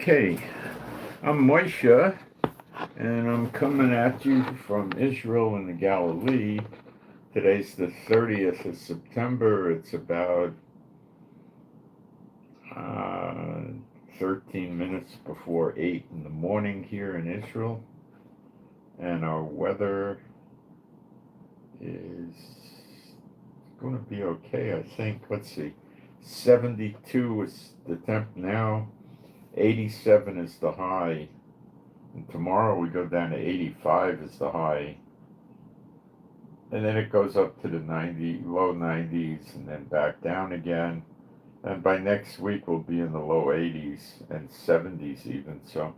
Okay, I'm Moshe, and I'm coming at you from Israel in the Galilee. Today's the 30th of September. It's about uh, 13 minutes before 8 in the morning here in Israel. And our weather is going to be okay, I think. Let's see. 72 is the temp now. 87 is the high. And tomorrow we go down to 85 is the high. And then it goes up to the low 90s and then back down again. And by next week we'll be in the low 80s and 70s even. So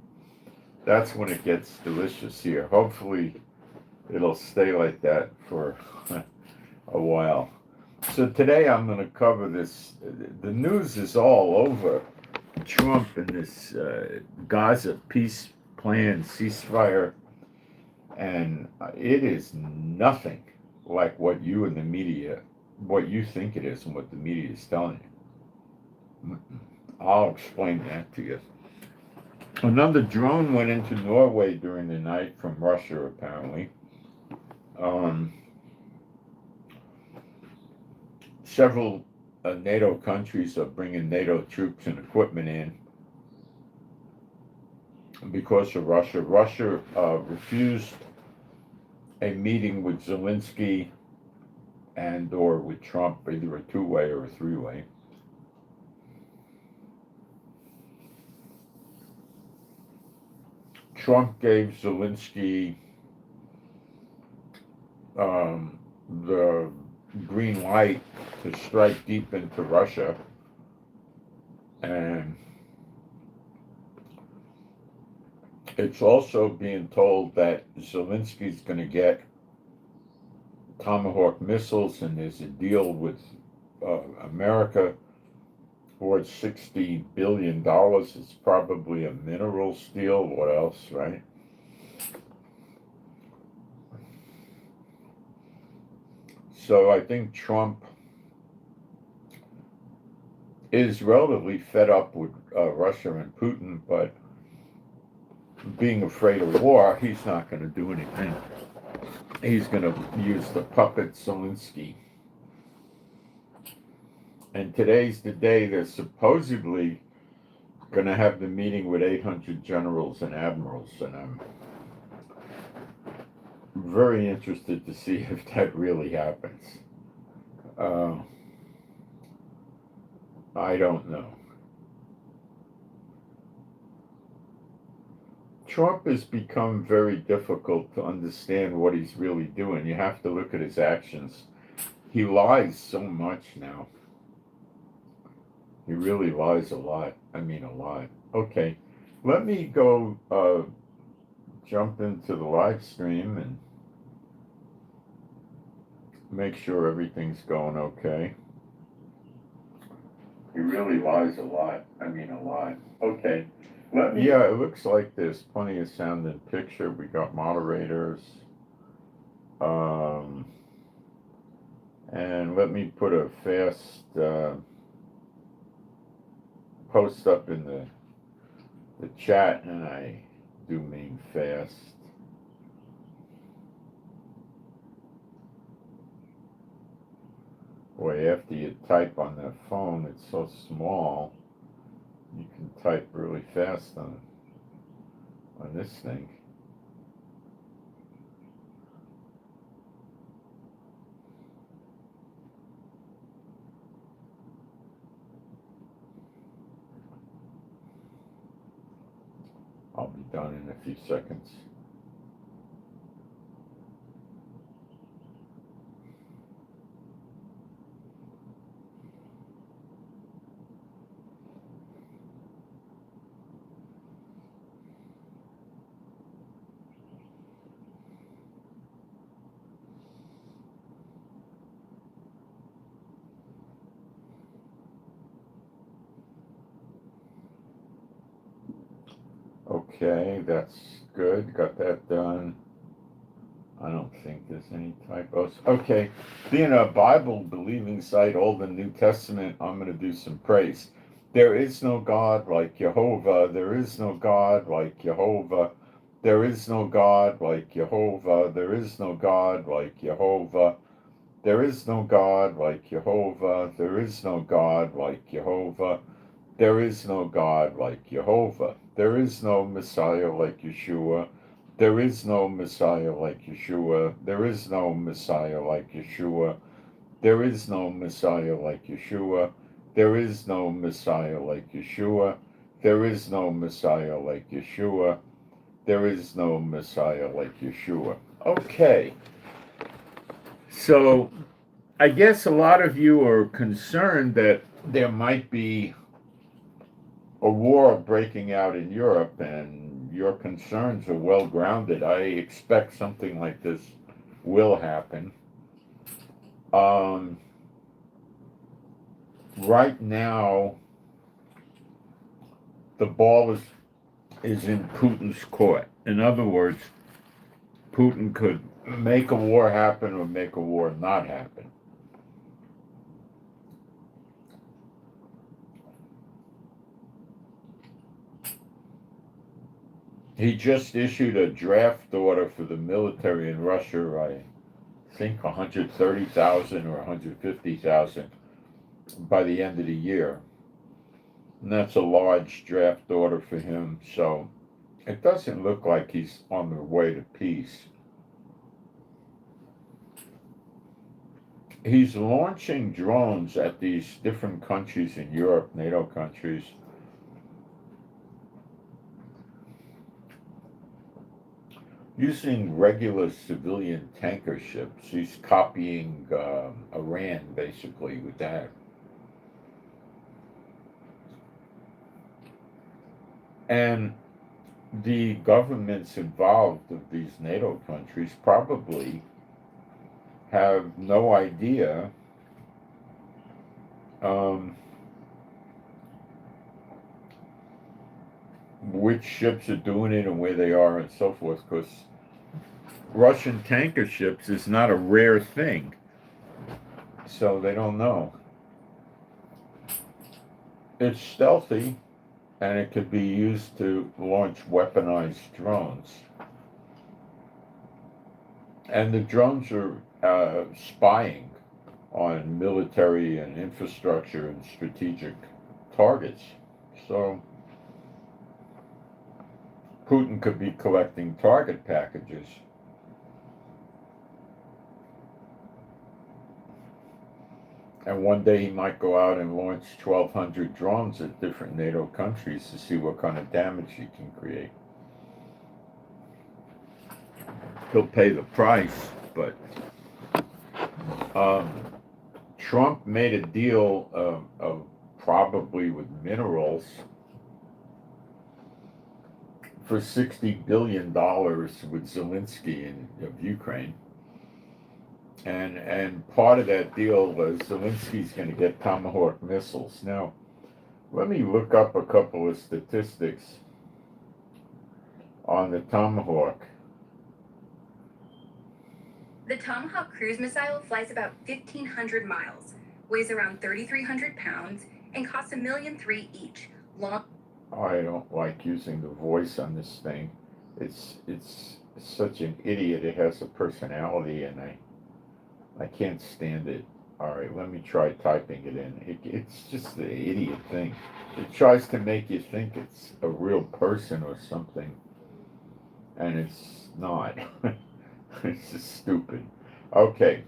that's when it gets delicious here. Hopefully it'll stay like that for a while. So today I'm going to cover this. The news is all over Trump and this Gaza peace plan, ceasefire, and it is nothing like what you in the media, what you think it is and what the media is telling you. I'll explain that to you. Another drone went into Norway during the night from Russia, apparently. Several NATO countries are bringing NATO troops and equipment in because of Russia. Russia refused a meeting with Zelensky and or with Trump, either a two-way or a three-way. Trump gave Zelensky the green light to strike deep into Russia, and it's also being told that Zelensky's going to get Thomahawk missiles, and there's a deal with America worth $60 billion. It's probably a minerals deal. What else, right? So I think Trump is relatively fed up with Russia and Putin, but being afraid of war, he's not going to do anything. He's going to use the puppet Zelensky. And today's the day they're supposedly going to have the meeting with 800 generals and admirals, and I'm very interested to see if that really happens. I don't know. Trump has become very difficult to understand what he's really doing. You have to look at his actions. He lies so much now. He really lies a lot. I mean, a lot. Okay, let me go jump into the live stream and make sure everything's going okay. He really lies a lot. I mean, a lot. Okay. Yeah, it looks like there's plenty of sound and picture. We got moderators. And let me put a fast post up in the chat, and I do mean fast. Boy, after you type on the phone, it's so small. You can type really fast on this thing. I'll be done in a few seconds. Okay, that's good. Got that done. I don't think there's any typos. Okay, being a Bible-believing site, Old and New Testament, I'm going to do some praise. There is no God like Jehovah. There is no God like Jehovah. There is no God like Jehovah. There is no God like Jehovah. There is no God like Jehovah. There is no God like Jehovah. There is no God like Jehovah. There is no Messiah like Yeshua. There is no Messiah like Yeshua. There is no Messiah like Yeshua. There is no Messiah like Yeshua. There is no Messiah like Yeshua. There is no Messiah like Yeshua. There is no Messiah like Yeshua. Okay. So I guess a lot of you are concerned that there might be a war breaking out in Europe, and your concerns are well grounded. I expect something like this will happen. Right now, the ball is in Putin's court. In other words, Putin could make a war happen or make a war not happen. He just issued a draft order for the military in Russia, I think 130,000 or 150,000 by the end of the year. And that's a large draft order for him, so it doesn't look like he's on the way to peace. He's launching drones at these different countries in Europe, NATO countries. Using regular civilian tanker ships. He's copying Iran, basically, with that. And the governments involved of these NATO countries probably have no idea which ships are doing it and where they are and so forth, because Russian tanker ships is not a rare thing, so they don't know. It's stealthy, and it could be used to launch weaponized drones. And the drones are spying on military and infrastructure and strategic targets. So Putin could be collecting target packages. And one day he might go out and launch 1,200 drones at different NATO countries to see what kind of damage he can create. He'll pay the price, but Trump made a deal of probably with minerals for $60 billion with Zelensky of Ukraine. And part of that deal was Zelensky's going to get Tomahawk missiles. Now, let me look up a couple of statistics on the Tomahawk. The Tomahawk cruise missile flies about 1,500 miles, weighs around 3,300 pounds, and costs $1.3 million each. I don't like using the voice on this thing. It's such an idiot. It has a personality, and I can't stand it. All right, let me try typing it in. It's just the idiot thing. It tries to make you think it's a real person or something, and it's not. It's just stupid. Okay.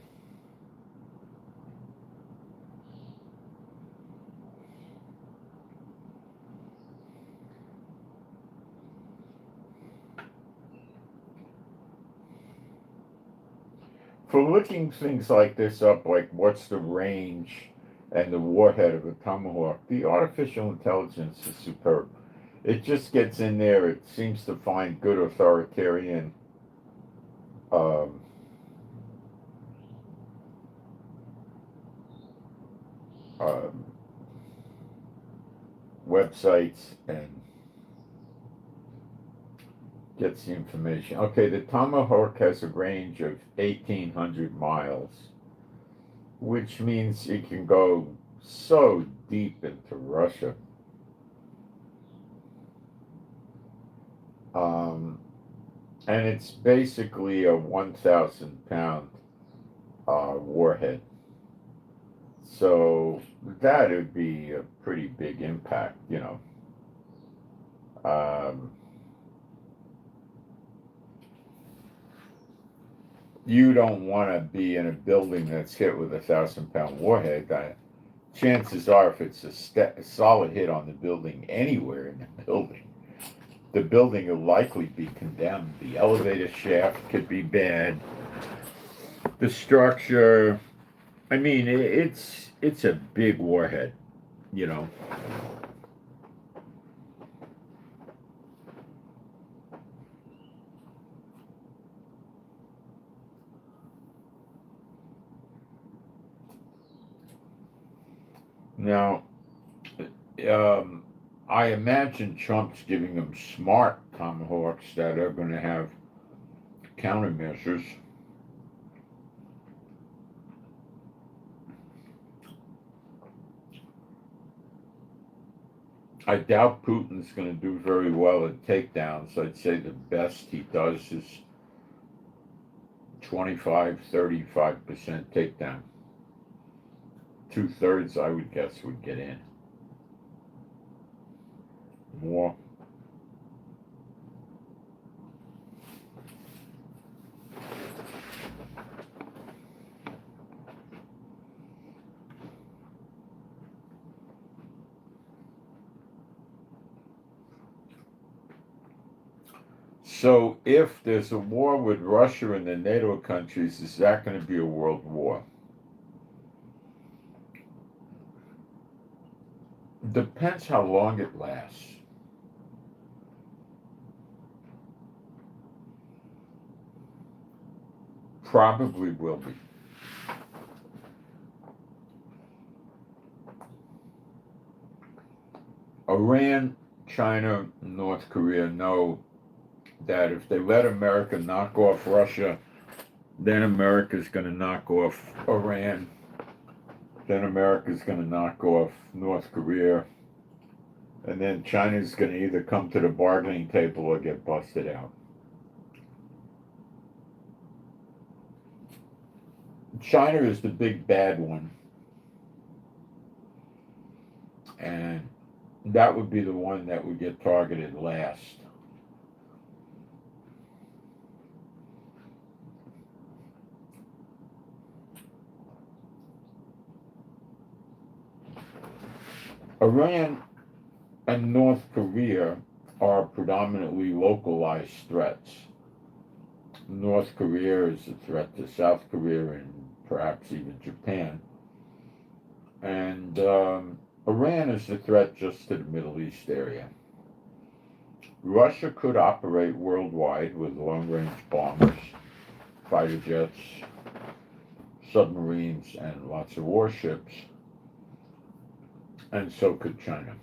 For looking things like this up, like what's the range and the warhead of a Tomahawk, the artificial intelligence is superb. It just gets in there. It seems to find good authoritarian websites and gets the information. Okay, the Tomahawk has a range of 1,800 miles, which means it can go so deep into Russia. And it's basically a 1,000-pound warhead. So that would be a pretty big impact, you know. You don't want to be in a building that's hit with a 1,000-pound warhead. Chances are, if it's a solid hit on the building anywhere in the building will likely be condemned. The elevator shaft could be bad. The structure, I mean, it's a big warhead, you know. Now, I imagine Trump's giving them smart Tomahawks that are going to have countermeasures. I doubt Putin's going to do very well at takedowns. I'd say the best he does is 25-35% takedown. 2/3, I would guess, would get in. More. So if there's a war with Russia and the NATO countries, is that going to be a world war? Depends how long it lasts. Probably will be. Iran, China, North Korea know that if they let America knock off Russia, then America's going to knock off Iran. Then America's going to knock off North Korea. And then China's going to either come to the bargaining table or get busted out. China is the big bad one. And that would be the one that would get targeted last. Iran and North Korea are predominantly localized threats. North Korea is a threat to South Korea and perhaps even Japan. And Iran is a threat just to the Middle East area. Russia could operate worldwide with long-range bombers, fighter jets, submarines, and lots of warships. And so could China.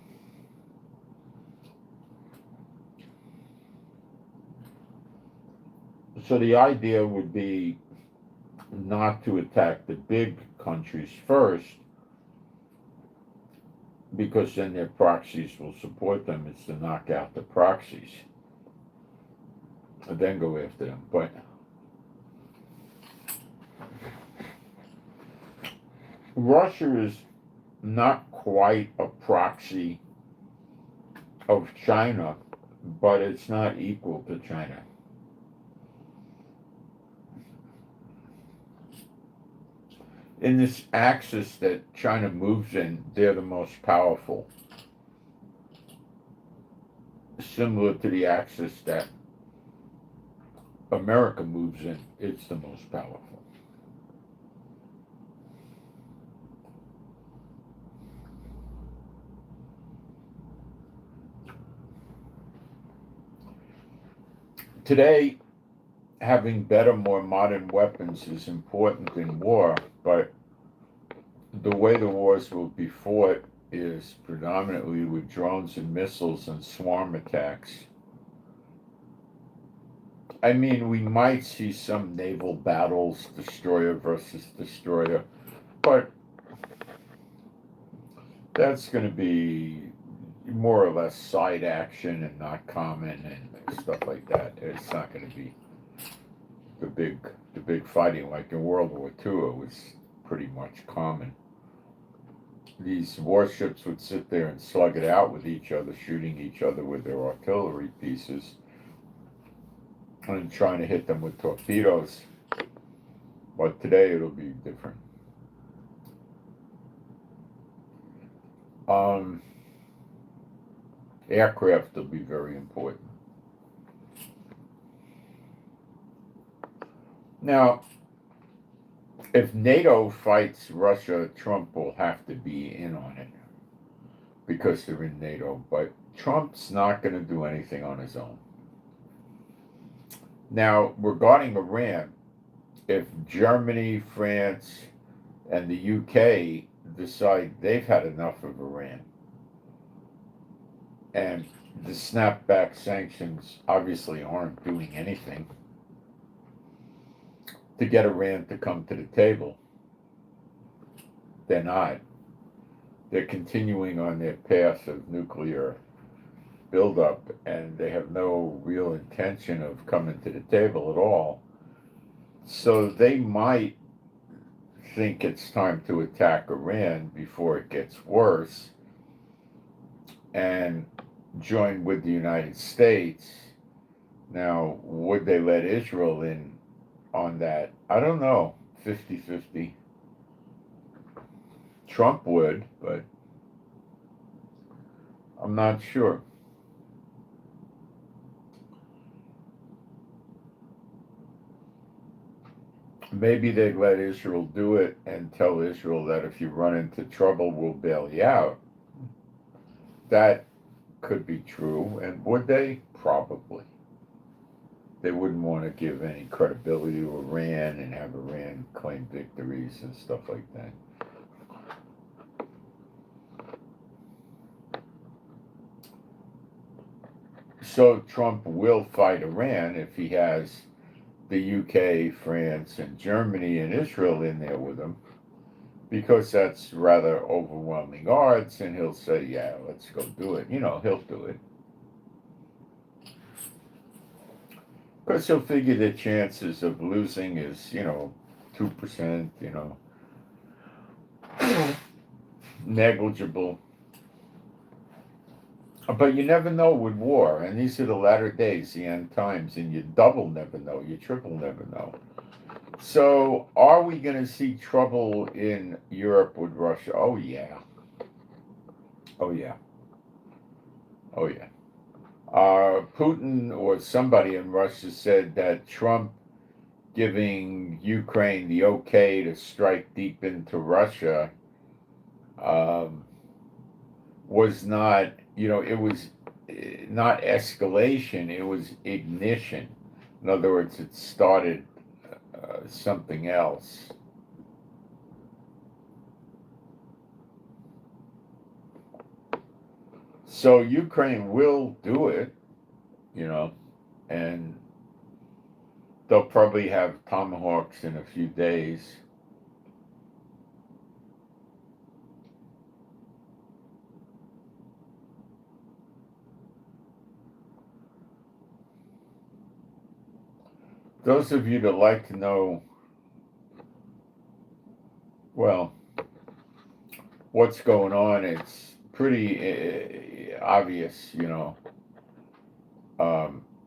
So the idea would be not to attack the big countries first, because then their proxies will support them. It's to knock out the proxies and then go after them. But Russia is not quite a proxy of China, but it's not equal to China. In this axis that China moves in, they're the most powerful. Similar to the axis that America moves in, it's the most powerful. Today, having better, more modern weapons is important in war, but the way the wars will be fought is predominantly with drones and missiles and swarm attacks. I mean, we might see some naval battles, destroyer versus destroyer, but that's going to be more or less side action and not common, and stuff like that. It's not going to be the big fighting like in World War II. It was pretty much common. These warships would sit there and slug it out with each other, shooting each other with their artillery pieces and trying to hit them with torpedoes. But today it'll be different. Aircraft will be very important. Now, if NATO fights Russia, Trump will have to be in on it because they're in NATO. But Trump's not going to do anything on his own. Now, regarding Iran, if Germany, France, and the UK decide they've had enough of Iran, and the snapback sanctions obviously aren't doing anything to get Iran to come to the table. They're not. They're continuing on their path of nuclear buildup, and they have no real intention of coming to the table at all. So they might think it's time to attack Iran before it gets worse and join with the United States. Now, would they let Israel in on that? I don't know, 50-50. Trump would, but I'm not sure. Maybe they'd let Israel do it and tell Israel that if you run into trouble, we'll bail you out. That could be true, and would they? Probably. They wouldn't want to give any credibility to Iran and have Iran claim victories and stuff like that. So Trump will fight Iran if he has the UK, France, and Germany and Israel in there with him, because that's rather overwhelming odds, and he'll say, yeah, let's go do it. You know, he'll do it. Because he'll figure the chances of losing is, 2%, negligible. But you never know with war, and these are the latter days, the end times, and you double never know, you triple never know. So, are we going to see trouble in Europe with Russia? Oh, yeah. Oh, yeah. Oh, yeah. Putin or somebody in Russia said that Trump giving Ukraine the okay to strike deep into Russia was not, it was not escalation, it was ignition. In other words, it started something else. So Ukraine will do it, and they'll probably have Tomahawks in a few days. Those of you that like to know, well, what's going on, it's pretty obvious,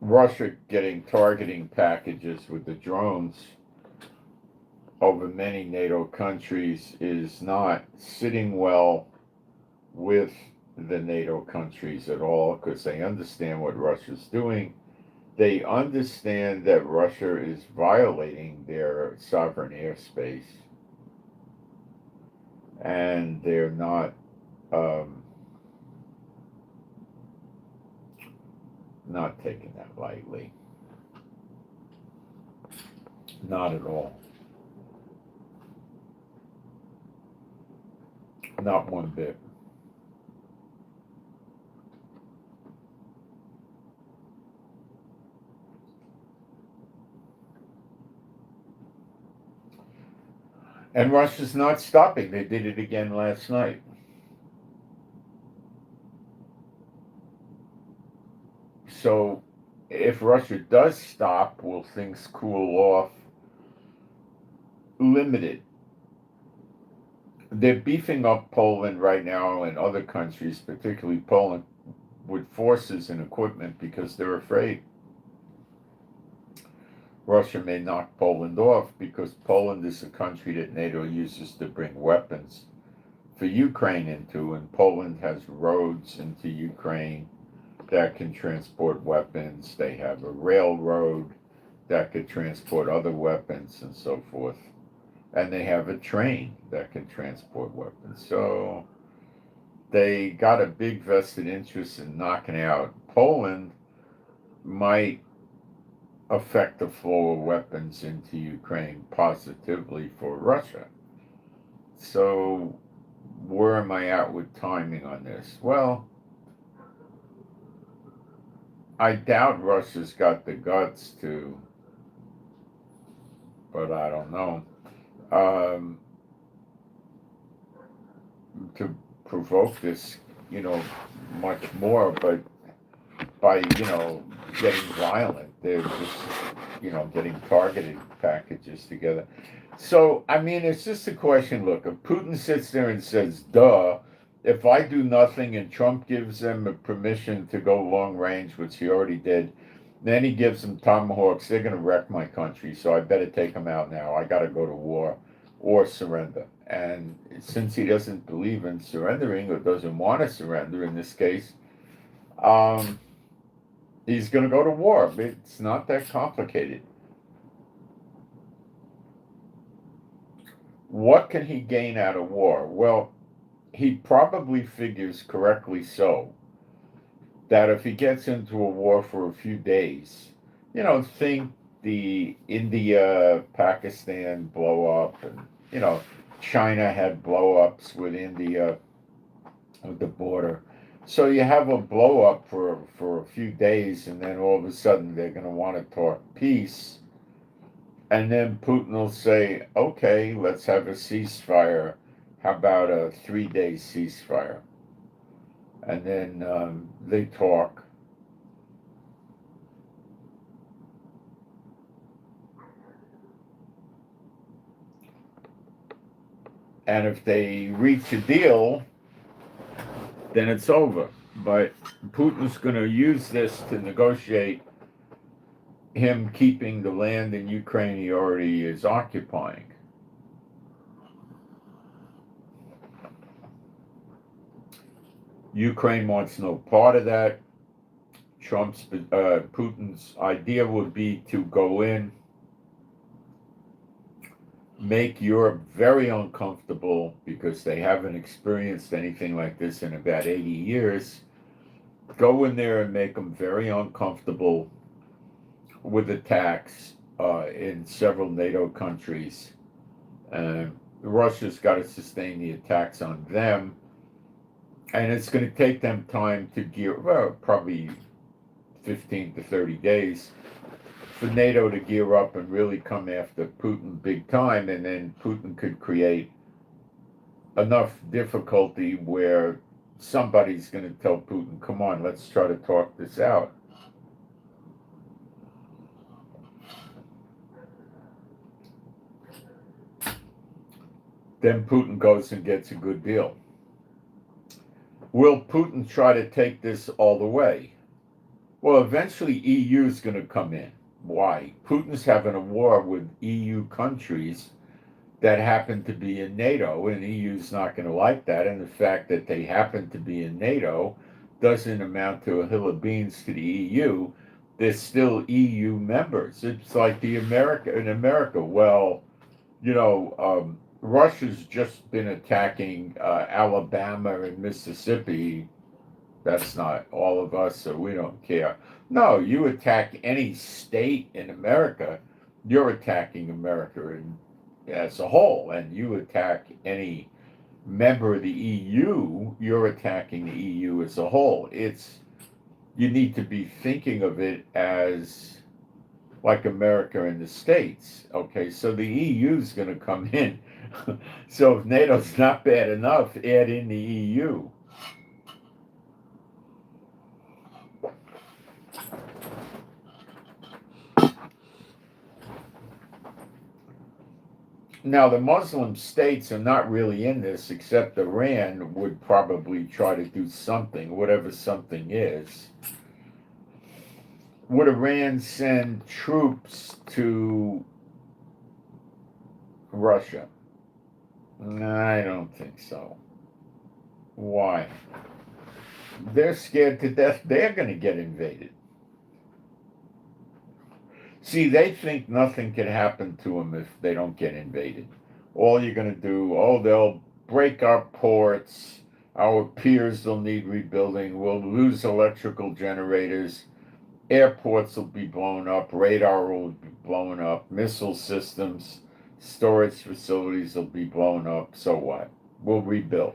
Russia getting targeting packages with the drones over many NATO countries is not sitting well with the NATO countries at all, because they understand what Russia's doing. They understand that Russia is violating their sovereign airspace, and they're not taking that lightly. Not at all. Not one bit. And Russia's not stopping. They did it again last night. So if Russia does stop, will things cool off? Limited. They're beefing up Poland right now and other countries, particularly Poland, with forces and equipment because they're afraid Russia may knock Poland off, because Poland is a country that NATO uses to bring weapons for Ukraine into, and Poland has roads into Ukraine that can transport weapons. They have a railroad that could transport other weapons and so forth. And they have a train that can transport weapons. So they got a big vested interest in knocking out Poland. Might affect the flow of weapons into Ukraine positively for Russia. So where am I at with timing on this? Well, I doubt Russia's got the guts to, but I don't know, to provoke this, much more, but by, getting violent. They're just, getting targeted packages together. So, I mean, it's just a question. Look, if Putin sits there and says, duh, if I do nothing and Trump gives them a permission to go long range, which he already did, then he gives them Tomahawks, they're going to wreck my country, so I better take them out now. I got to go to war or surrender. And since he doesn't believe in surrendering, or doesn't want to surrender in this case, he's going to go to war. It's not that complicated. What can he gain out of war? Well, he probably figures, correctly so, that if he gets into a war for a few days, think the India, Pakistan blow up, and, China had blow ups with India at the border. So you have a blow up for a few days, and then all of a sudden they're going to want to talk peace. And then Putin will say, okay, let's have a ceasefire. How about a 3-day ceasefire? And then they talk. And if they reach a deal, then it's over. But Putin's going to use this to negotiate him keeping the land in Ukraine he already is occupying. Ukraine wants no part of that. Putin's idea would be to go in, make Europe very uncomfortable because they haven't experienced anything like this in about 80 years. Go in there and make them very uncomfortable with attacks in several NATO countries. Russia's got to sustain the attacks on them, and it's going to take them time to probably 15 to 30 days for NATO to gear up and really come after Putin big time, and then Putin could create enough difficulty where somebody's going to tell Putin, come on, let's try to talk this out. Then Putin goes and gets a good deal. Will Putin try to take this all the way? Well, eventually EU is going to come in. Why? Putin's having a war with EU countries that happen to be in NATO, and EU's not going to like that. And the fact that they happen to be in NATO doesn't amount to a hill of beans to the EU. They're still EU members. It's like in America. Well, Russia's just been attacking Alabama and Mississippi. That's not all of us, so we don't care. No, you attack any state in America, you're attacking America as a whole. And you attack any member of the EU, you're attacking the EU as a whole. You need to be thinking of it as like America and the States. Okay, so the EU is going to come in. So if NATO's not bad enough, add in the EU. Now, the Muslim states are not really in this, except Iran would probably try to do something, whatever something is. Would Iran send troops to Russia? I don't think so. Why? They're scared to death they're going to get invaded. See, they think nothing can happen to them if they don't get invaded. All you're going to do, they'll break our ports, our piers will need rebuilding, we'll lose electrical generators, airports will be blown up, radar will be blown up, missile systems, storage facilities will be blown up, so what? We'll rebuild.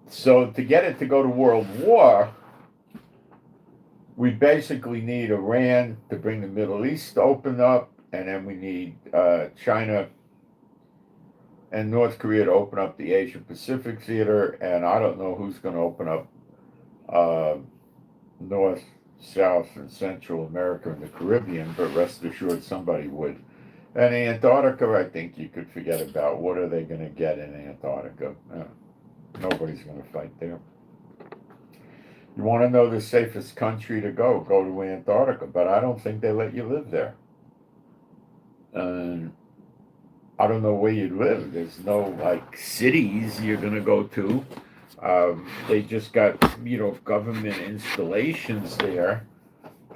So to get it to go to world war, we basically need Iran to bring the Middle East to open up, and then we need China and North Korea to open up the Asia Pacific theater, and I don't know who's going to open up North, South, and Central America and the Caribbean, but rest assured somebody would. And Antarctica, I think you could forget about. What are they going to get in Antarctica? Nobody's going to fight there. You want to know the safest country to go to Antarctica, but I don't think they let you live there. And I don't know where you live. There's no like cities you're going to go to. They just got, government installations there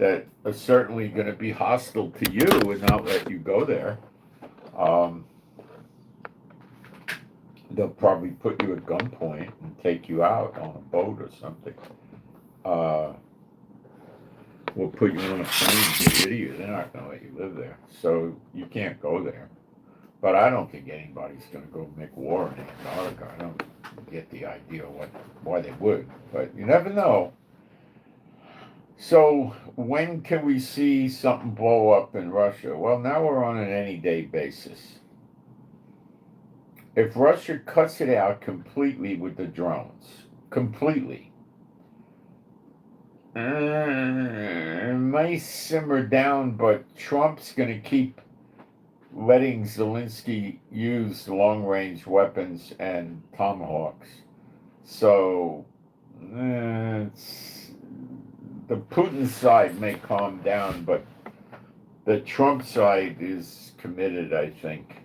that are certainly going to be hostile to you and not let you go there. They'll probably put you at gunpoint and take you out on a boat or something. We'll put you on a plane and get rid of you. They're not going to let you live there. So you can't go there. But I don't think anybody's going to go make war in Antarctica. I don't get the idea why they would. But you never know. So when can we see something blow up in Russia? Well, now we're on an any-day basis. If Russia cuts it out completely with the drones, completely, it might simmer down, but Trump's going to keep letting Zelensky use long-range weapons and Tomahawks. So the Putin side may calm down, but the Trump side is committed, I think.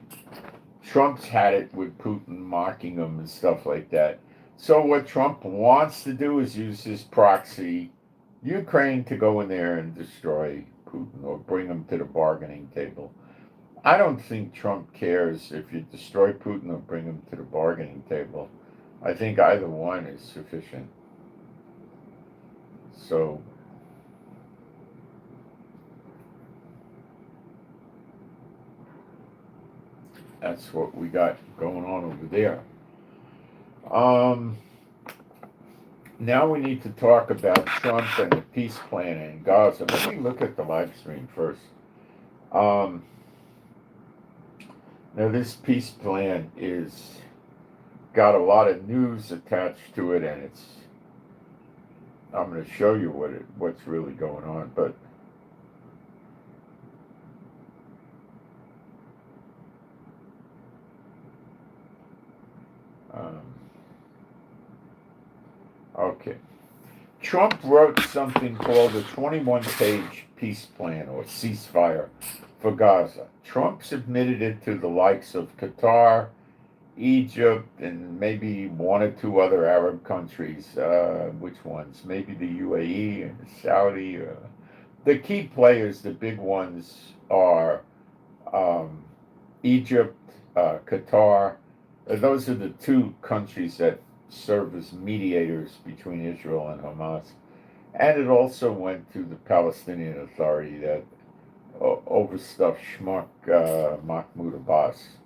Trump's had it with Putin mocking him and stuff like that. So what Trump wants to do is use his proxy, Ukraine, to go in there and destroy Putin or bring him to the bargaining table. I don't think Trump cares if you destroy Putin or bring him to the bargaining table. I think either one is sufficient. So that's what we got going on over there. Now we need to talk about Trump and the peace plan in Gaza. Let me look at the live stream first. Now this peace plan is got a lot of news attached to it, and I'm going to show you what's really going on, but okay. Trump wrote something called a 21-page peace plan or ceasefire for Gaza. Trump submitted it to the likes of Qatar, Egypt, and maybe one or two other Arab countries. Which ones? Maybe the UAE and Saudi. The key players, the big ones, are Egypt, Qatar. Those are the two countries that serve as mediators between Israel and Hamas. And it also went to the Palestinian Authority, that overstuffed schmuck Mahmoud Abbas.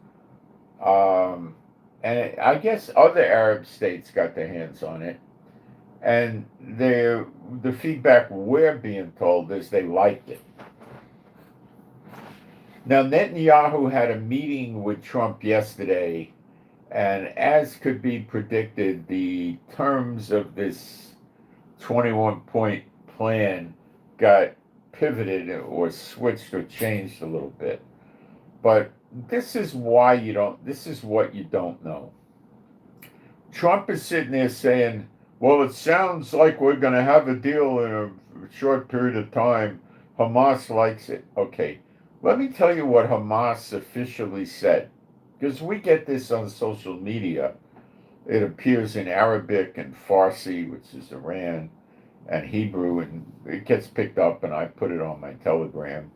And I guess other Arab states got their hands on it. And the feedback we're being told is they liked it. Now, Netanyahu had a meeting with Trump yesterday, and as could be predicted, the terms of this 21-point plan got pivoted or switched or changed a little bit. But this is why this is what you don't know. Trump is sitting there saying, well, it sounds like we're going to have a deal in a short period of time. Hamas likes it. Okay, let me tell you what Hamas officially said, because we get this on social media. It appears in Arabic and Farsi, which is Iran, and Hebrew, and it gets picked up, and I put it on my Telegram.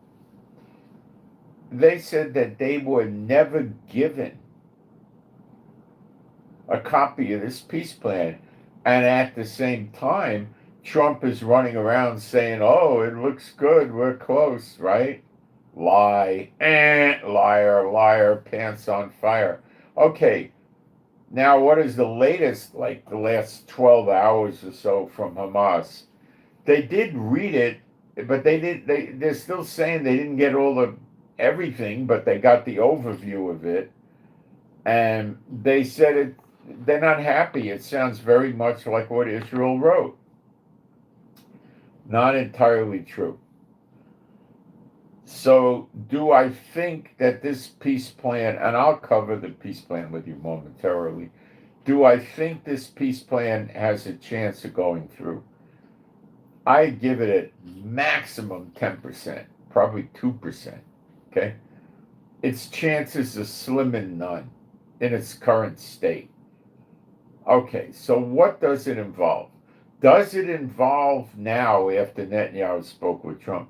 They said that they were never given a copy of this peace plan, and at the same time, Trump is running around saying, oh, it looks good, we're close, right? Lie, liar, liar, pants on fire. Okay, now what is the latest, like the last 12 hours or so from Hamas? They did read it, but they're still saying they didn't get everything, but they got the overview of it. And they said they're not happy. It sounds very much like what Israel wrote. Not entirely true. So do I think that this peace plan, and I'll cover the peace plan with you momentarily, do I think this peace plan has a chance of going through? I give it a maximum 10%, probably 2%, okay? Its chances are slim and none in its current state. Okay, so what does it involve? Does it involve now, after Netanyahu spoke with Trump,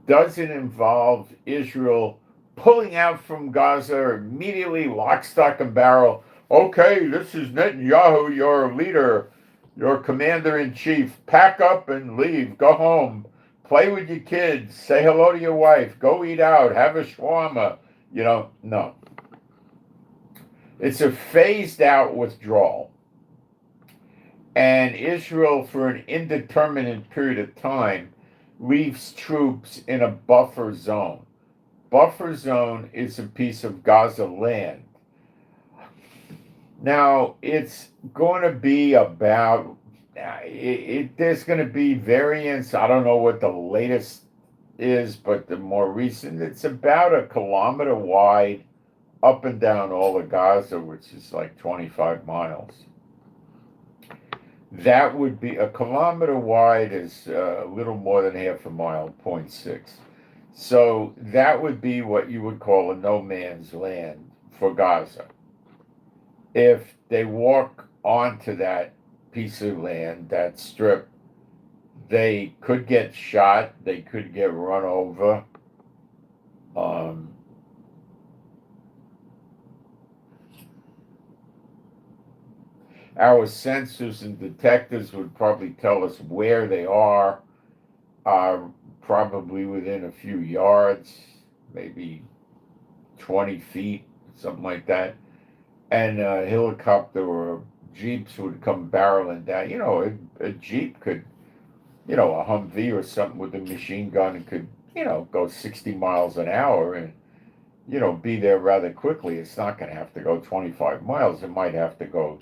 does it involve Israel pulling out from Gaza immediately, lock, stock, and barrel? Okay, this is Netanyahu, your leader, your commander-in-chief. Pack up and leave. Go home. Play with your kids. Say hello to your wife. Go eat out. Have a shawarma. No. It's a phased-out withdrawal. And Israel, for an indeterminate period of time, leaves troops in a buffer zone. Buffer zone is a piece of Gaza land. Now, it's going to be about, there's going to be variance. I don't know what the latest is, but the more recent, it's about 1 kilometer wide up and down all of Gaza, which is like 25 miles. That would be 1 kilometer wide is a little more than half a mile, 0.6. So that would be what you would call a no man's land for Gaza. If they walk onto that piece of land, that strip, they could get shot, they could get run over. Our sensors and detectors would probably tell us where they are, probably within a few yards, maybe 20 feet, something like that. And a helicopter or jeeps would come barreling down. A jeep could, a Humvee or something with a machine gun and could, go 60 miles an hour and, be there rather quickly. It's not going to have to go 25 miles. It might have to go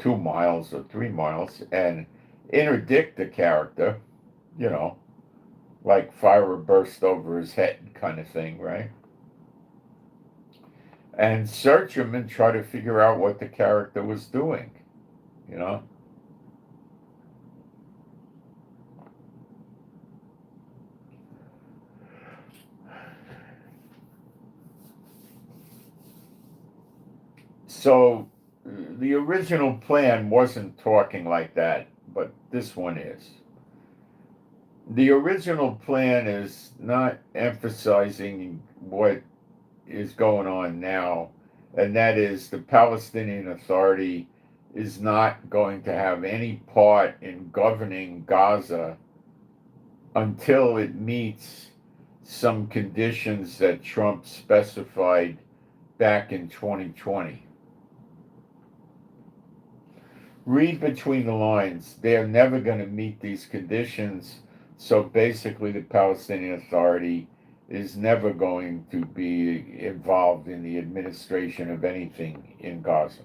2 miles or 3 miles and interdict the character, like fire burst over his head kind of thing, right? And search him and try to figure out what the character was doing, So the original plan wasn't talking like that, but this one is. The original plan is not emphasizing what is going on now, and that is the Palestinian Authority is not going to have any part in governing Gaza until it meets some conditions that Trump specified back in 2020. Read between the lines. They're never going to meet these conditions. So basically, the Palestinian Authority is never going to be involved in the administration of anything in Gaza.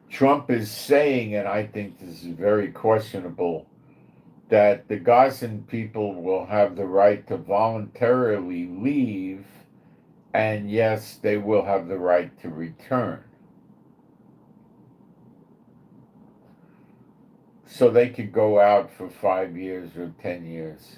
Trump is saying, and I think this is very questionable, that the Gazan people will have the right to voluntarily leave, and yes, they will have the right to return. So they could go out for 5 years or 10 years.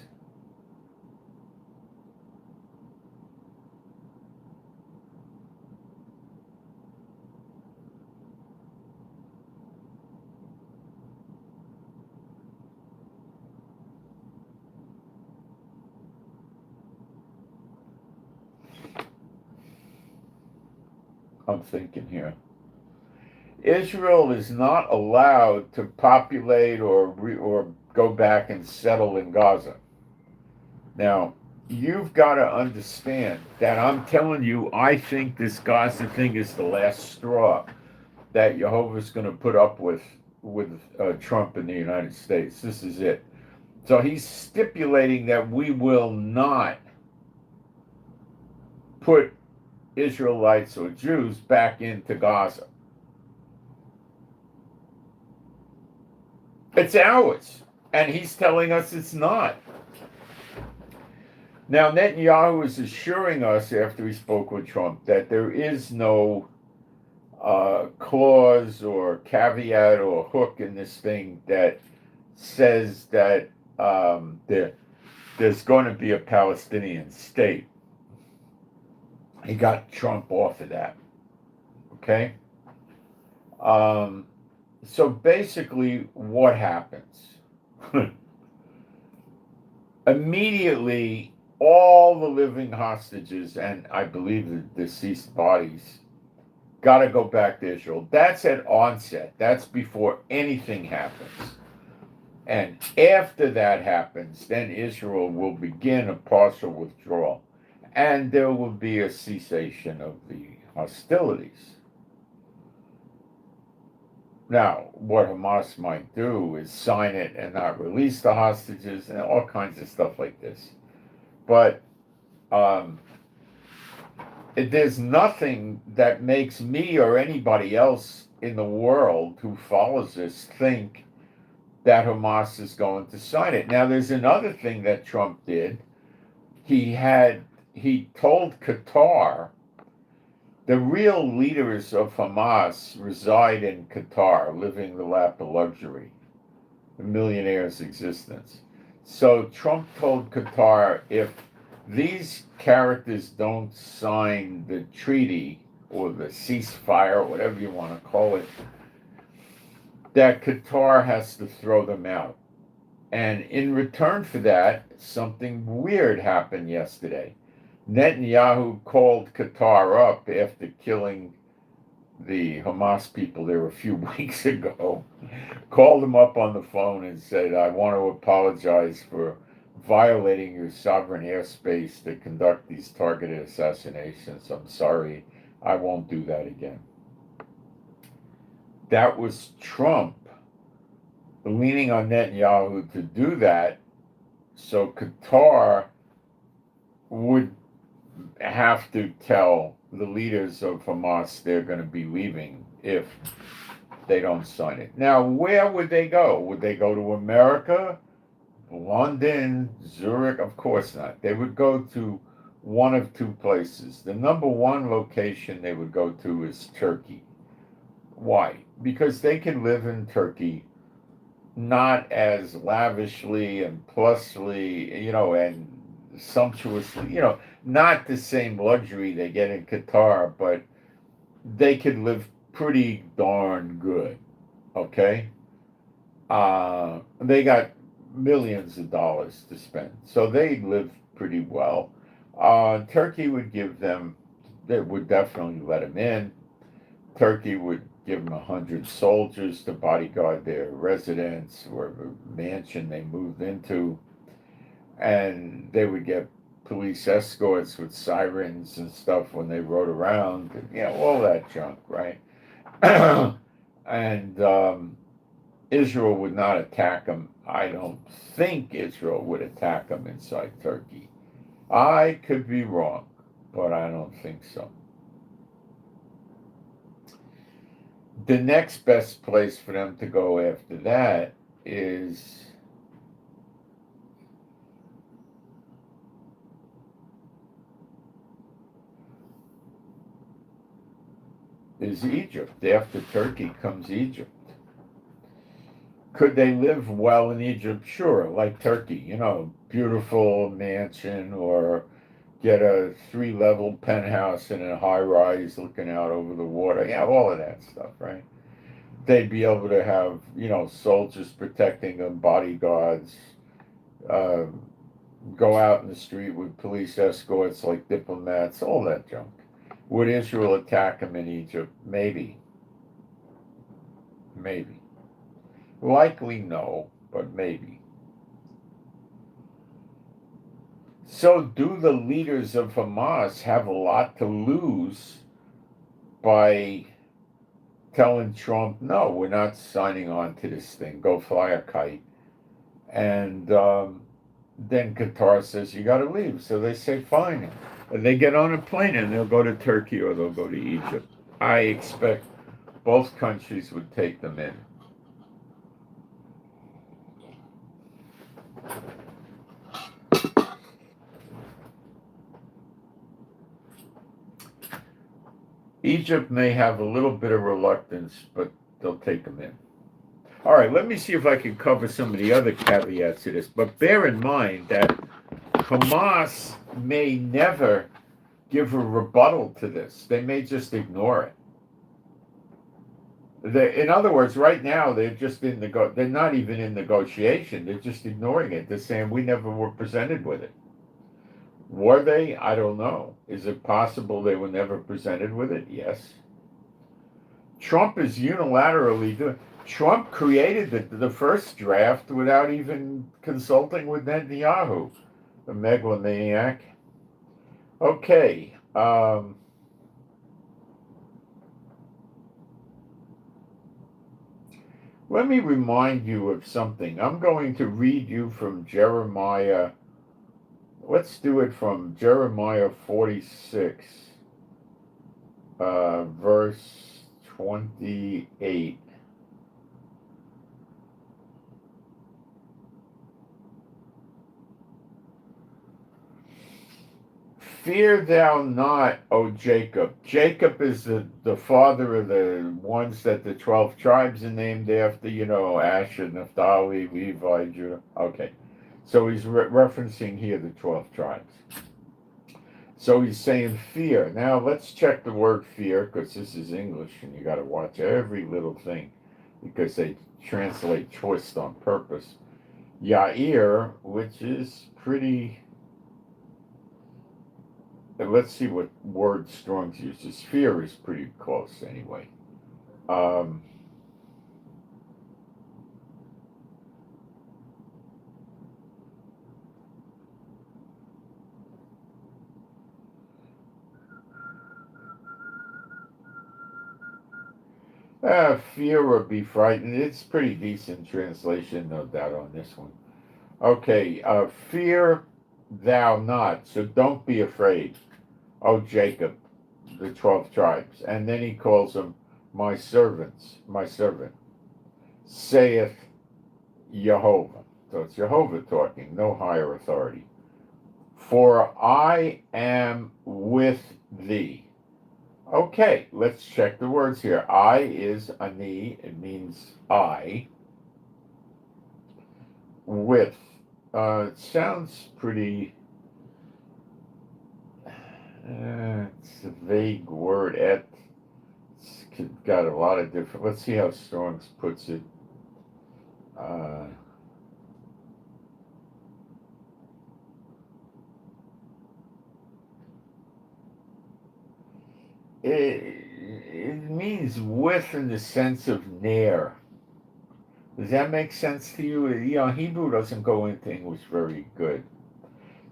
I'm thinking here. Israel is not allowed to populate or go back and settle in Gaza. Now, you've got to understand that I'm telling you, I think this Gaza thing is the last straw that Jehovah's going to put up with Trump in the United States. This is it. So he's stipulating that we will not put Israelites or Jews back into Gaza. It's ours, and he's telling us it's not. Now, Netanyahu is assuring us after he spoke with Trump that there is no clause or caveat or hook in this thing that says that there's going to be a Palestinian state. He got Trump off of that. Okay? So basically, what happens? Immediately, all the living hostages, and I believe the deceased bodies, got to go back to Israel. That's at onset. That's before anything happens. And after that happens, then Israel will begin a partial withdrawal. And there will be a cessation of the hostilities. Now, what Hamas might do is sign it and not release the hostages and all kinds of stuff like this. But there's nothing that makes me or anybody else in the world who follows this think that Hamas is going to sign it. Now, there's another thing that Trump did. He told Qatar, the real leaders of Hamas reside in Qatar, living the lap of luxury, a millionaire's existence. So Trump told Qatar, if these characters don't sign the treaty or the ceasefire, whatever you want to call it, that Qatar has to throw them out. And in return for that, something weird happened yesterday. Netanyahu called Qatar up after killing the Hamas people there a few weeks ago, called them up on the phone and said, I want to apologize for violating your sovereign airspace to conduct these targeted assassinations. I'm sorry, I won't do that again. That was Trump leaning on Netanyahu to do that, so Qatar would have to tell the leaders of Hamas they're going to be leaving if they don't sign it. Now, where would they go? Would they go to America, London, Zurich? Of course not. They would go to one of two places. The number one location they would go to is Turkey. Why? Because they can live in Turkey not as lavishly and plusly, and sumptuously, not the same luxury they get in Qatar, but they could live pretty darn good, okay? They got millions of dollars to spend, so they live pretty well. Turkey would they would definitely let them in. Turkey would give them 100 soldiers to bodyguard their residence or mansion they moved into, and they would get police escorts with sirens and stuff when they rode around, all that junk, right? And Israel would not attack them. I don't think Israel would attack them inside Turkey. I could be wrong, but I don't think so. The next best place for them to go after that is Egypt. After Turkey comes Egypt. Could they live well in Egypt? Sure, like Turkey, beautiful mansion, or get a 3-level penthouse in a high rise looking out over the water. Yeah, all of that stuff, right? They'd be able to have, soldiers protecting them, bodyguards, uh, go out in the street with police escorts like diplomats, all that junk. Would Israel attack them in Egypt? Maybe. Maybe. Likely no, but maybe. So do the leaders of Hamas have a lot to lose by telling Trump, no, we're not signing on to this thing, go fly a kite? And then Qatar says, you got to leave. So they say, fine. And they get on a plane and they'll go to Turkey or they'll go to Egypt. I expect both countries would take them in. Egypt may have a little bit of reluctance, but they'll take them in. All right, let me see if I can cover some of the other caveats to this. But bear in mind that Hamas may never give a rebuttal to this. They may just ignore it. In other words, right now they're just they're not even in negotiation. They're just ignoring it. They're saying we never were presented with it. Were they? I don't know. Is it possible they were never presented with it? Yes. Trump is unilaterally doing. Trump created the first draft without even consulting with Netanyahu, the megalomaniac. Okay. Let me remind you of something. I'm going to read you from Jeremiah. Let's do it from Jeremiah 46, verse 28. Fear thou not, O Jacob. Jacob is the father of the ones that the 12 tribes are named after, Asher, Naphtali, Levi, Judah. Okay. So he's referencing here the 12 tribes. So he's saying fear. Now let's check the word fear, because this is English and you got to watch every little thing because they translate twist on purpose. Yair, which is pretty... Let's see what word Strong's uses. Fear is pretty close anyway. Fear or be frightened. It's pretty decent translation, no doubt, on this one. Okay, fear thou not. So don't be afraid, O Jacob, the 12 tribes. And then he calls them my servants, my servant, saith Jehovah. So it's Jehovah talking, no higher authority. For I am with thee. Okay, let's check the words here. I is ani, it means I. With. It sounds pretty... it's a vague word. It's got a lot of different... Let's see how Strong's puts it. It means with in the sense of near. Does that make sense to you? Hebrew doesn't go into English very good.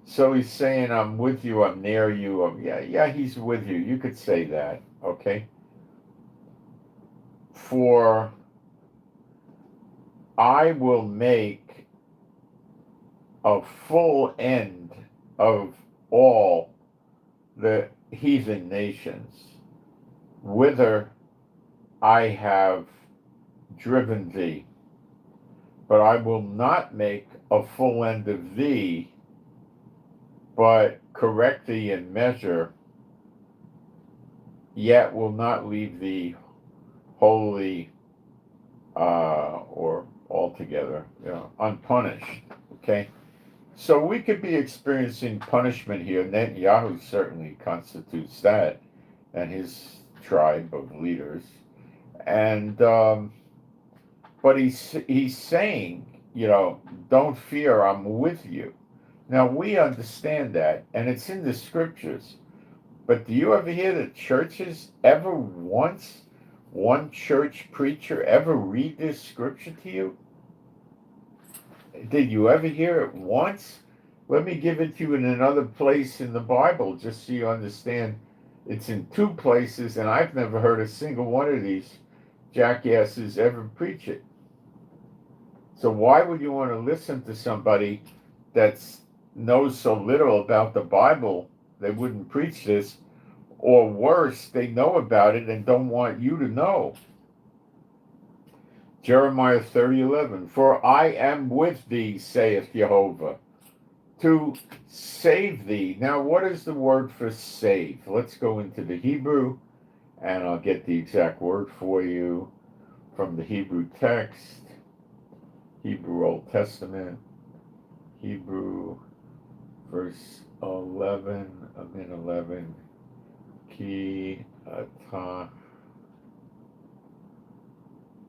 So he's saying, I'm with you, I'm near you. Yeah, he's with you. You could say that, okay? For I will make a full end of all the heathen nations, whither I have driven thee. But I will not make a full end of thee, but correct thee in measure, yet will not leave thee wholly or altogether, unpunished. Okay? So we could be experiencing punishment here. Netanyahu certainly constitutes that, and his tribe of leaders. And but he's saying, don't fear, I'm with you. Now we understand that, and it's in the scriptures. But do you ever hear the churches ever once, one church preacher ever read this scripture to you? Did you ever hear it once? Let me give it to you in another place in the Bible, just so you understand. It's in two places, and I've never heard a single one of these jackasses ever preach it. So why would you want to listen to somebody that knows so little about the Bible they wouldn't preach this, or worse, they know about it and don't want you to know? Jeremiah 30:11, for I am with thee, saith Jehovah, to save thee. Now, what is the word for save? Let's go into the Hebrew, and I'll get the exact word for you from the Hebrew text. Hebrew Old Testament, Hebrew, verse 11, I'm in 11, ki atah,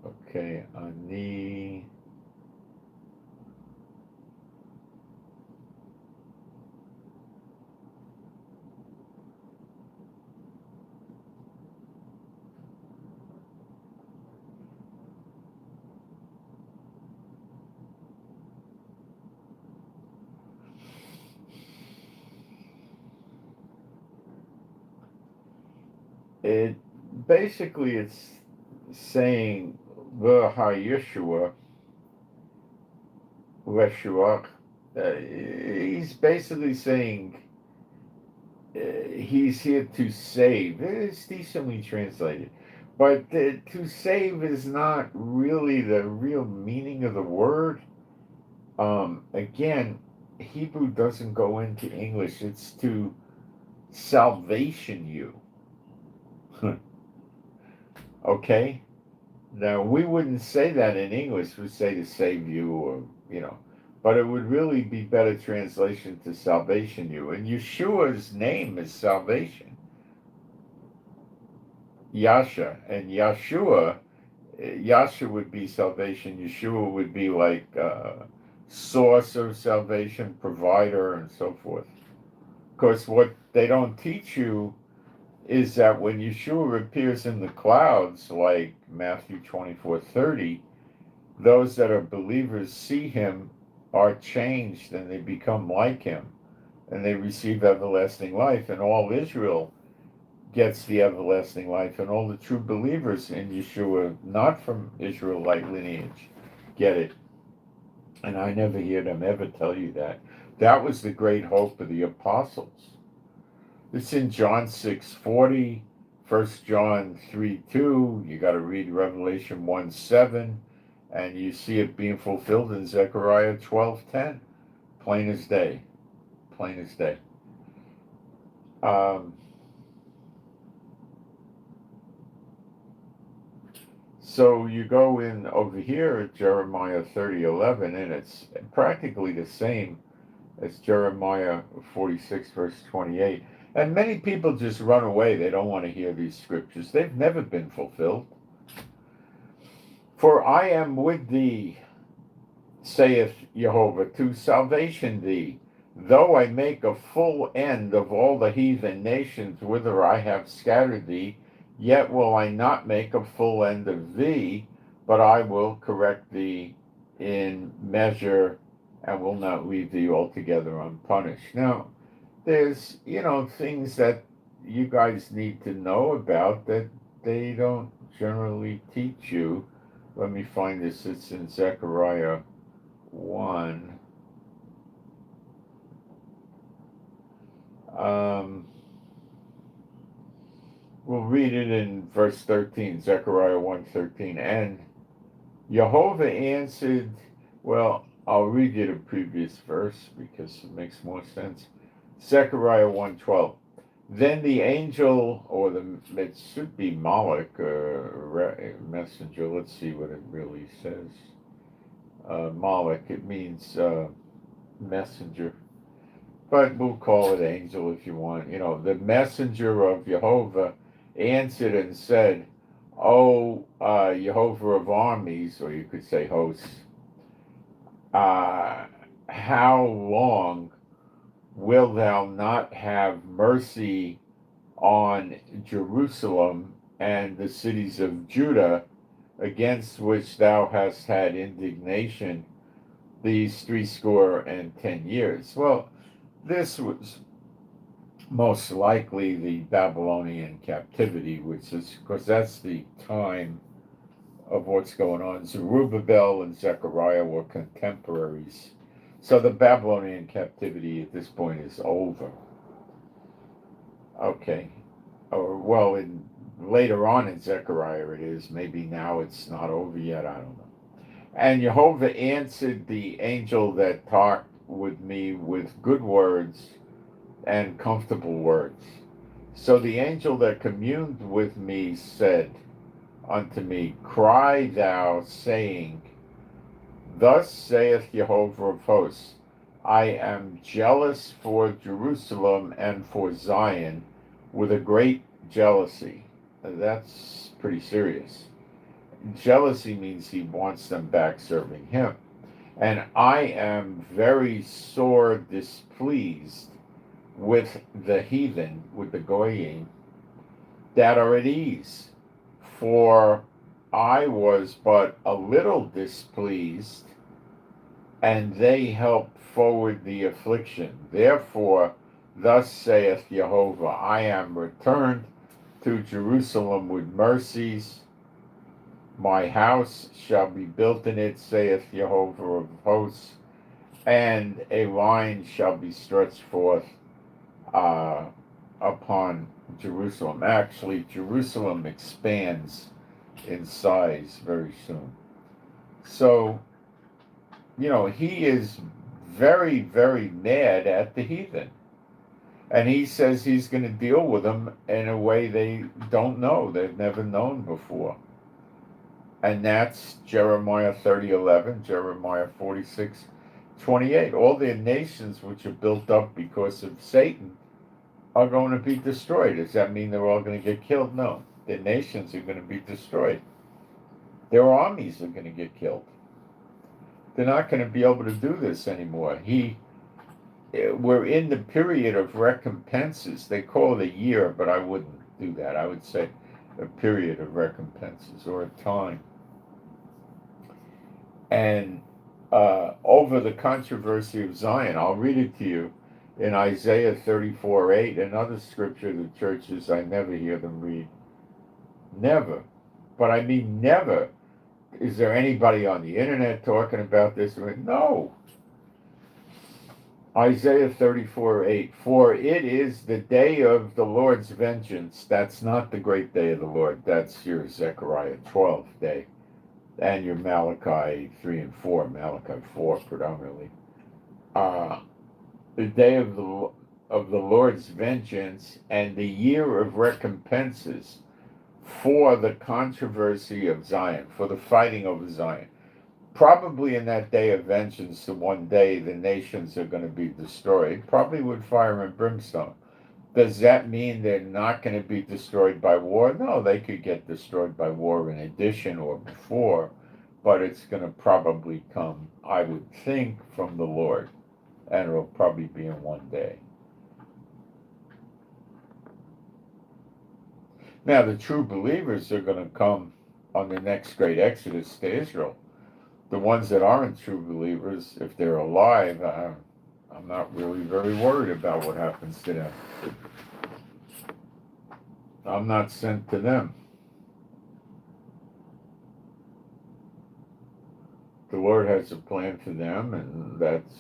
okay, ani, it basically it's saying Yeshua, he's basically saying he's here to save. It's decently translated, but to save is not really the real meaning of the word. Again, Hebrew doesn't go into English. It's to salvation you. Okay? Now, we wouldn't say that in English. We'd say to save you, or, but it would really be better translation to salvation you. And Yeshua's name is salvation. Yasha. And Yeshua would be salvation. Yeshua would be like source of salvation, provider, and so forth. Of course, what they don't teach you is that when Yeshua appears in the clouds, like Matthew 24:30, those that are believers see him, are changed, and they become like him, and they receive everlasting life, and all Israel gets the everlasting life, and all the true believers in Yeshua, not from Israelite lineage, get it. And I never hear them ever tell you that. That was the great hope of the apostles. It's in John 6:40, 1 John 3:2. You got to read Revelation 1:7, and you see it being fulfilled in Zechariah 12:10. Plain as day. Plain as day. So you go in over here at Jeremiah 30:11, and it's practically the same as Jeremiah 46, verse 28. And many people just run away. They don't want to hear these scriptures. They've never been fulfilled. For I am with thee, saith Jehovah, to salvation thee, though I make a full end of all the heathen nations whither I have scattered thee, yet will I not make a full end of thee, but I will correct thee in measure, and will not leave thee altogether unpunished. Now, there's, things that you guys need to know about that they don't generally teach you. Let me find this. It's in Zechariah 1. We'll read it in verse 13, Zechariah 1:13. And Jehovah answered, well, I'll read you the previous verse because it makes more sense. Zechariah 1:12. Then the angel, or it should be Malach, messenger. Let's see what it really says. Malach, it means messenger. But we'll call it angel if you want. The messenger of Jehovah answered and said, O Jehovah of armies, or you could say hosts, how long wilt thou not have mercy on Jerusalem and the cities of Judah, against which thou hast had indignation these 70 years? Well, this was most likely the Babylonian captivity, which is, because that's the time of what's going on. Zerubbabel and Zechariah were contemporaries. So the Babylonian captivity at this point is over. Okay. Or, well, later on in Zechariah it is. Maybe now it's not over yet. I don't know. And Jehovah answered the angel that talked with me with good words and comfortable words. So the angel that communed with me said unto me, Cry thou, saying, Thus saith Jehovah of hosts, I am jealous for Jerusalem and for Zion with a great jealousy. That's pretty serious. Jealousy means he wants them back serving him. And I am very sore displeased with the heathen, with the Goyim, that are at ease. For I was but a little displeased, and they helped forward the affliction. Therefore, thus saith Jehovah, I am returned to Jerusalem with mercies. My house shall be built in it, saith Jehovah of hosts, and a line shall be stretched forth upon Jerusalem. Actually, Jerusalem expands in size very soon. So, he is very, very mad at the heathen. And he says he's going to deal with them in a way they don't know, they've never known before. And that's Jeremiah 30:11, Jeremiah 46:28. All the nations which are built up because of Satan are going to be destroyed. Does that mean they're all going to get killed? No. The nations are going to be destroyed. Their armies are going to get killed. They're not going to be able to do this anymore. We're in the period of recompenses. They call it a year, but I wouldn't do that. I would say a period of recompenses, or a time. And over the controversy of Zion, I'll read it to you in Isaiah 34:8, another scripture the churches, I never hear them read. Never. But I mean never. Is there anybody on the internet talking about this? No. Isaiah 34:8, for it is the day of the Lord's vengeance. That's not the great day of the Lord. That's your Zechariah 12 day. And your Malachi 3 and 4, Malachi 4 predominantly. The day of the Lord's vengeance and the year of recompenses for the controversy of Zion, for the fighting over Zion. Probably in that day of vengeance, the one day the nations are going to be destroyed, probably with fire and brimstone. Does that mean they're not going to be destroyed by war? No, they could get destroyed by war in addition or before, but it's going to probably come, I would think, from the Lord, and it'll probably be in one day. Now, the true believers are going to come on the next great exodus to Israel. The ones that aren't true believers, if they're alive, I'm not really very worried about what happens to them. I'm not sent to them. the Lord has a plan for them, and that's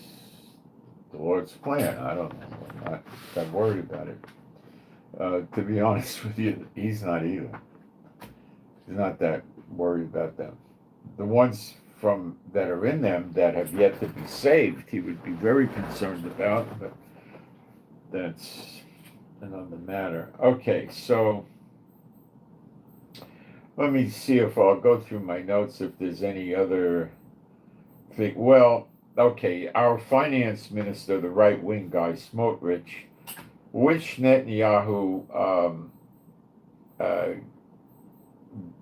the Lord's plan. I don't know. I'm not that worried about it. To be honest with you, he's not either. He's not that worried about them. The ones from that are in them that have yet to be saved, he would be very concerned about, but that's another matter. Okay, so let me see if I'll go through my notes if there's any other thing. Well, okay, our finance minister, the right-wing guy, Smotrich, wished Netanyahu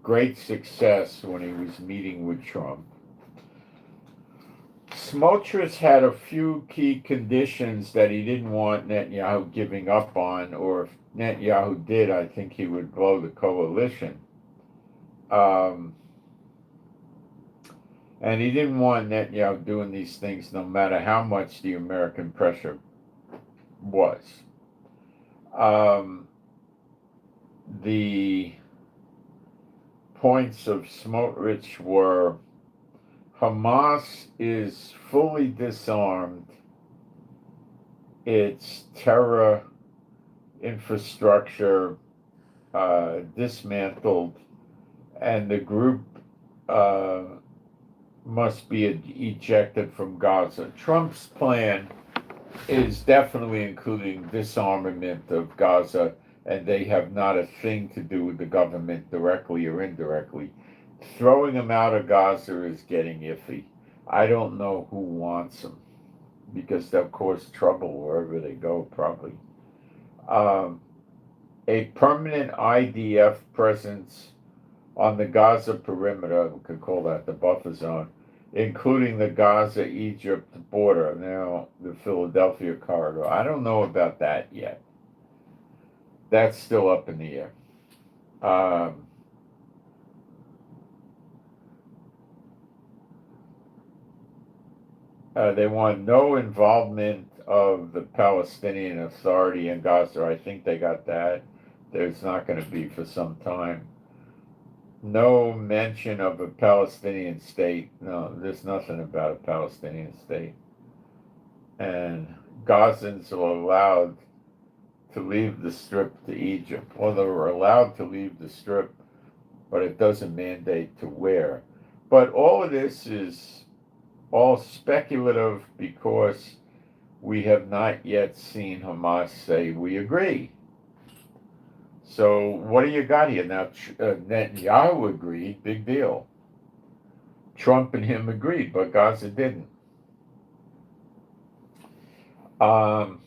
great success when he was meeting with Trump. Smotrich had a few key conditions that he didn't want Netanyahu giving up on, or if Netanyahu did, I think he would blow the coalition. And he didn't want Netanyahu doing these things no matter how much the American pressure was. The points of Smotrich were Hamas is fully disarmed, its terror infrastructure dismantled, and the group must be ejected from Gaza. Trump's plan is definitely including disarmament of Gaza, and they have not a thing to do with the government directly or indirectly. Throwing them out of Gaza is getting iffy. I don't know who wants them, because they'll cause trouble wherever they go, probably. A permanent IDF presence on the Gaza perimeter, we could call that the buffer zone, including the Gaza-Egypt border, now the Philadelphia corridor. I don't know about that yet. That's still up in the air. They want no involvement of the Palestinian Authority in Gaza. I think they got that. There's not going to be for some time. No mention of a Palestinian state. No, there's nothing about a Palestinian state. And Gazans are allowed to leave the Strip to Egypt. Well, they were allowed to leave the Strip, but it doesn't mandate to where. But all of this is all speculative because we have not yet seen Hamas say we agree. So what do you got here? Now, Netanyahu agreed, big deal. Trump and him agreed, but Gaza didn't. Now,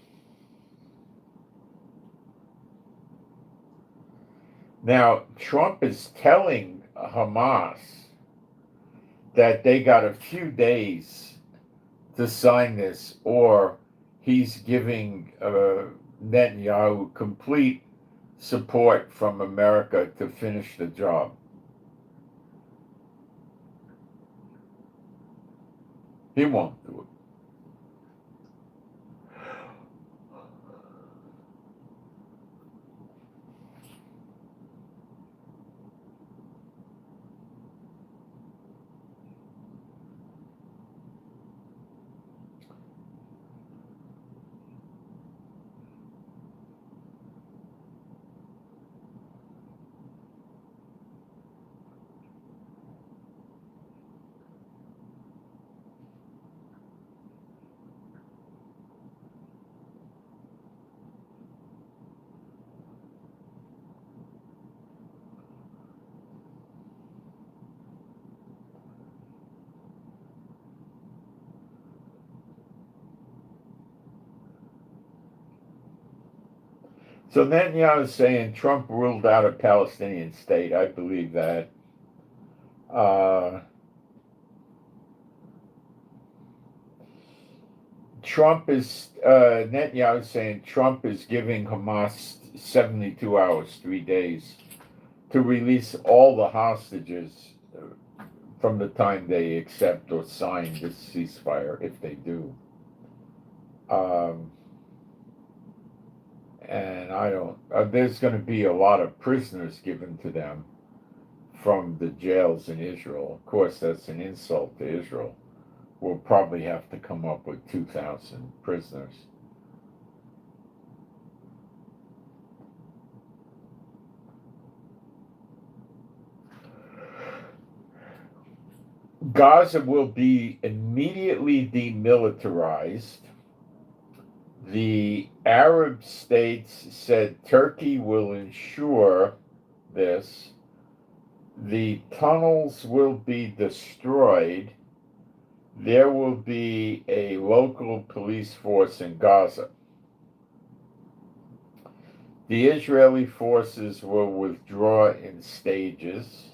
Trump is telling Hamas that they got a few days to sign this, or he's giving Netanyahu complete support from America to finish the job. He won't do it. So Netanyahu is saying Trump ruled out a Palestinian state. I believe that. Netanyahu is saying Trump is giving Hamas 72 hours, 3 days, to release all the hostages from the time they accept or sign this ceasefire, if they do. And I don't, there's going to be a lot of prisoners given to them from the jails in Israel. Of course, that's an insult to Israel. We'll probably have to come up with 2,000 prisoners. Gaza will be immediately demilitarized. The Arab states said Turkey will ensure this. The tunnels will be destroyed. There will be a local police force in Gaza. The Israeli forces will withdraw in stages.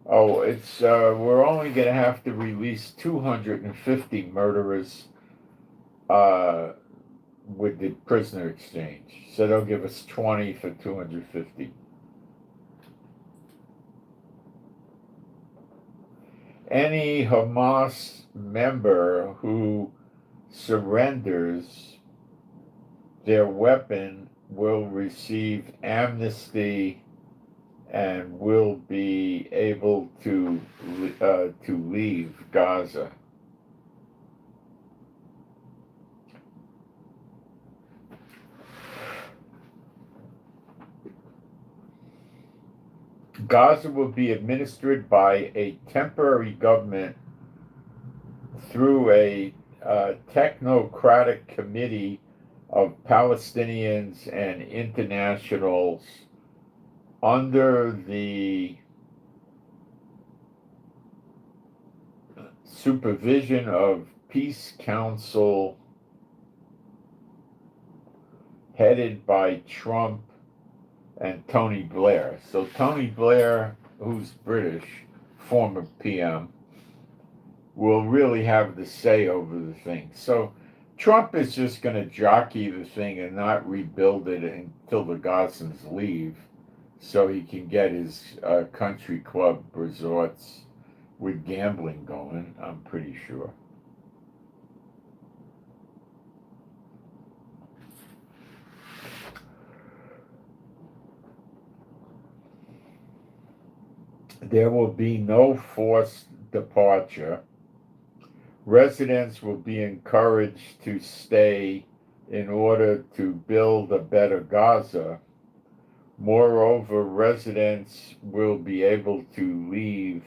Oh, it's we're only going to have to release 250 murderers with the prisoner exchange. So they'll give us 20 for 250. Any Hamas member who surrenders their weapon will receive amnesty and will be able to leave Gaza. Gaza will be administered by a temporary government through a technocratic committee of Palestinians and internationals under the supervision of Peace Council headed by Trump and Tony Blair. So Tony Blair, who's British, former PM, will really have the say over the thing. So Trump is just going to jockey the thing and not rebuild it until the Gazans leave, so he can get his country club resorts with gambling going, I'm pretty sure. There will be no forced departure. Residents will be encouraged to stay in order to build a better Gaza. Moreover, residents will be able to leave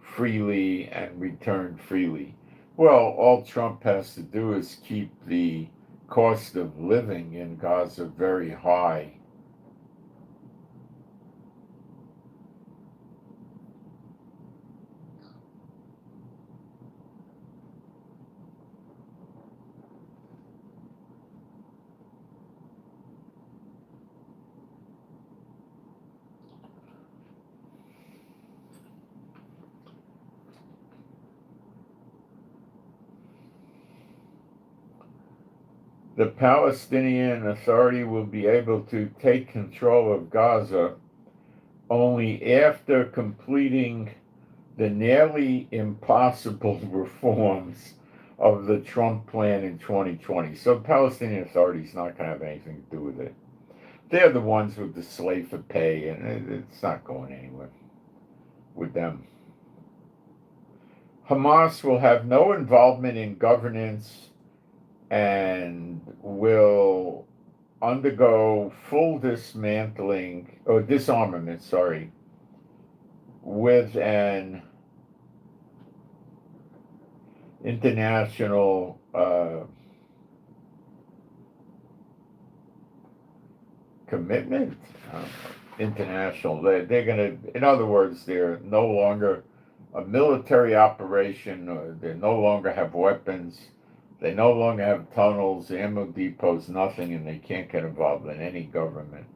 freely and return freely. Well, all Trump has to do is keep the cost of living in Gaza very high. The Palestinian Authority will be able to take control of Gaza only after completing the nearly impossible reforms of the Trump plan in 2020. So the Palestinian Authority is not going to have anything to do with it. They're the ones with the slave for pay, and it's not going anywhere with them. Hamas will have no involvement in governance and will undergo full disarmament, with an international commitment. International. They're going to, in other words, they're no longer a military operation. Or they no longer have weapons. They no longer have tunnels, ammo depots, nothing, and they can't get involved in any government.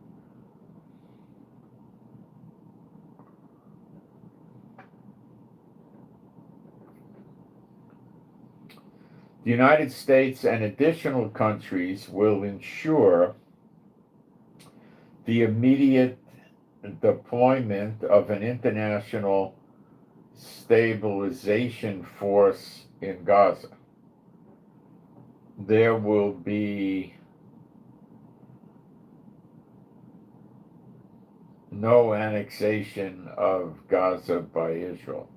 The United States and additional countries will ensure the immediate deployment of an international stabilization force in Gaza. There will be no annexation of Gaza by Israel.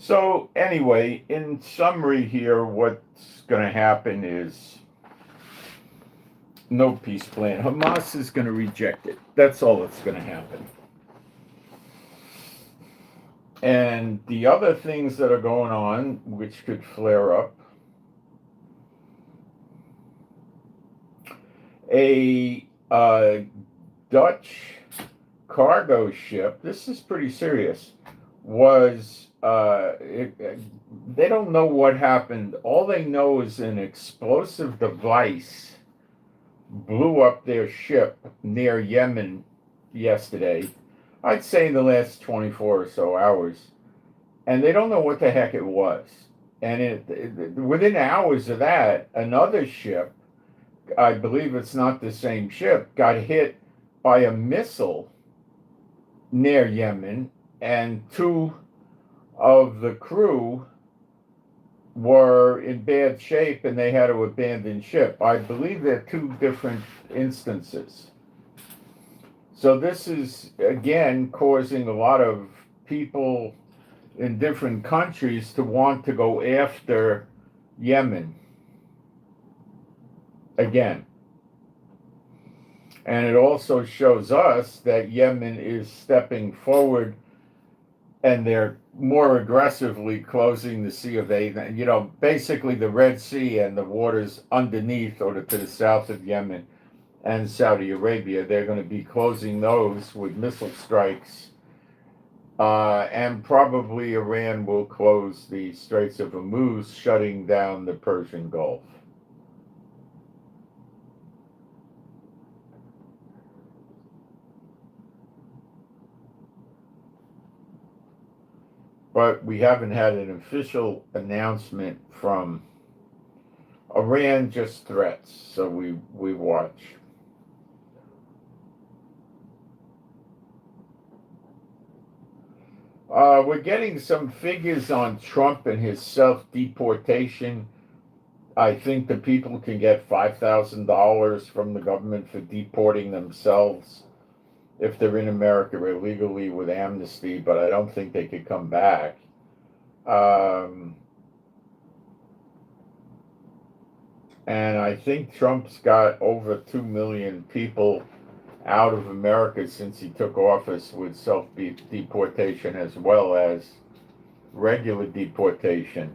So anyway, in summary here, what's going to happen is no peace plan. Hamas is going to reject it. That's all that's going to happen. And the other things that are going on, which could flare up, a Dutch cargo ship, this is pretty serious, was, they don't know what happened. All they know is an explosive device blew up their ship near Yemen yesterday, I'd say in the last 24 or so hours, and they don't know what the heck it was. And within hours of that, another ship, I believe it's not the same ship, got hit by a missile near Yemen, and two of the crew were in bad shape and they had to abandon ship. I believe they're two different instances. So this is, again, causing a lot of people in different countries to want to go after Yemen again. And it also shows us that Yemen is stepping forward and they're more aggressively closing the Sea of A. You know, basically the Red Sea and the waters underneath or to the south of Yemen and Saudi Arabia, they're going to be closing those with missile strikes. And probably Iran will close the Straits of Hormuz, shutting down the Persian Gulf. But we haven't had an official announcement from Iran, just threats, so we watch. We're getting some figures on Trump and his self-deportation. I think the people can get $5,000 from the government for deporting themselves if they're in America illegally with amnesty, but I don't think they could come back. And I think Trump's got over 2 million people out of America since he took office with self-deportation as well as regular deportation.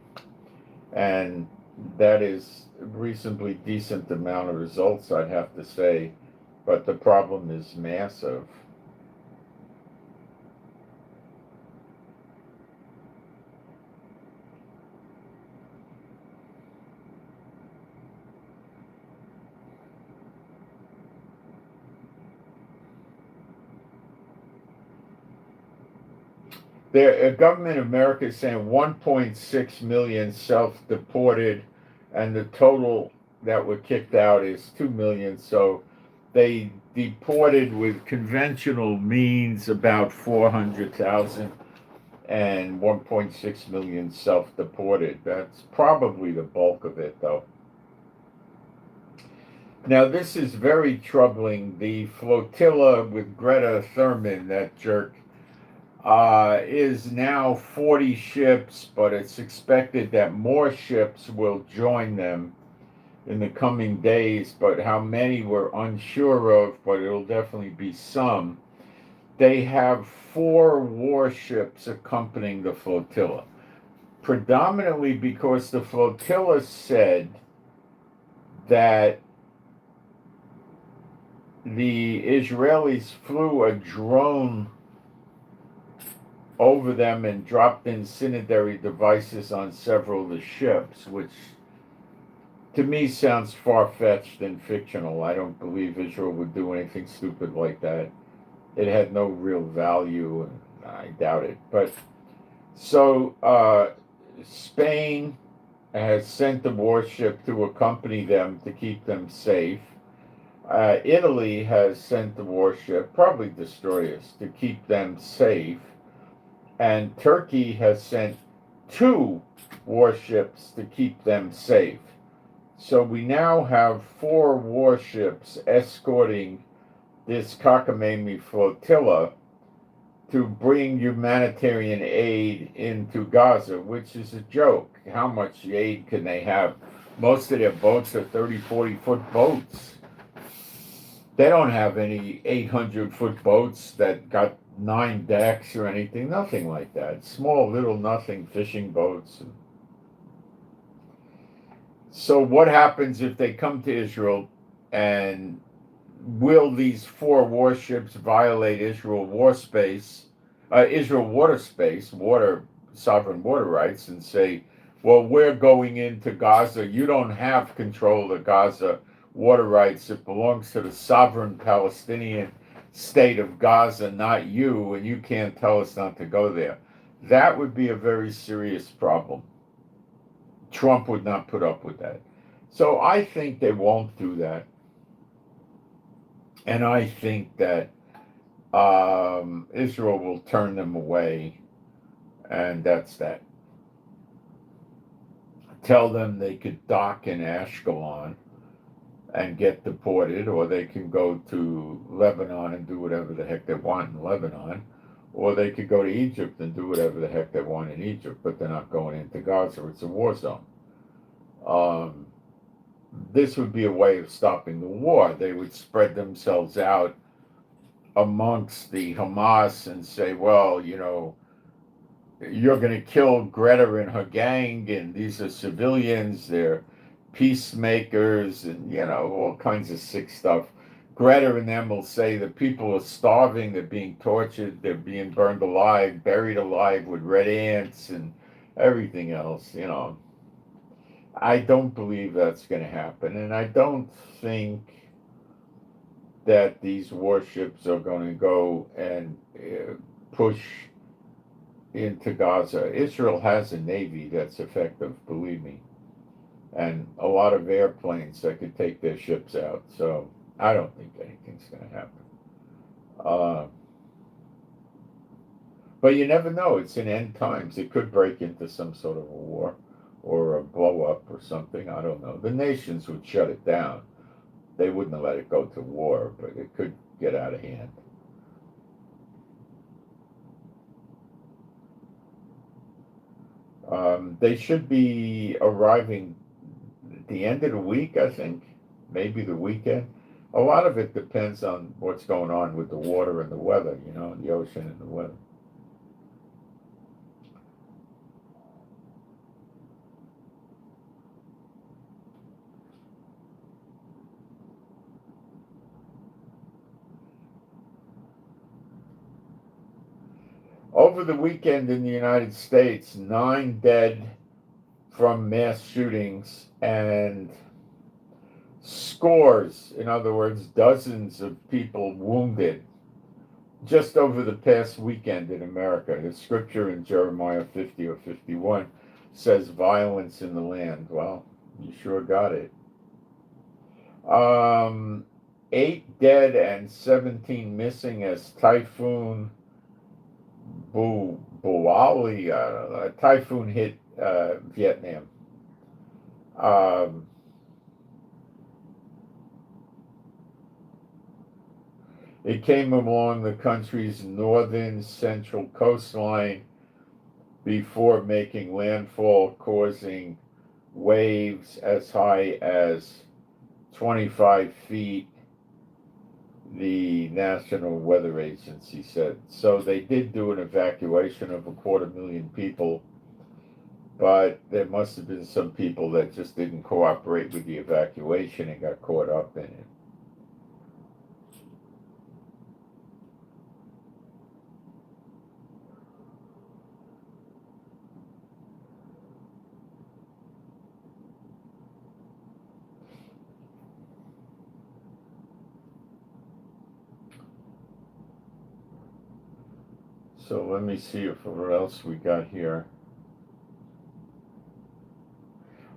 And that is a reasonably decent amount of results, I'd have to say. But the problem is massive. The government of America is saying 1.6 million self-deported, and the total that were kicked out is 2 million. So they deported with conventional means about 400,000 and 1.6 million self-deported. That's probably the bulk of it, though. Now, this is very troubling. The Flotilla with Greta Thurman, that jerk, is now 40 ships, but it's expected that more ships will join them in the coming days, but how many we're unsure of, but it'll definitely be some. They have 4 warships accompanying the flotilla, predominantly because the flotilla said that the Israelis flew a drone over them and dropped incendiary devices on several of the ships, which to me sounds far-fetched and fictional. I don't believe Israel would do anything stupid like that. It had no real value, and I doubt it. But so Spain has sent a warship to accompany them to keep them safe. Italy has sent the warship, probably destroyers, to keep them safe. And Turkey has sent 2 warships to keep them safe. So we now have 4 warships escorting this cockamamie flotilla to bring humanitarian aid into Gaza, which is a joke. How much aid can they have? Most of their boats are 30, 40-foot boats. They don't have any 800-foot boats that got 9 decks or anything, nothing like that. Small, little, nothing fishing boats. So what happens if they come to Israel, and will these 4 warships violate Israel Israel water space, sovereign water rights, and say, well, we're going into Gaza. You don't have control of Gaza water rights. It belongs to the sovereign Palestinian state of Gaza, not you, and you can't tell us not to go there. That would be a very serious problem. Trump would not put up with that. So I think they won't do that. And I think that Israel will turn them away, and that's that. Tell them they could dock in Ashkelon and get deported, or they can go to Lebanon and do whatever the heck they want in Lebanon, or they could go to Egypt and do whatever the heck they want in Egypt, but they're not going into Gaza. It's a war zone. This would be a way of stopping the war. They would spread themselves out amongst the Hamas and say, well, you're going to kill Greta and her gang, and these are civilians, they're peacemakers, and, all kinds of sick stuff. Greta and them will say that people are starving, they're being tortured, they're being burned alive, buried alive with red ants, and everything else, I don't believe that's going to happen, and I don't think that these warships are going to go and push into Gaza. Israel has a navy that's effective, believe me, and a lot of airplanes that could take their ships out, so I don't think anything's going to happen. But you never know. It's in end times. It could break into some sort of a war or a blow up or something. I don't know. The nations would shut it down. They wouldn't have let it go to war, but it could get out of hand. They should be arriving at the end of the week, I think, maybe the weekend. A lot of it depends on what's going on with the water and the weather, the ocean and the weather. Over the weekend in the United States, 9 dead from mass shootings and scores, in other words, dozens of people wounded just over the past weekend in America. The scripture in Jeremiah 50 or 51 says violence in the land. Well, you sure got it. 8 dead and 17 missing as Typhoon Buali, a typhoon hit Vietnam. It came along the country's northern central coastline before making landfall, causing waves as high as 25 feet, the National Weather Agency said. So they did do an evacuation of 250,000 people, but there must have been some people that just didn't cooperate with the evacuation and got caught up in it. So let me see what else we got here.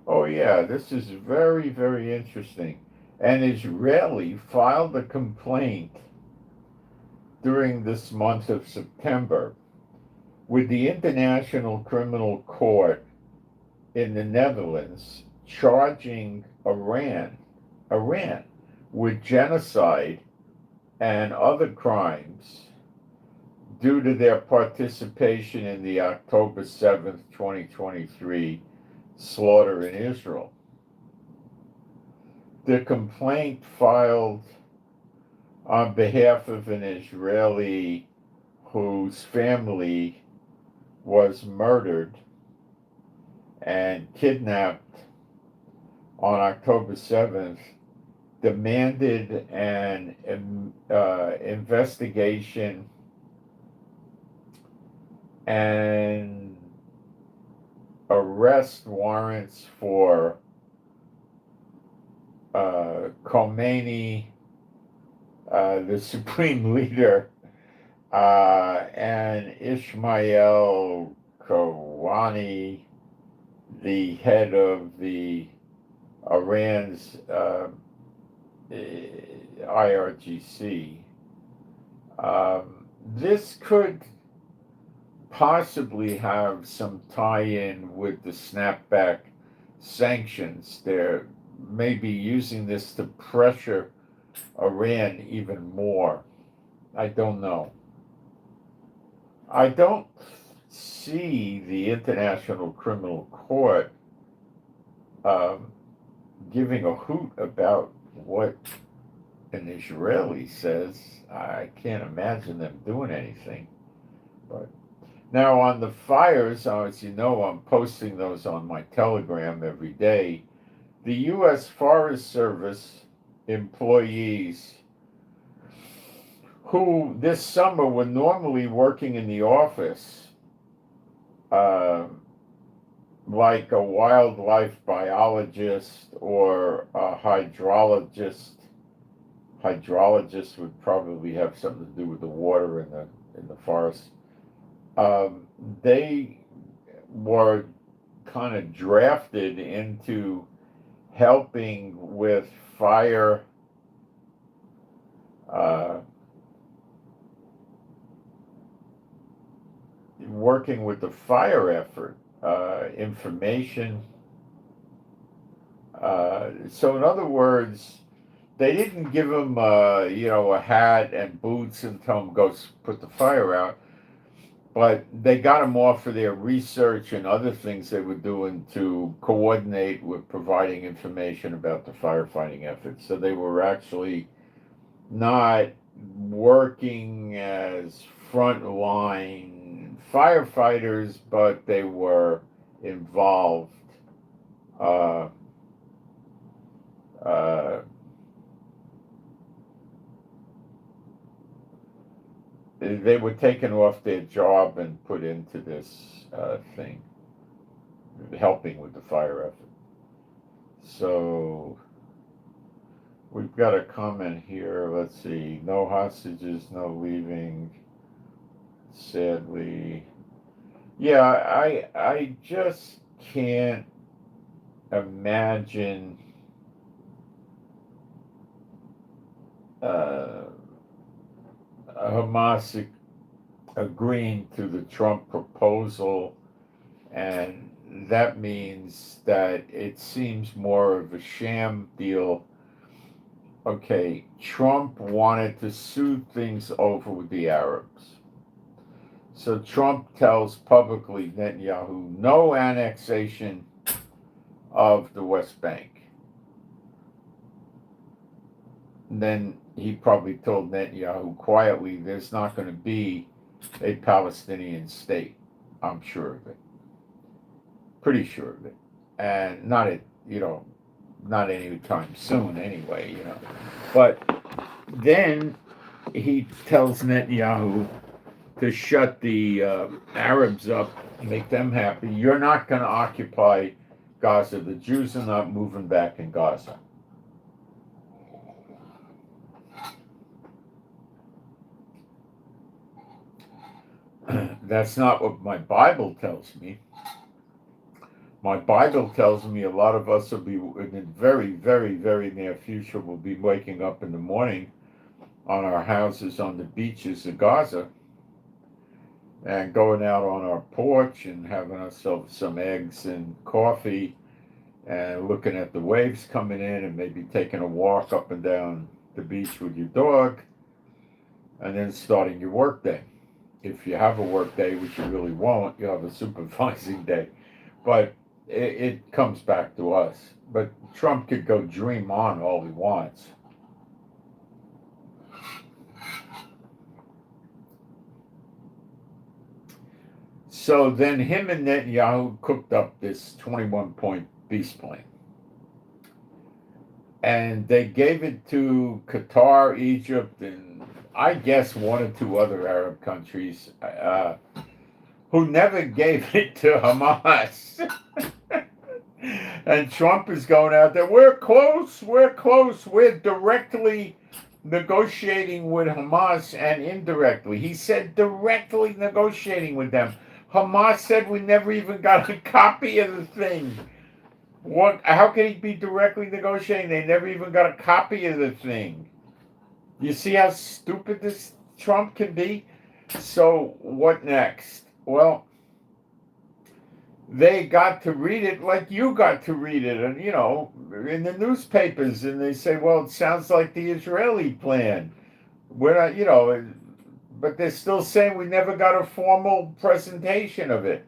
Oh yeah, this is very, very interesting. An Israeli filed a complaint during this month of September with the International Criminal Court in the Netherlands, charging Iran with genocide and other crimes due to their participation in the October 7th, 2023 slaughter in Israel. The complaint filed on behalf of an Israeli whose family was murdered and kidnapped on October 7th demanded an investigation and arrest warrants for Khomeini, the supreme leader, and Ismail Kawani, the head of the Iran's IRGC. This could possibly have some tie-in with the snapback sanctions. They're maybe using this to pressure Iran even more. I don't know. I don't see the International Criminal Court giving a hoot about what an Israeli says. I can't imagine them doing anything. But now on the fires, as you know, I'm posting those on my Telegram every day. The U.S. Forest Service employees who this summer were normally working in the office, like a wildlife biologist or a hydrologist. Hydrologist would probably have something to do with the water in the forest. They were kind of drafted into helping with fire working with the fire effort, information. So in other words, they didn't give them, a hat and boots and tell them go put the fire out, but they got them off for their research and other things they were doing to coordinate with providing information about the firefighting efforts. So they were actually not working as frontline firefighters, but they were involved. They were taken off their job and put into this thing, helping with the fire effort. So we've got a comment here. Let's see. No hostages, no leaving. Sadly. Yeah, I just can't imagine Hamas agreeing to the Trump proposal, and that means that it seems more of a sham deal. Okay, Trump wanted to smooth things over with the Arabs. So Trump tells publicly Netanyahu no annexation of the West Bank. And then he probably told Netanyahu quietly, there's not going to be a Palestinian state. I'm sure of it. Pretty sure of it. And not anytime soon anyway, But then he tells Netanyahu to shut the Arabs up, make them happy. You're not going to occupy Gaza. The Jews are not moving back in Gaza. That's not what my Bible tells me. My Bible tells me a lot of us will be, in the very, very, very near future, will be waking up in the morning on our houses on the beaches of Gaza and going out on our porch and having ourselves some eggs and coffee and looking at the waves coming in and maybe taking a walk up and down the beach with your dog and then starting your work day. if you have a work day, which you really won't, you have a supervising day. But it comes back to us. But Trump could go dream on all he wants. So then him and Netanyahu cooked up this 21-point peace plan. And they gave it to Qatar, Egypt, and I guess one or two other Arab countries who never gave it to Hamas. And Trump is going out there, we're close, we're directly negotiating with Hamas and indirectly. He said directly negotiating with them. Hamas said we never even got a copy of the thing. What? How can he be directly negotiating? They never even got a copy of the thing. You see how stupid this Trump can be? So what next? Well, they got to read it like you got to read it, and in the newspapers, and they say, well, it sounds like the Israeli plan. We're not, but they're still saying we never got a formal presentation of it.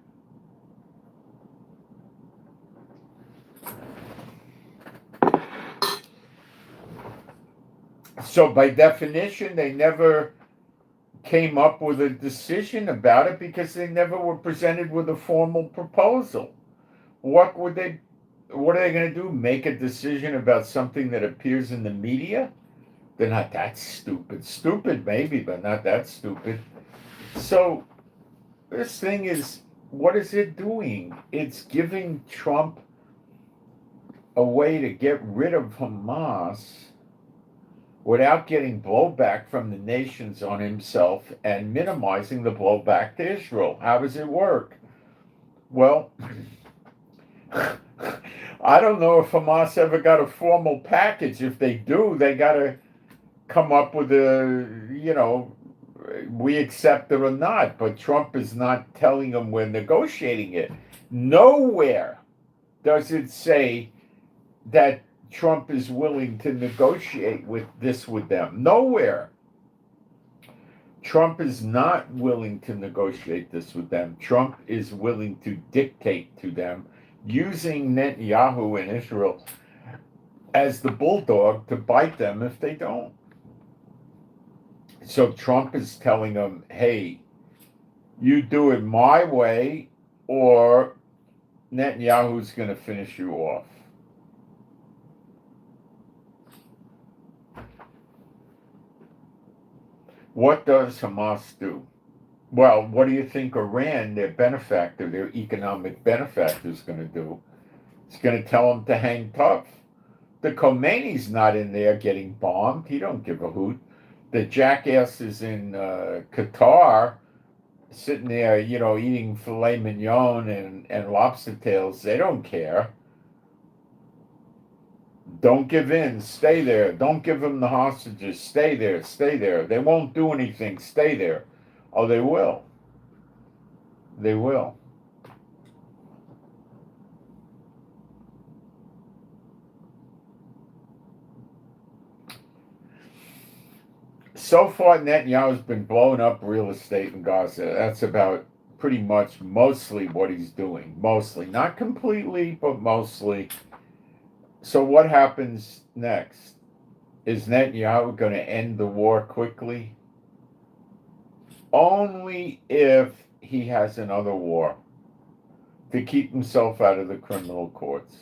So by definition, they never came up with a decision about it because they never were presented with a formal proposal. What are they going to do? Make a decision about something that appears in the media? They're not that stupid. Stupid maybe, but not that stupid. So this thing is, what is it doing? It's giving Trump a way to get rid of Hamas without getting blowback from the nations on himself and minimizing the blowback to Israel. How does it work? Well, I don't know if Hamas ever got a formal package. If they do, they got to come up with we accept it or not. But Trump is not telling them we're negotiating it. Nowhere does it say that Trump is willing to negotiate with them. Nowhere. Trump is not willing to negotiate this with them. Trump is willing to dictate to them, using Netanyahu and Israel as the bulldog to bite them if they don't. So Trump is telling them, hey, you do it my way or Netanyahu's going to finish you off. What does Hamas do? Well, what do you think Iran, their benefactor, their economic benefactor, is going to do? It's going to tell them to hang tough. The Khomeini's not in there getting bombed. He don't give a hoot. The jackasses in Qatar sitting there, eating filet mignon and lobster tails, they don't care. Don't give in. Stay there. Don't give them the hostages. Stay there. Stay there. They won't do anything. Stay there. Oh, they will. They will. So far, Netanyahu's been blowing up real estate in Gaza. That's about pretty much mostly what he's doing. Mostly. Not completely, but mostly. So what happens next? Is Netanyahu going to end the war quickly? Only if he has another war to keep himself out of the criminal courts.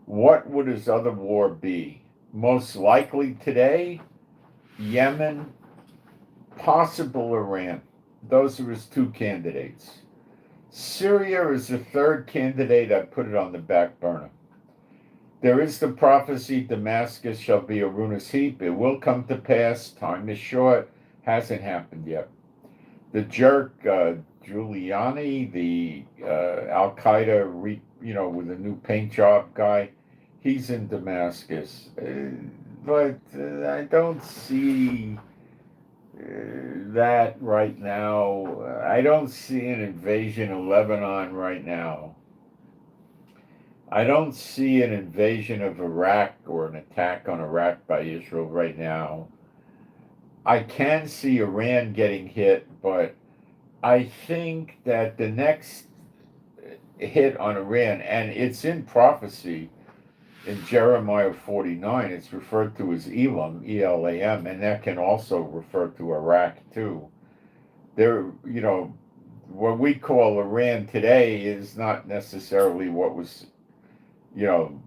What would his other war be? Most likely today, Yemen, possible Iran. Those are his two candidates. Syria is the third candidate. I put it on the back burner. There is the prophecy, Damascus shall be a ruinous heap. It will come to pass. Time is short. Hasn't happened yet. The jerk, Giuliani, the Al-Qaeda, with a new paint job guy, he's in Damascus. But I don't see that right now. I don't see an invasion of Lebanon right now. I don't see an invasion of Iraq or an attack on Iraq by Israel right now. I can see Iran getting hit, but I think that the next hit on Iran, and it's in prophecy in Jeremiah 49, it's referred to as Elam, E-L-A-M, and that can also refer to Iraq too. There, what we call Iran today is not necessarily what was,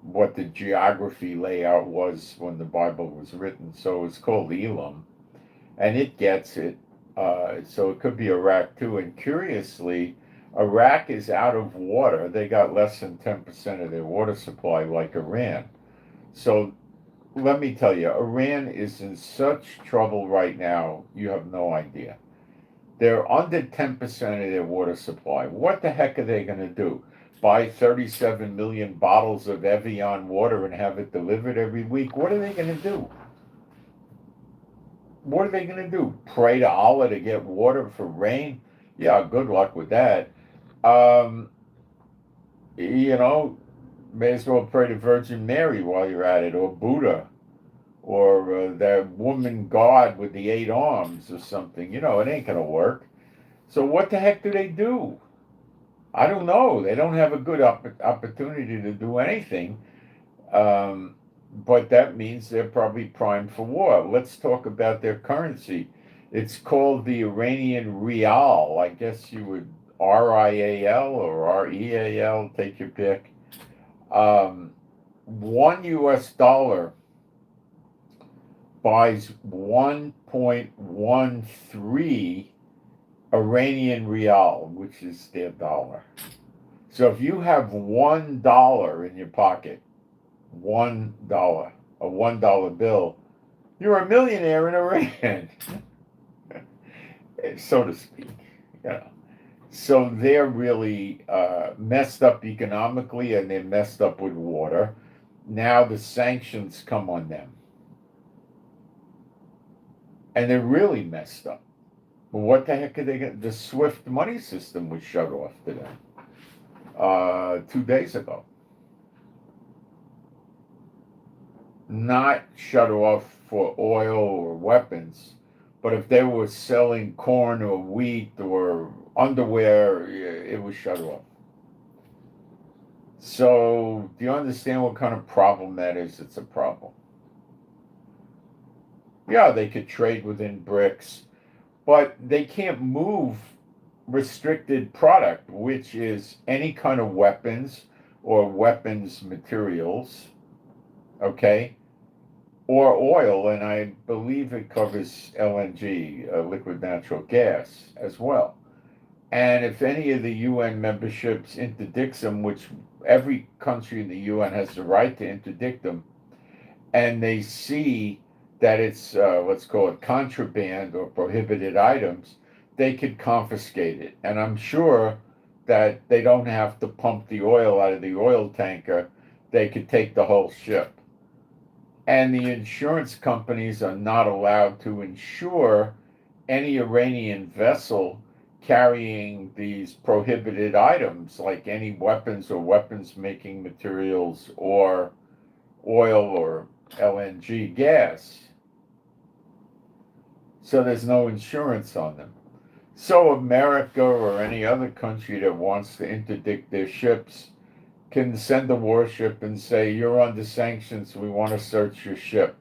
what the geography layout was when the Bible was written. So it's called Elam, and it gets it. So it could be Iraq too. And curiously, Iraq is out of water. They got less than 10% of their water supply, like Iran. So let me tell you, Iran is in such trouble right now, you have no idea. They're under 10% of their water supply. What the heck are they going to do? Buy 37 million bottles of Evian water and have it delivered every week? What are they going to do? What are they going to do? Pray to Allah to get water for rain? Yeah, good luck with that. May as well pray to Virgin Mary while you're at it, or Buddha, or that woman God with the 8 arms or something. It ain't going to work. So what the heck do they do? I don't know. They don't have a good opportunity to do anything. But that means they're probably primed for war. Let's talk about their currency. It's called the Iranian Rial. I guess you would RIAL or REAL, take your pick. $1 buys 1.13 Iranian Rial, which is their dollar. So if you have $1 in your pocket, $1, a $1 bill, you're a millionaire in Iran, so to speak. So they're really messed up economically, and they're messed up with water. Now the sanctions come on them, and they're really messed up. But what the heck are they going to? The SWIFT money system was shut off to them 2 days ago. Not shut off for oil or weapons, but if they were selling corn or wheat or underwear, it was shut off. So do you understand what kind of problem that is? It's a problem. Yeah, they could trade within BRICS, but they can't move restricted product, which is any kind of weapons or weapons materials, okay, or oil, and I believe it covers LNG, liquid natural gas, as well. And if any of the UN memberships interdicts them, which every country in the UN has the right to interdict them, and they see that it's, let's call it contraband or prohibited items, they could confiscate it. And I'm sure that they don't have to pump the oil out of the oil tanker. They could take the whole ship. And the insurance companies are not allowed to insure any Iranian vessel carrying these prohibited items, like any weapons or weapons-making materials or oil or LNG gas. So there's no insurance on them. So America or any other country that wants to interdict their ships can send a warship and say, you're under sanctions, we want to search your ship.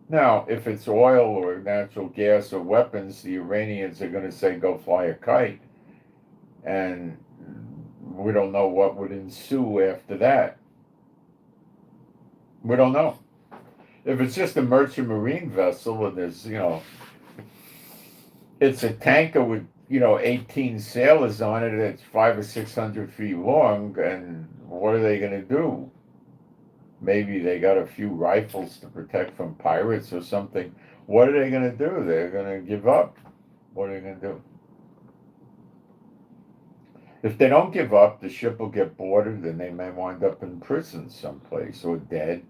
Now, if it's oil or natural gas or weapons, the Iranians are going to say, go fly a kite. And we don't know what would ensue after that. We don't know. If it's just a merchant marine vessel and there's, it's a tanker with, 18 sailors on it, it's 500 or 600 feet long, and what are they going to do? Maybe they got a few rifles to protect from pirates or something. What are they going to do? They're going to give up. What are they going to do? If they don't give up, the ship will get boarded and they may wind up in prison someplace or dead.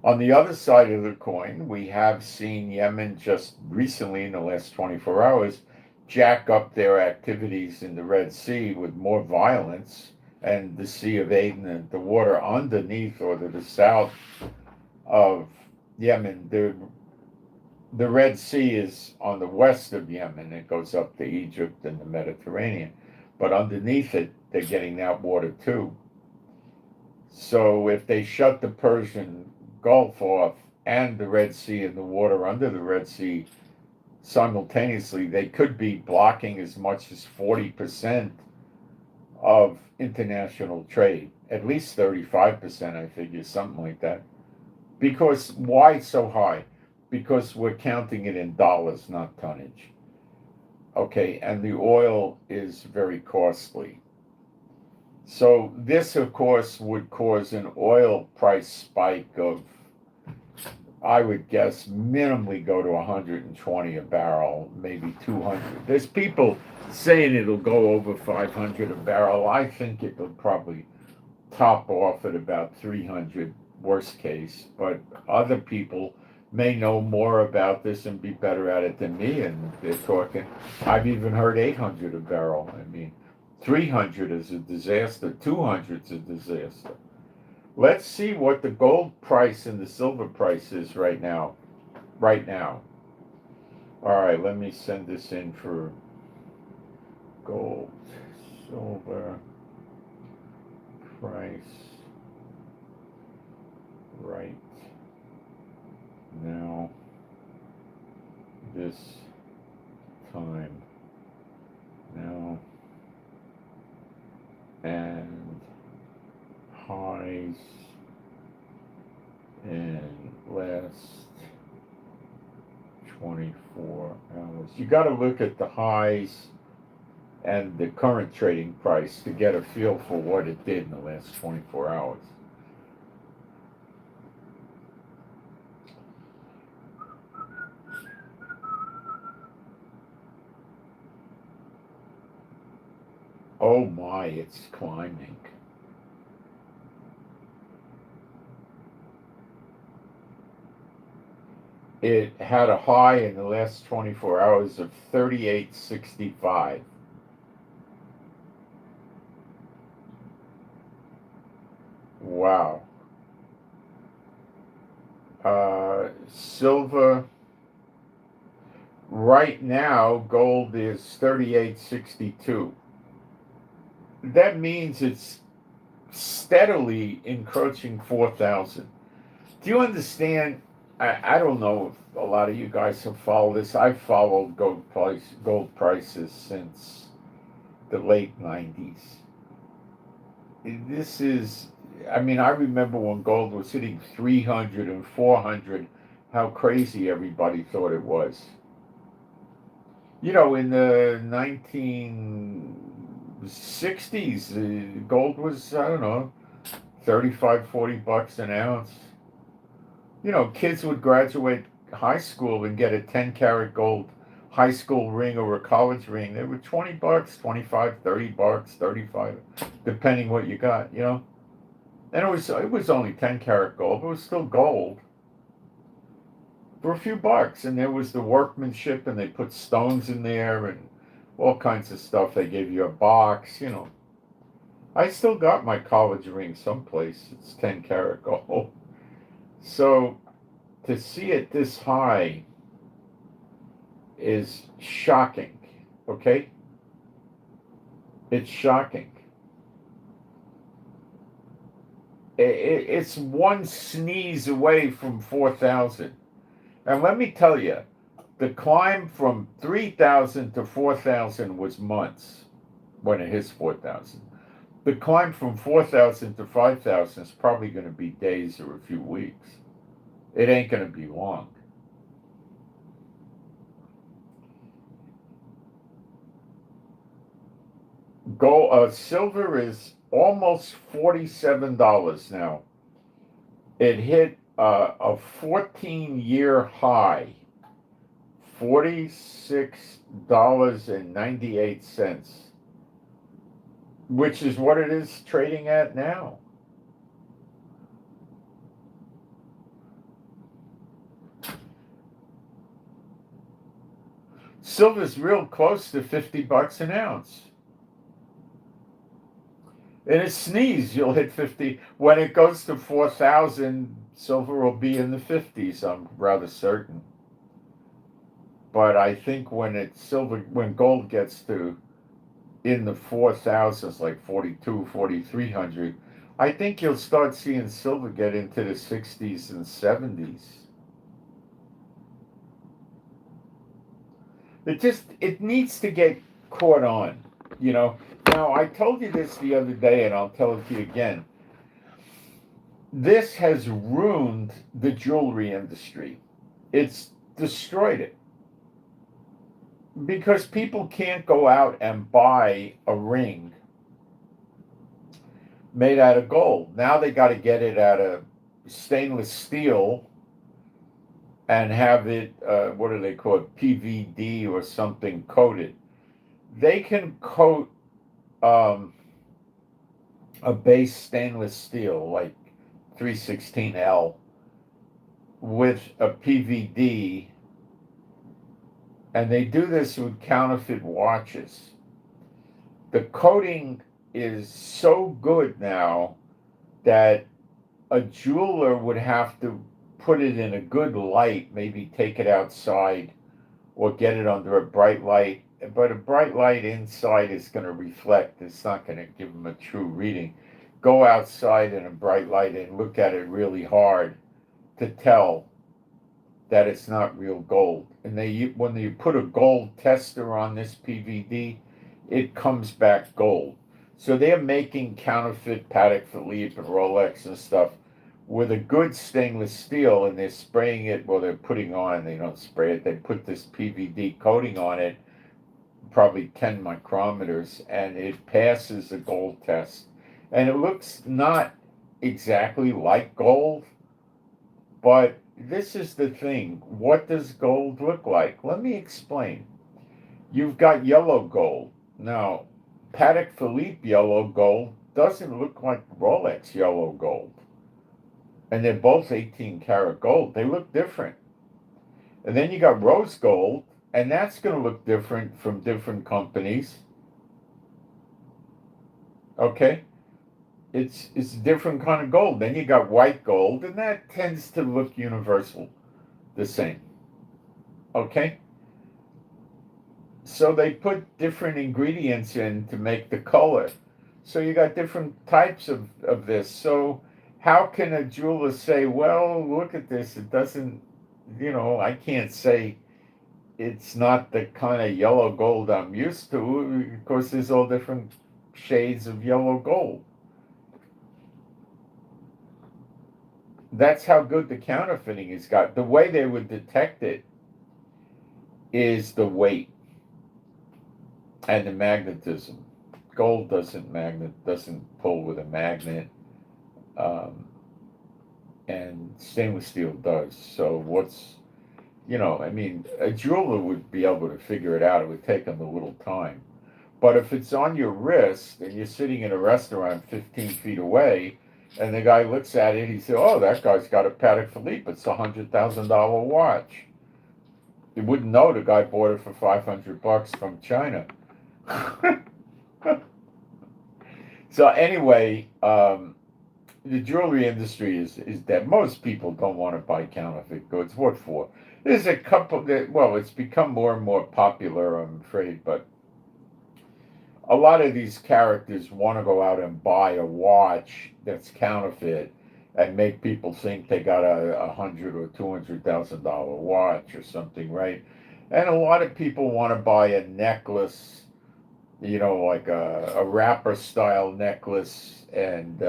On the other side of the coin, we have seen Yemen just recently, in the last 24 hours, jack up their activities in the Red Sea with more violence, and the Sea of Aden and the water underneath or to the south of Yemen, they're the Red Sea is on the west of Yemen. It goes up to Egypt and the Mediterranean. But underneath it, they're getting that water too. So if they shut the Persian Gulf off and the Red Sea and the water under the Red Sea simultaneously, they could be blocking as much as 40% of international trade, at least 35%, I figure, something like that. Because why so high? Because we're counting it in dollars, not tonnage. Okay, and the oil is very costly. So this, of course, would cause an oil price spike of, I would guess, minimally go to 120 a barrel, maybe 200. There's people saying it'll go over 500 a barrel. I think it'll probably top off at about 300, worst case. But other people may know more about this and be better at it than me, and they're talking, I've even heard 800 a barrel. I mean, 300 is a disaster, 200 is a disaster. Let's see what the gold price and the silver price is right now. Right now. All right, let me send this in for gold, silver, price, right now, this time, now, and highs in last 24 hours. You got to look at the highs and the current trading price to get a feel for what it did in the last 24 hours. Oh my, it's climbing. It had a high in the last 24 hours of 38.65. Wow. Silver, right now, gold is 38.62. That means it's steadily encroaching 4,000. Do you understand? I don't know if a lot of you guys have followed this. I've followed gold prices since the late 90s. This is, I mean, I remember when gold was hitting 300 and 400, how crazy everybody thought it was. You know, in the 1960s, gold was, I don't know, 35, 40 bucks an ounce. You know, kids would graduate high school and get a 10-karat gold high school ring or a college ring. They were 20 bucks, 25, 30 bucks, 35, depending what you got, you know. And it was only 10-karat gold, but it was still gold for a few bucks. And there was the workmanship, and they put stones in there and all kinds of stuff. They gave you a box, you know. I still got my college ring someplace. It's 10-karat gold. So to see it this high is shocking, okay? It's shocking. It's one sneeze away from 4,000. And let me tell you, the climb from 3,000 to 4,000 was months when it hits 4,000. The climb from 4,000 to 5,000 is probably going to be days or a few weeks. It ain't going to be long. Silver is almost $47 now. It hit a 14-year high, $46.98, which is what it is trading at now. Silver's real close to 50 bucks an ounce. In a sneeze, you'll hit 50. When it goes to 4,000, silver will be in the 50s, I'm rather certain. But I think when gold gets to in the 4,000s, like 42, 4,300, I think you'll start seeing silver get into the 60s and 70s. It needs to get caught on, you know. Now, I told you this the other day, and I'll tell it to you again. This has ruined the jewelry industry. It's destroyed it. Because people can't go out and buy a ring made out of gold. Now they got to get it out of stainless steel and have it, what do they call it, PVD or something coated. They can coat a base stainless steel like 316L with a PVD, and they do this with counterfeit watches. The coating is so good now that a jeweler would have to put it in a good light, maybe take it outside or get it under a bright light. But a bright light inside is going to reflect. It's not going to give them a true reading. Go outside in a bright light and look at it really hard to tell that it's not real gold. And when you put a gold tester on this PVD, it comes back gold. So they're making counterfeit Patek Philippe and Rolex and stuff with a good stainless steel, and they're spraying it, well, they're putting on, they don't spray it, they put this PVD coating on it, probably 10 micrometers, and it passes the gold test. And it looks not exactly like gold, but this is the thing. What does gold look like? Let me explain. You've got yellow gold. Now, Patek Philippe yellow gold doesn't look like Rolex yellow gold. And they're both 18 karat gold. They look different. And then you got rose gold, and that's going to look different from different companies. Okay? It's a different kind of gold. Then you got white gold, and that tends to look universal, the same. Okay? So they put different ingredients in to make the color. So you got different types of this. So how can a jeweler say, well, look at this, it doesn't, I can't say it's not the kind of yellow gold I'm used to. Of course, there's all different shades of yellow gold. That's how good the counterfeiting has got. The way they would detect it is the weight and the magnetism. Gold doesn't pull with a magnet, and stainless steel does. So a jeweler would be able to figure it out. It would take them a little time. But if it's on your wrist and you're sitting in a restaurant 15 feet away, and the guy looks at it, he says, oh, that guy's got a Patek Philippe. It's a $100,000 watch. You wouldn't know the guy bought it for $500 from China. So anyway, the jewelry industry is dead. Most people don't want to buy counterfeit goods. What for? There's a couple that, it's become more and more popular, I'm afraid, but a lot of these characters want to go out and buy a watch that's counterfeit and make people think they got a $100,000 or $200,000 watch or something, right? And a lot of people want to buy a necklace, like a wrapper style necklace, and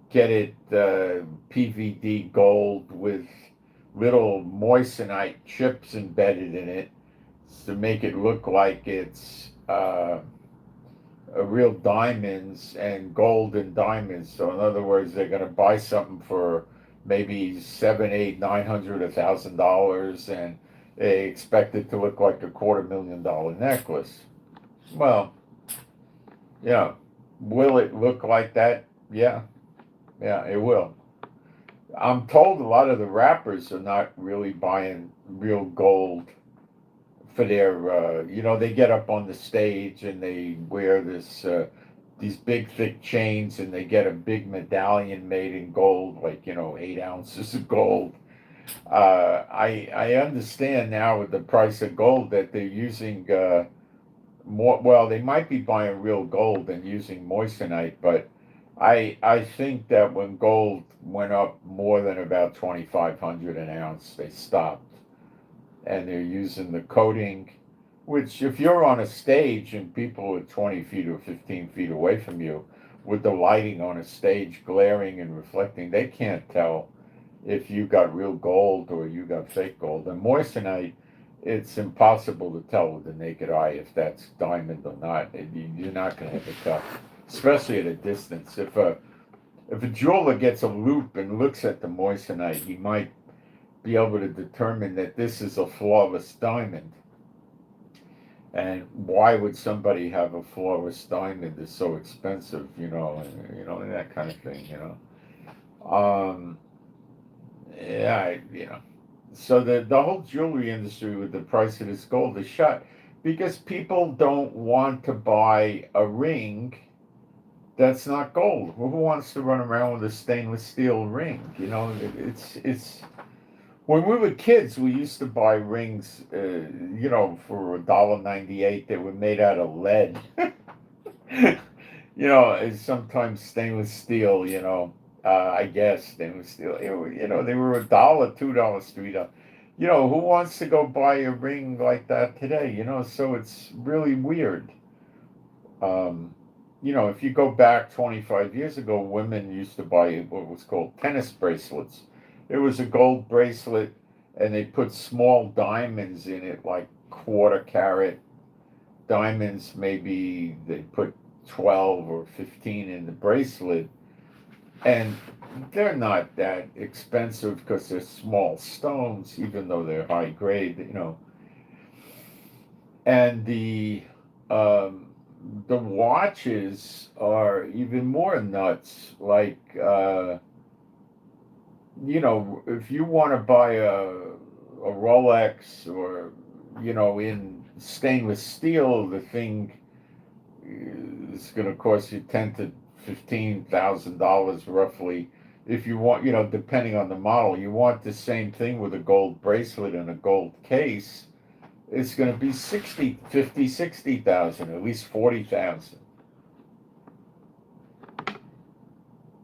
get it PVD gold with little moissanite chips embedded in it to make it look like it's real diamonds and gold and diamonds. So in other words, they're going to buy something for maybe $700,000, $800,000, $1,000, and they expect it to look like a $250,000 necklace. Well, will it look like that? Yeah, it will. I'm told a lot of the rappers are not really buying real gold for their, they get up on the stage and they wear these big thick chains, and they get a big medallion made in gold, like, 8 ounces of gold. I understand now with the price of gold that they're using more. Well, they might be buying real gold and using moissanite, but I think that when gold went up more than about 2,500 an ounce, they stopped, and they're using the coating. Which, if you're on a stage and people are 20 feet or 15 feet away from you, with the lighting on a stage glaring and reflecting, they can't tell if you got real gold or you got fake gold. And moissanite, it's impossible to tell with the naked eye if that's diamond or not. You're not going to have to tell, especially at a distance. If a jeweler gets a loop and looks at the moissanite, he might be able to determine that this is a flawless diamond. And why would somebody have a flawless diamond that's so expensive, and that kind of thing, Yeah, So the whole jewelry industry with the price of this gold is shut because people don't want to buy a ring that's not gold. Who wants to run around with a stainless steel ring? It's when we were kids, we used to buy rings, for $1.98 that were made out of lead. And sometimes stainless steel. I guess stainless steel. They were $1, $2, $3. Who wants to go buy a ring like that today? So it's really weird. If you go back 25 years ago, women used to buy what was called tennis bracelets. It was a gold bracelet, and they put small diamonds in it, like quarter carat diamonds. Maybe they put 12 or 15 in the bracelet, and they're not that expensive because they're small stones, even though they're high grade, And the watches are even more nuts. Like, if you want to buy a Rolex or, in stainless steel, the thing is going to cost you $10,000 to $15,000 roughly. If you want, depending on the model, you want the same thing with a gold bracelet and a gold case, it's going to be 60,000, at least 40,000.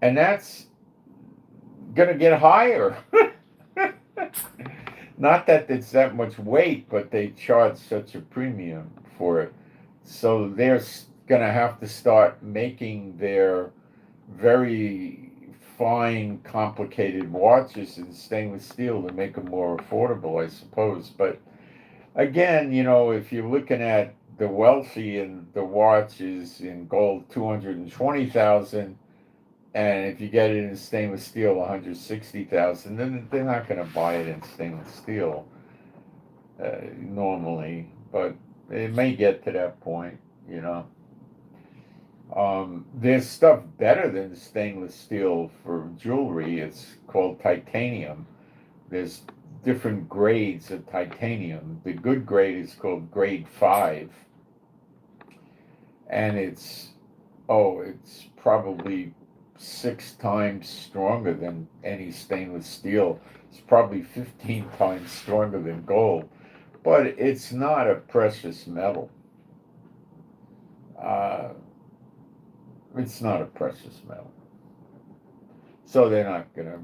And that's going to get higher. Not that it's that much weight, but they charge such a premium for it. So they're going to have to start making their very fine, complicated watches in stainless steel to make them more affordable, I suppose. But again, if you're looking at the wealthy and the watch is in gold, 220,000, and if you get it in stainless steel, 160,000, then they're not going to buy it in stainless steel normally, but it may get to that point, There's stuff better than stainless steel for jewelry. It's called titanium. There's different grades of titanium. The good grade is called grade 5, and it's probably 6 times stronger than any stainless steel. It's probably 15 times stronger than gold, but it's not a precious metal. It's not a precious metal, so they're not going to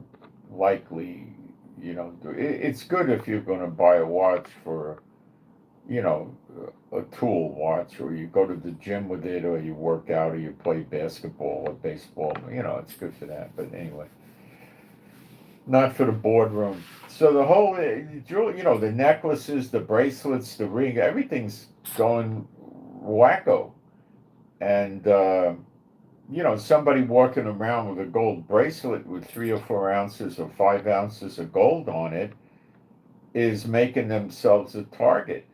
likely, it's good if you're going to buy a watch for, a tool watch, or you go to the gym with it, or you work out, or you play basketball or baseball. It's good for that. But anyway, not for the boardroom. So the whole jewelry, the necklaces, the bracelets, the ring, everything's going wacko. And somebody walking around with a gold bracelet with 3 or 4 ounces or 5 ounces of gold on it is making themselves a target.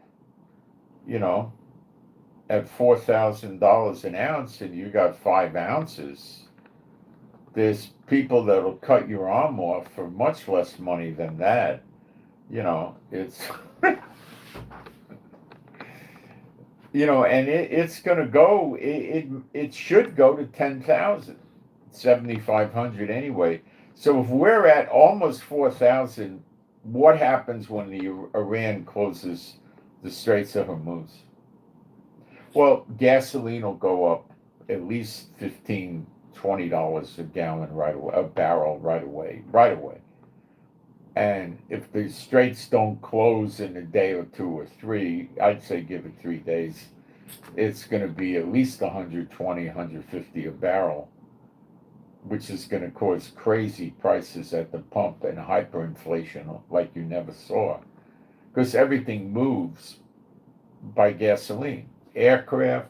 At $4,000 an ounce, and you got 5 ounces, there's people that'll cut your arm off for much less money than that. It's and it's going to go. It should go to 10,000, 7,500 anyway. So if we're at almost 4,000 what happens when the Iran closes the Straits of Hormuz? Well, gasoline will go up at least $15-20 a gallon right away, a barrel right away. And if the straits don't close in a day or two or three, I'd say give it 3 days, it's going to be at least 120, 150 a barrel, which is going to cause crazy prices at the pump and hyperinflation like you never saw. Because everything moves by gasoline. Aircraft,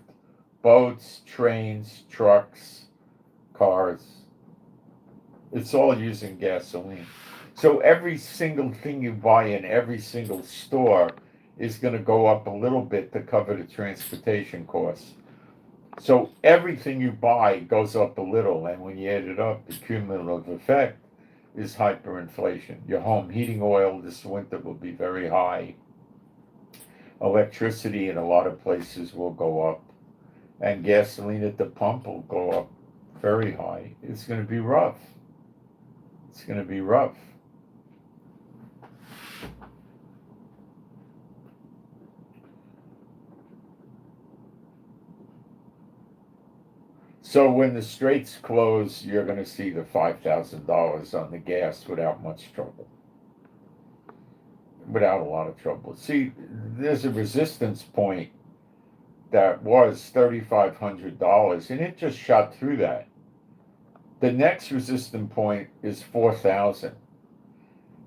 boats, trains, trucks, cars. It's all using gasoline. So every single thing you buy in every single store is going to go up a little bit to cover the transportation costs. So everything you buy goes up a little, and when you add it up, the cumulative effect is hyperinflation. Your home heating oil this winter will be very high. Electricity in a lot of places will go up, and gasoline at the pump will go up very high. It's going to be rough. It's going to be rough. So when the straits close, you're going to see the $5,000 on the gas without much trouble. Without a lot of trouble. See, there's a resistance point that was $3,500, and it just shot through that. The next resistance point is 4,000.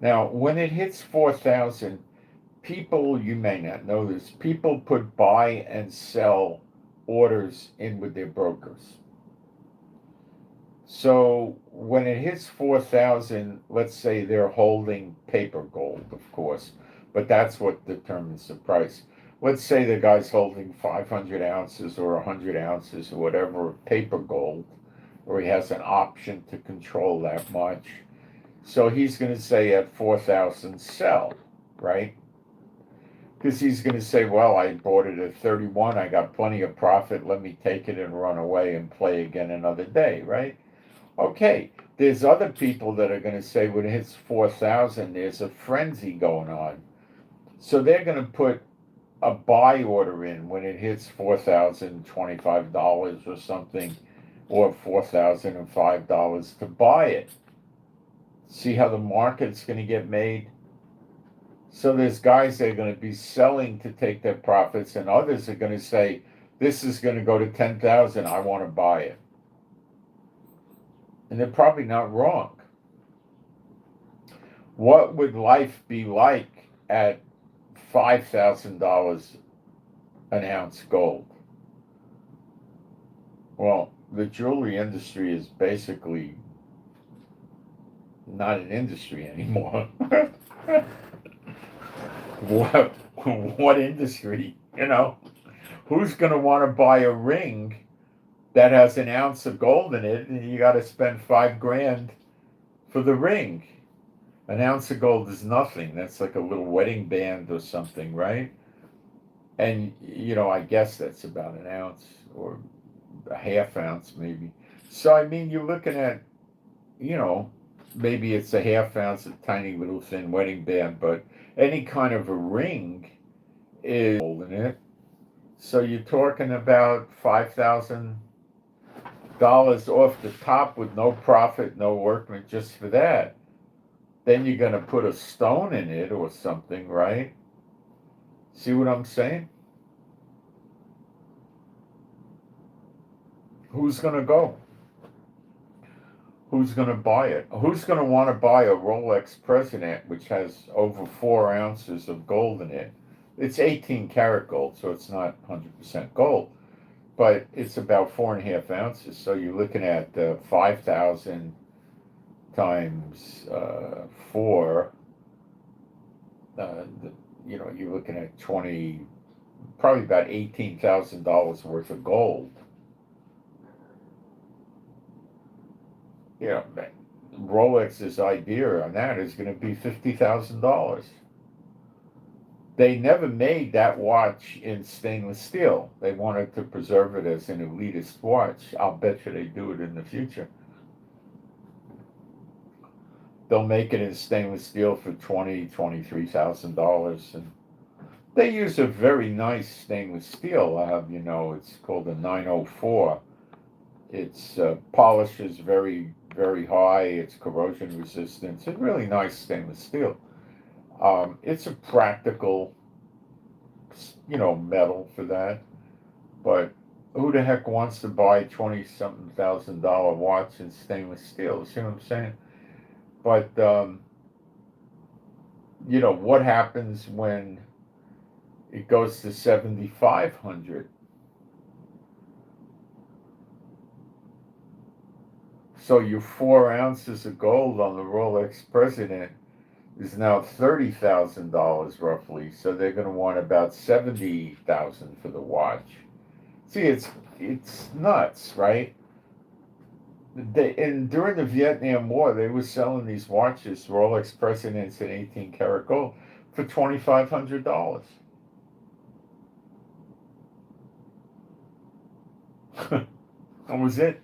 Now, when it hits 4,000, people, you may not know this, people put buy and sell orders in with their brokers. So when it hits 4,000, let's say they're holding paper gold, of course, but that's what determines the price. Let's say the guy's holding 500 ounces or 100 ounces or whatever of paper gold, or he has an option to control that much. So he's going to say at 4,000 sell, right? Because he's going to say, well, I bought it at 31, I got plenty of profit, let me take it and run away and play again another day, right? Okay, there's other people that are going to say when it hits 4,000, there's a frenzy going on. So they're going to put a buy order in when it hits $4,025 or something, or $4,005 to buy it. See how the market's going to get made? So there's guys that are going to be selling to take their profits, and others are going to say, this is going to go to 10,000, I want to buy it. And they're probably not wrong. What would life be like at $5,000 an ounce gold? Well, the jewelry industry is basically not an industry anymore. What industry? You know, who's going to want to buy a ring that has an ounce of gold in it, and you got to spend $5,000 for the ring? An ounce of gold is nothing. That's like a little wedding band or something, right? And, you know, I guess that's about an ounce or a half ounce maybe. So, I mean, you're looking at, you know, maybe it's a half ounce, a tiny little thin wedding band, but any kind of a ring is gold in it. So you're talking about $5,000 off the top with no profit, no workman, just for that. Then you're going to put a stone in it or something, right? See what I'm saying? Who's going to go? Who's going to buy it? Who's going to want to buy a Rolex President, which has over 4 ounces of gold in it? It's 18 karat gold, so it's not 100% gold, but it's about 4.5 ounces. So you're looking at 5,000 times 4. You know, you're looking at probably about $18,000 worth of gold. You know, Rolex's idea on that is going to be $50,000. They never made that watch in stainless steel. They wanted to preserve it as an elitist watch. I'll bet you they do it in the future. they'll make it in stainless steel for $23,000, and they use a very nice stainless steel. It's called a 904. Its polish is very, very high. It's corrosion resistant. It's a really nice stainless steel. It's a practical, metal for that. But who the heck wants to buy 20-something thousand dollar watch in stainless steel? See what I'm saying? But what happens when it goes to 7,500? So your 4 ounces of gold on the Rolex President is now $30,000 roughly. So they're going to want about 70,000 for the watch. See, it's nuts, right? During the Vietnam War, they were selling these watches, Rolex Presidents in 18 karat gold, for $2,500. That was it.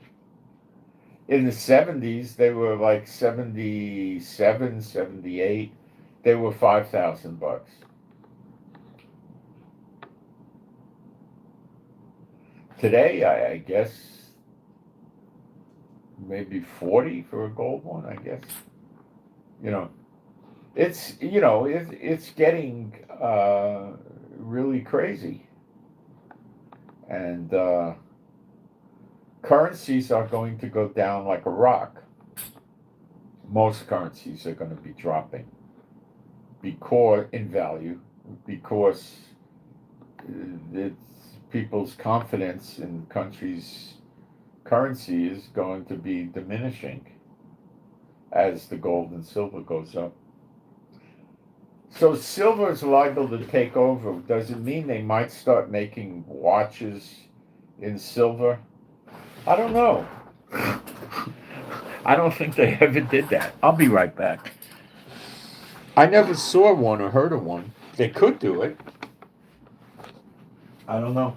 In the 70s, they were like 77, 78. They were $5,000. Today, I guess maybe 40 for a gold one. I guess it's getting really crazy, and currencies are going to go down like a rock. Most currencies are going to be dropping in value because people's confidence in countries' currency is going to be diminishing as the gold and silver goes up. So silver is liable to take over. Does it mean they might start making watches in silver? I don't know. I don't think they ever did that. I'll be right back. I never saw one or heard of one. They could do it. I don't know.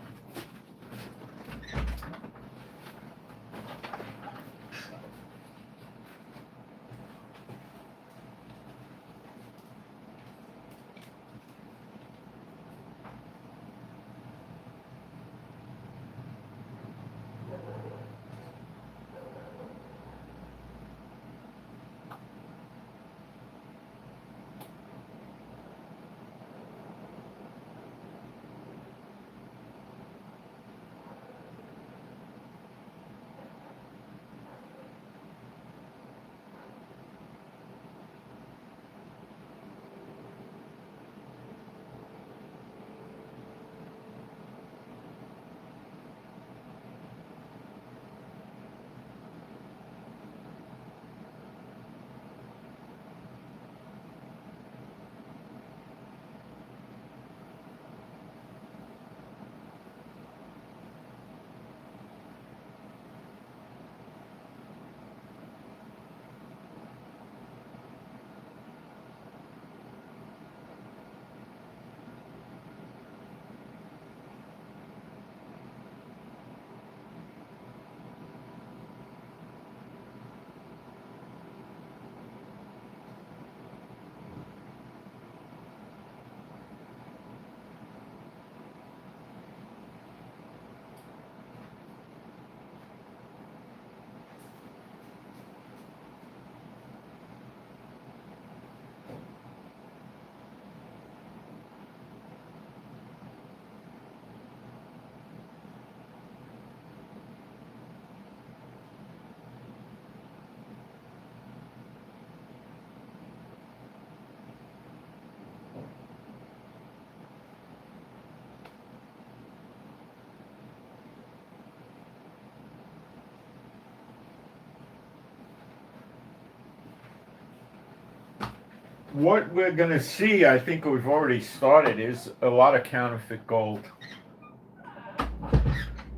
What we're going to see, I think we've already started, is a lot of counterfeit gold.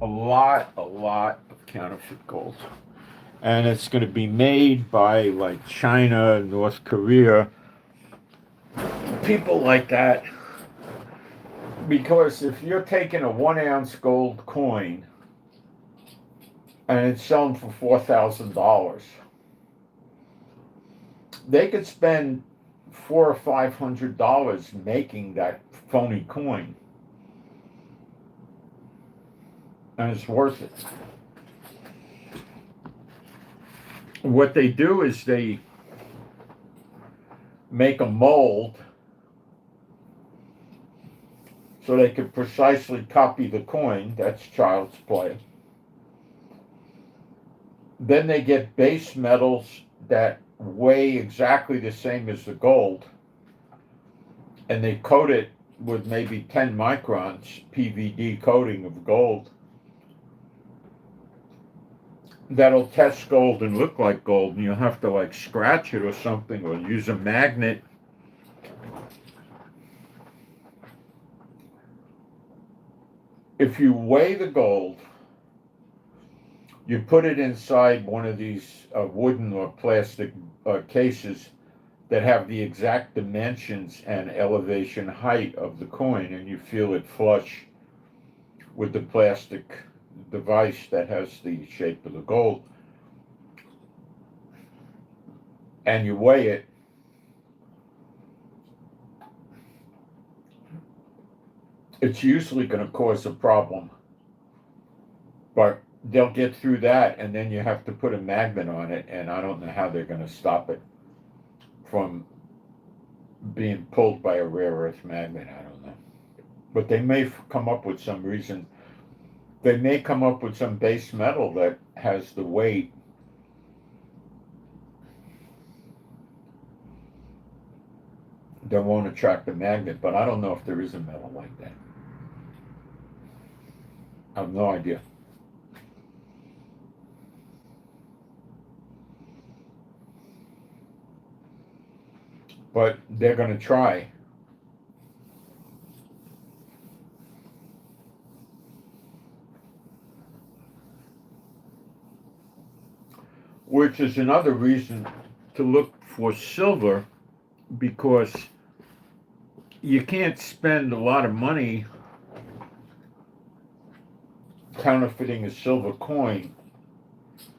A lot of counterfeit gold. And it's going to be made by like China, North Korea, people like that. Because if you're taking a 1 ounce gold coin and it's selling for $4,000, they could spend $400 or $500 making that phony coin, and it's worth it. What they do is they make a mold so they could precisely copy the coin. That's child's play. Then they get base metals that weigh exactly the same as the gold, and they coat it with maybe 10 microns PVD coating of gold that'll test gold and look like gold, and you'll have to like scratch it or something, or use a magnet. If you weigh the gold, you put it inside one of these wooden or plastic cases that have the exact dimensions and elevation height of the coin, and you feel it flush with the plastic device that has the shape of the gold, and you weigh it. It's usually going to cause a problem, but they'll get through that, and then you have to put a magnet on it, and I don't know how they're going to stop it from being pulled by a rare earth magnet. I don't know, but they may come up with some reason. They may come up with some base metal that has the weight that won't attract a magnet, but I don't know if there is a metal like that. I have no idea. But they're going to try. Which is another reason to look for silver, because you can't spend a lot of money counterfeiting a silver coin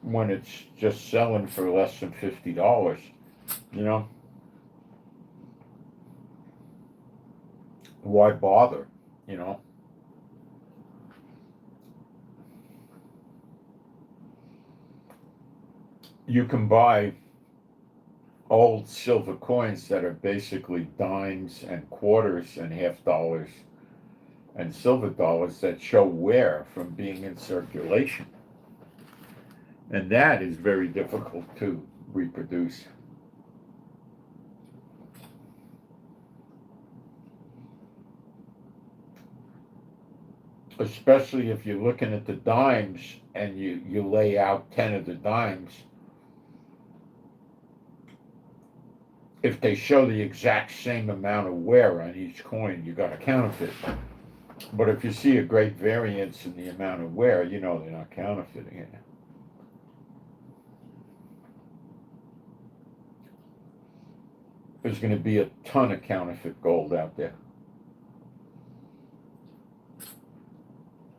when it's just selling for less than $50, you know? Why bother, you know? You can buy old silver coins that are basically dimes and quarters and half dollars and silver dollars that show wear from being in circulation. And that is very difficult to reproduce. Especially if you're looking at the dimes and you lay out 10 of the dimes. If they show the exact same amount of wear on each coin, you got a counterfeit. But if you see a great variance in the amount of wear, you know they're not counterfeiting it. There's going to be a ton of counterfeit gold out there.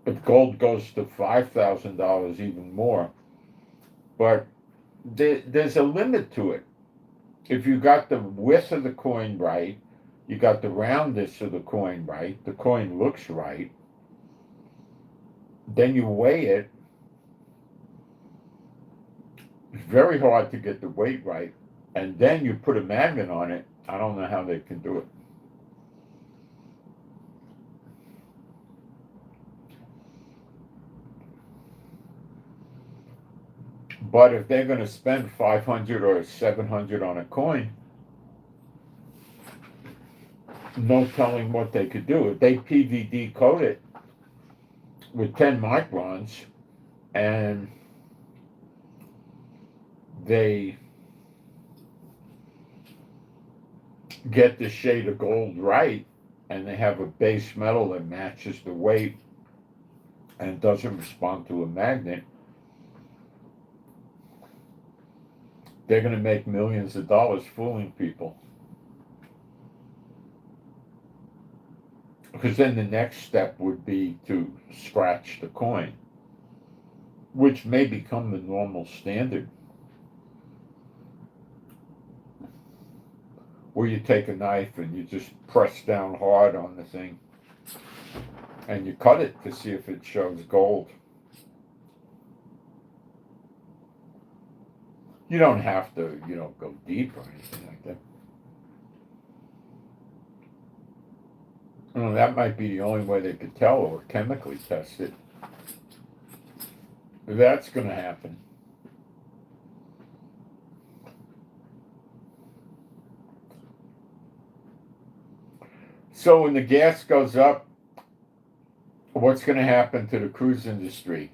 If gold goes to $5,000, even more. But there's a limit to it. If you got the width of the coin right, you got the roundness of the coin right, the coin looks right, then you weigh it. It's very hard to get the weight right, and then you put a magnet on it. I don't know how they can do it. But if they're going to spend $500 or $700 on a coin, no telling what they could do. If they PVD coat it with 10 microns and they get the shade of gold right, and they have a base metal that matches the weight and doesn't respond to a magnet, they're going to make millions of dollars fooling people. Because then the next step would be to scratch the coin, which may become the normal standard. where you take a knife and you just press down hard on the thing and you cut it to see if it shows gold. You don't have to, go deep or anything like that. Well, that might be the only way they could tell, or chemically test it. That's going to happen. So when the gas goes up, what's going to happen to the cruise industry?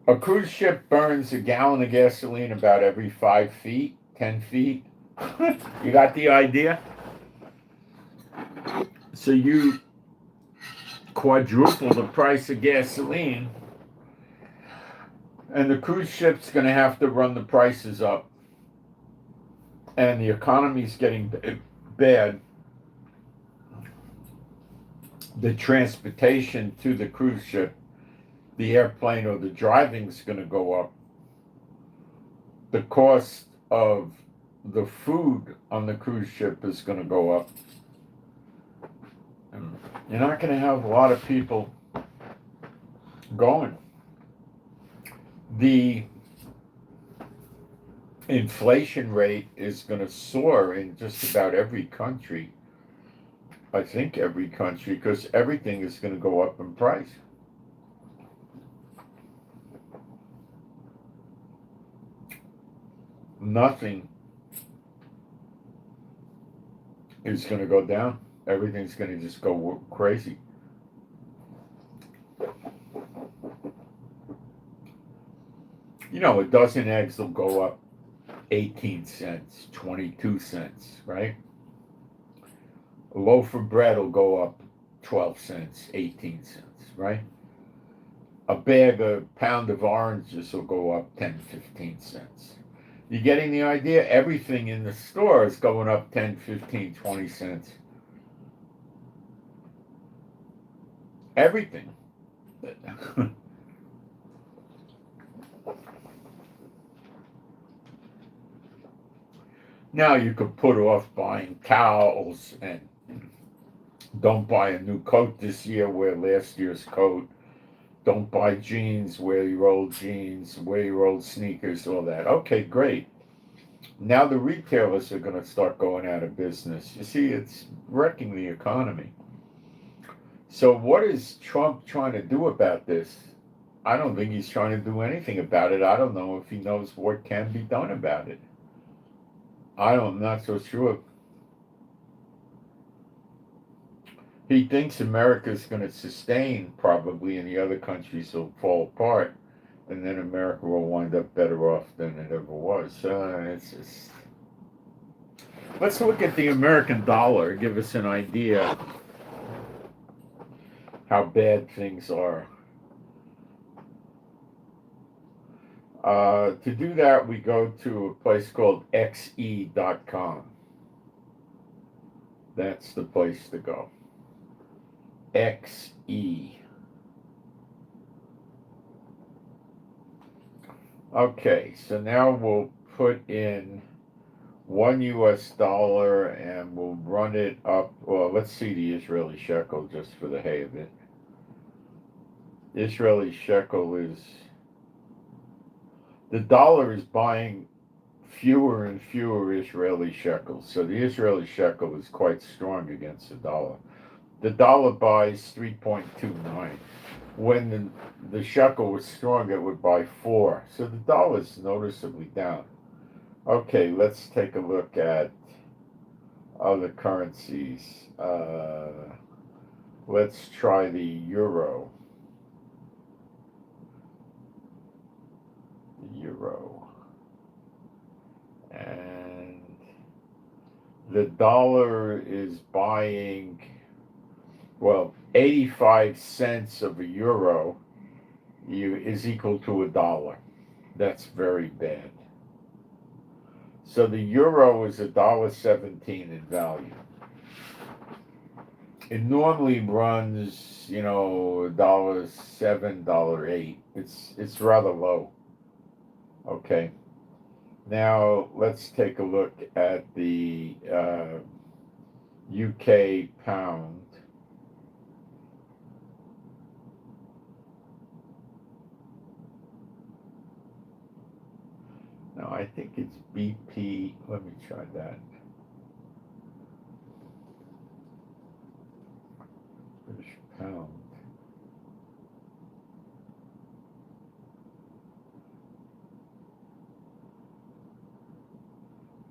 A cruise ship burns a gallon of gasoline about every 5 feet, 10 feet. You got the idea? So you quadruple the price of gasoline, and the cruise ship's going to have to run the prices up. And the economy's getting bad. The transportation to the cruise ship, the airplane or the driving's going to go up. The cost of the food on the cruise ship is going to go up. And you're not going to have a lot of people going. The inflation rate is going to soar in just about every country. I think every country, because everything is going to go up in price. Nothing is going to go down. Everything's going to just go crazy. A dozen eggs will go up 18 cents, 22 cents, right? A loaf of bread will go up 12 cents, 18 cents, right? A pound of oranges will go up 10, 15 cents. You getting the idea? Everything in the store is going up 10, 15, 20 cents. Everything. Now you could put off buying towels and don't buy a new coat this year, wear last year's coat. Don't buy jeans, wear your old jeans, wear your old sneakers, all that. Okay, great. Now the retailers are going to start going out of business. You see, it's wrecking the economy. So what is Trump trying to do about this? I don't think he's trying to do anything about it. I don't know if he knows what can be done about it. I'm not so sure. He thinks America's going to sustain probably, and the other countries will fall apart, and then America will wind up better off than it ever was. It's just... Let's look at the American dollar, give us an idea how bad things are. To do that, we go to a place called xe.com. That's the place to go. XE. Okay, so now we'll put in $1 US and we'll run it up. Well, let's see the Israeli shekel just for the hay of it. Israeli shekel is, the dollar is buying fewer and fewer Israeli shekels. So the Israeli shekel is quite strong against the dollar. The dollar buys 3.29. When the shekel was strong, it would buy 4. So the dollar is noticeably down. Okay, let's take a look at other currencies. Let's try the euro. And the dollar is buying, 85 cents of a euro is equal to $1. That's very bad. So the euro is $1.17 in value. It normally runs, $1.07, $1.08. It's rather low. Okay. Now let's take a look at the UK pound. No, I think it's BP. Let me try that. British pound.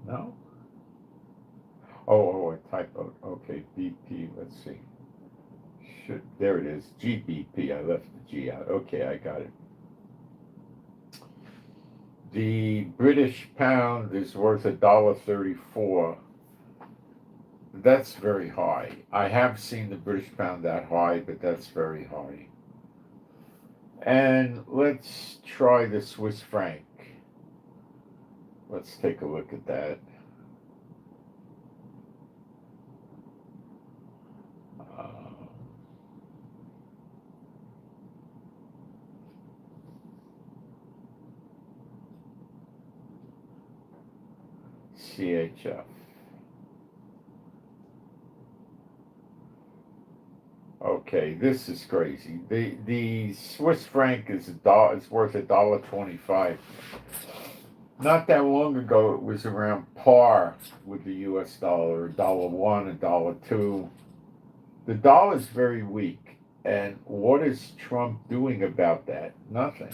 No? Oh, I typoed. Okay, BP. Let's see. There it is. GBP. I left the G out. Okay, I got it. The British pound is worth $1.34. That's very high. I have seen the British pound that high, but that's very high. And let's try the Swiss franc. Let's take a look at that. CHF. Okay, this is crazy. The Swiss franc is worth $1.25. Not that long ago, it was around par with the U.S. dollar, $1, $1.02. The dollar is very weak, and what is Trump doing about that? Nothing.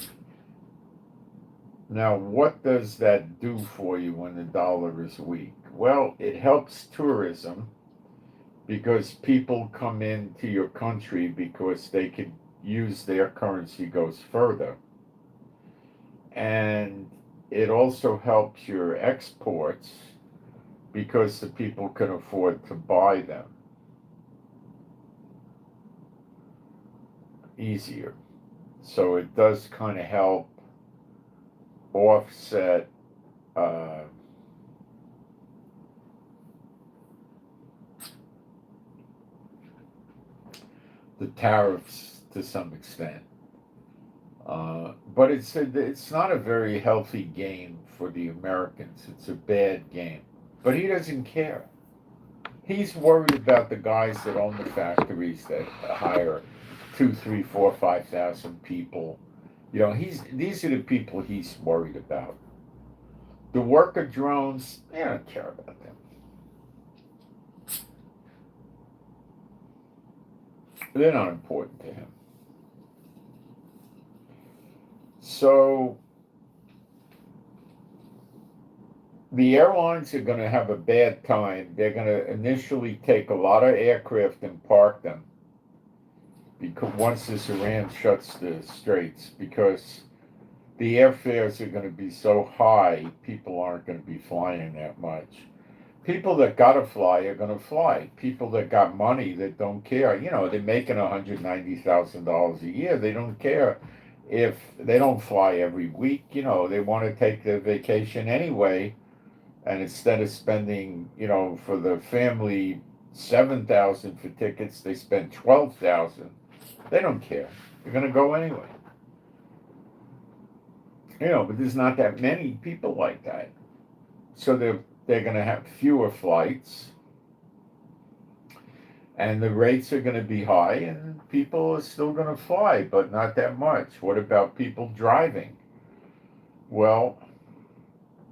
Now, what does that do for you when the dollar is weak? Well, it helps tourism because people come into your country because they could use their currency goes further. And it also helps your exports because the people can afford to buy them easier. So it does kind of help offset the tariffs to some extent. But it's not a very healthy game for the Americans. It's a bad game. But he doesn't care. He's worried about the guys that own the factories that hire 2, 3, 4, 5,000 people. You know, these are the people he's worried about. The worker drones, they don't care about them. They're not important to him. So the airlines are going to have a bad time. They're going to initially take a lot of aircraft and park them because once this Iran shuts the straits, because the airfares are going to be so high, people aren't going to be flying that much. People that got to fly are going to fly. People that got money that don't care, you know, they're making $190,000 a year. They don't care if they don't fly every week. You know, they want to take their vacation anyway. And instead of spending, you know, for the family $7,000 for tickets, they spend $12,000. They don't care. They're going to go anyway. You know, but there's not that many people like that. So they're going to have fewer flights, and the rates are going to be high, and people are still going to fly, but not that much. What about people driving? Well,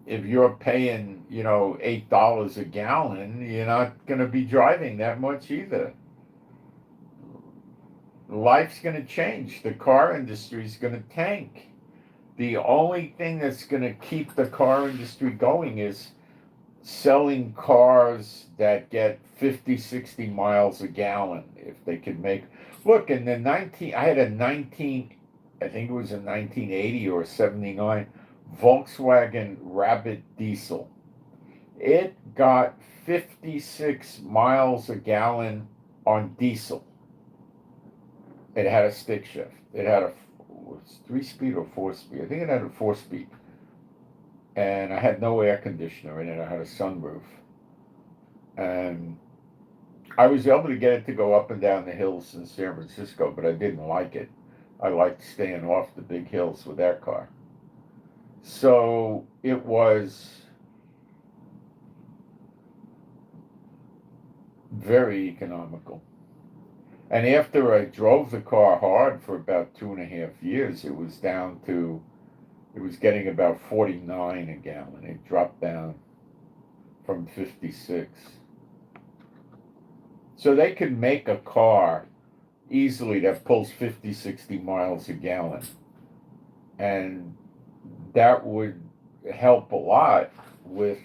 if you're paying, you know, $8 a gallon, you're not going to be driving that much either. Life's going to change. The car industry is going to tank. The only thing that's going to keep the car industry going is selling cars that get 50, 60 miles a gallon. If they could make, look, in the I had a 19, I think it was a 1980 or 79 Volkswagen Rabbit diesel. It got 56 miles a gallon on diesel. It had a stick shift. It had a 3-speed or 4-speed. I think it had a 4-speed. And I had no air conditioner in it. I had a sunroof. And I was able to get it to go up and down the hills in San Francisco, but I didn't like it. I liked staying off the big hills with that car. So it was very economical. And after I drove the car hard for about 2.5 years, it was getting about 49 a gallon. It dropped down from 56. So they could make a car easily that pulls 50, 60 miles a gallon. And that would help a lot with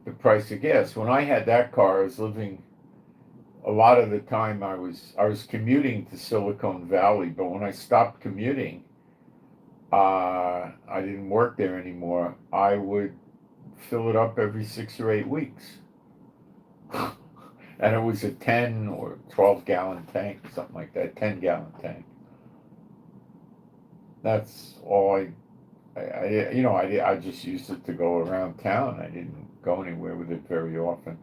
the price of gas. When I had that car, I was living a lot of the time I was commuting to Silicon Valley, but when I stopped commuting, I didn't work there anymore. I would fill it up every 6 or 8 weeks. And it was a 10 or 12 gallon tank, something like that, 10-gallon tank. That's all I just used it to go around town. I didn't go anywhere with it very often.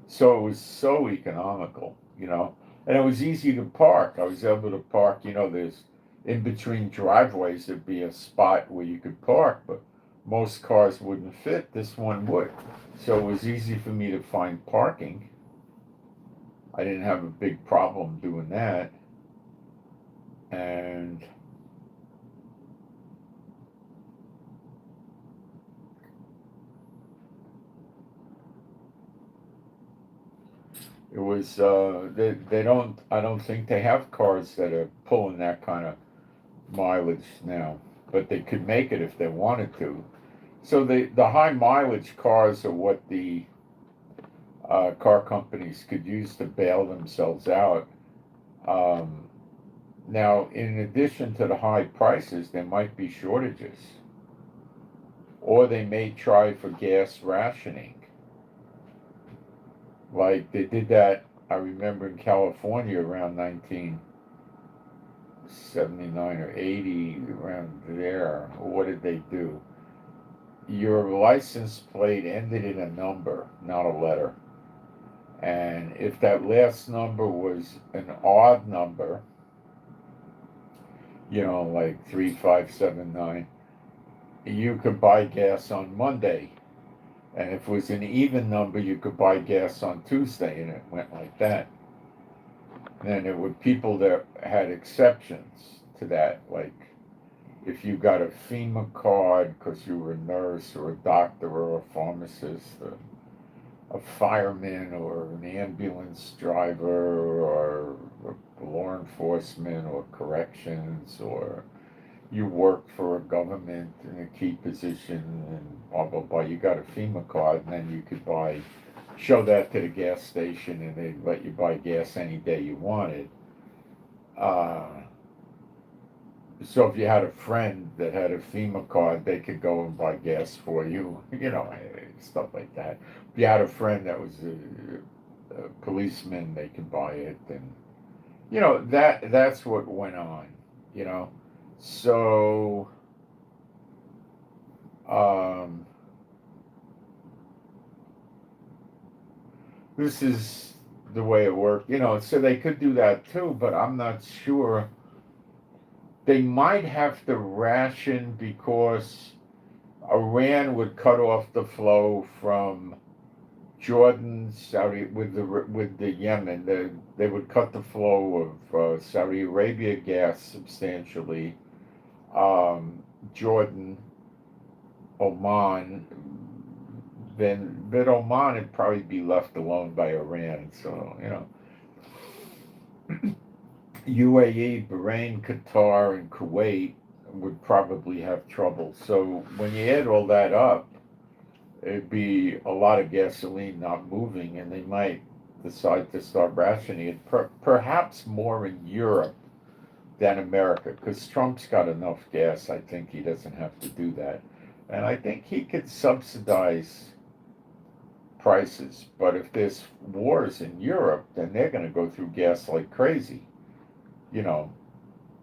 So it was so economical, and it was easy to park. I was able to park, there's in between driveways, there'd be a spot where you could park, but most cars wouldn't fit. This one would. So it was easy for me to find parking. I didn't have a big problem doing that. And it was I don't think they have cars that are pulling that kind of mileage now, but they could make it if they wanted to. So the high mileage cars are what the car companies could use to bail themselves out. Now, in addition to the high prices, there might be shortages, or they may try for gas rationing. Like they did that, I remember, in California around 1979 or 80, around there. What did they do? Your license plate ended in a number, not a letter. And if that last number was an odd number, like 3579, you could buy gas on Monday. And if it was an even number, you could buy gas on Tuesday, and it went like that. And then there were people that had exceptions to that, like if you got a FEMA card because you were a nurse or a doctor or a pharmacist, a fireman or an ambulance driver or law enforcement or corrections, or you work for a government in a key position and blah, blah, blah. You got a FEMA card, and then you could show that to the gas station, and they'd let you buy gas any day you wanted. So if you had a friend that had a FEMA card, they could go and buy gas for you, stuff like that. If you had a friend that was a policeman, they could buy it, and that's what went on, So this is the way it worked, so they could do that too, but I'm not sure. They might have to ration because Iran would cut off the flow from Jordan, Saudi, with the Yemen. They would cut the flow of Saudi Arabia gas substantially. Jordan, Oman, but Oman would probably be left alone by Iran. So UAE, Bahrain, Qatar, and Kuwait would probably have trouble. So when you add all that up, it'd be a lot of gasoline not moving, and they might decide to start rationing it, perhaps more in Europe than America, because Trump's got enough gas. I think he doesn't have to do that. And I think he could subsidize prices. But if there's wars in Europe, then they're going to go through gas like crazy.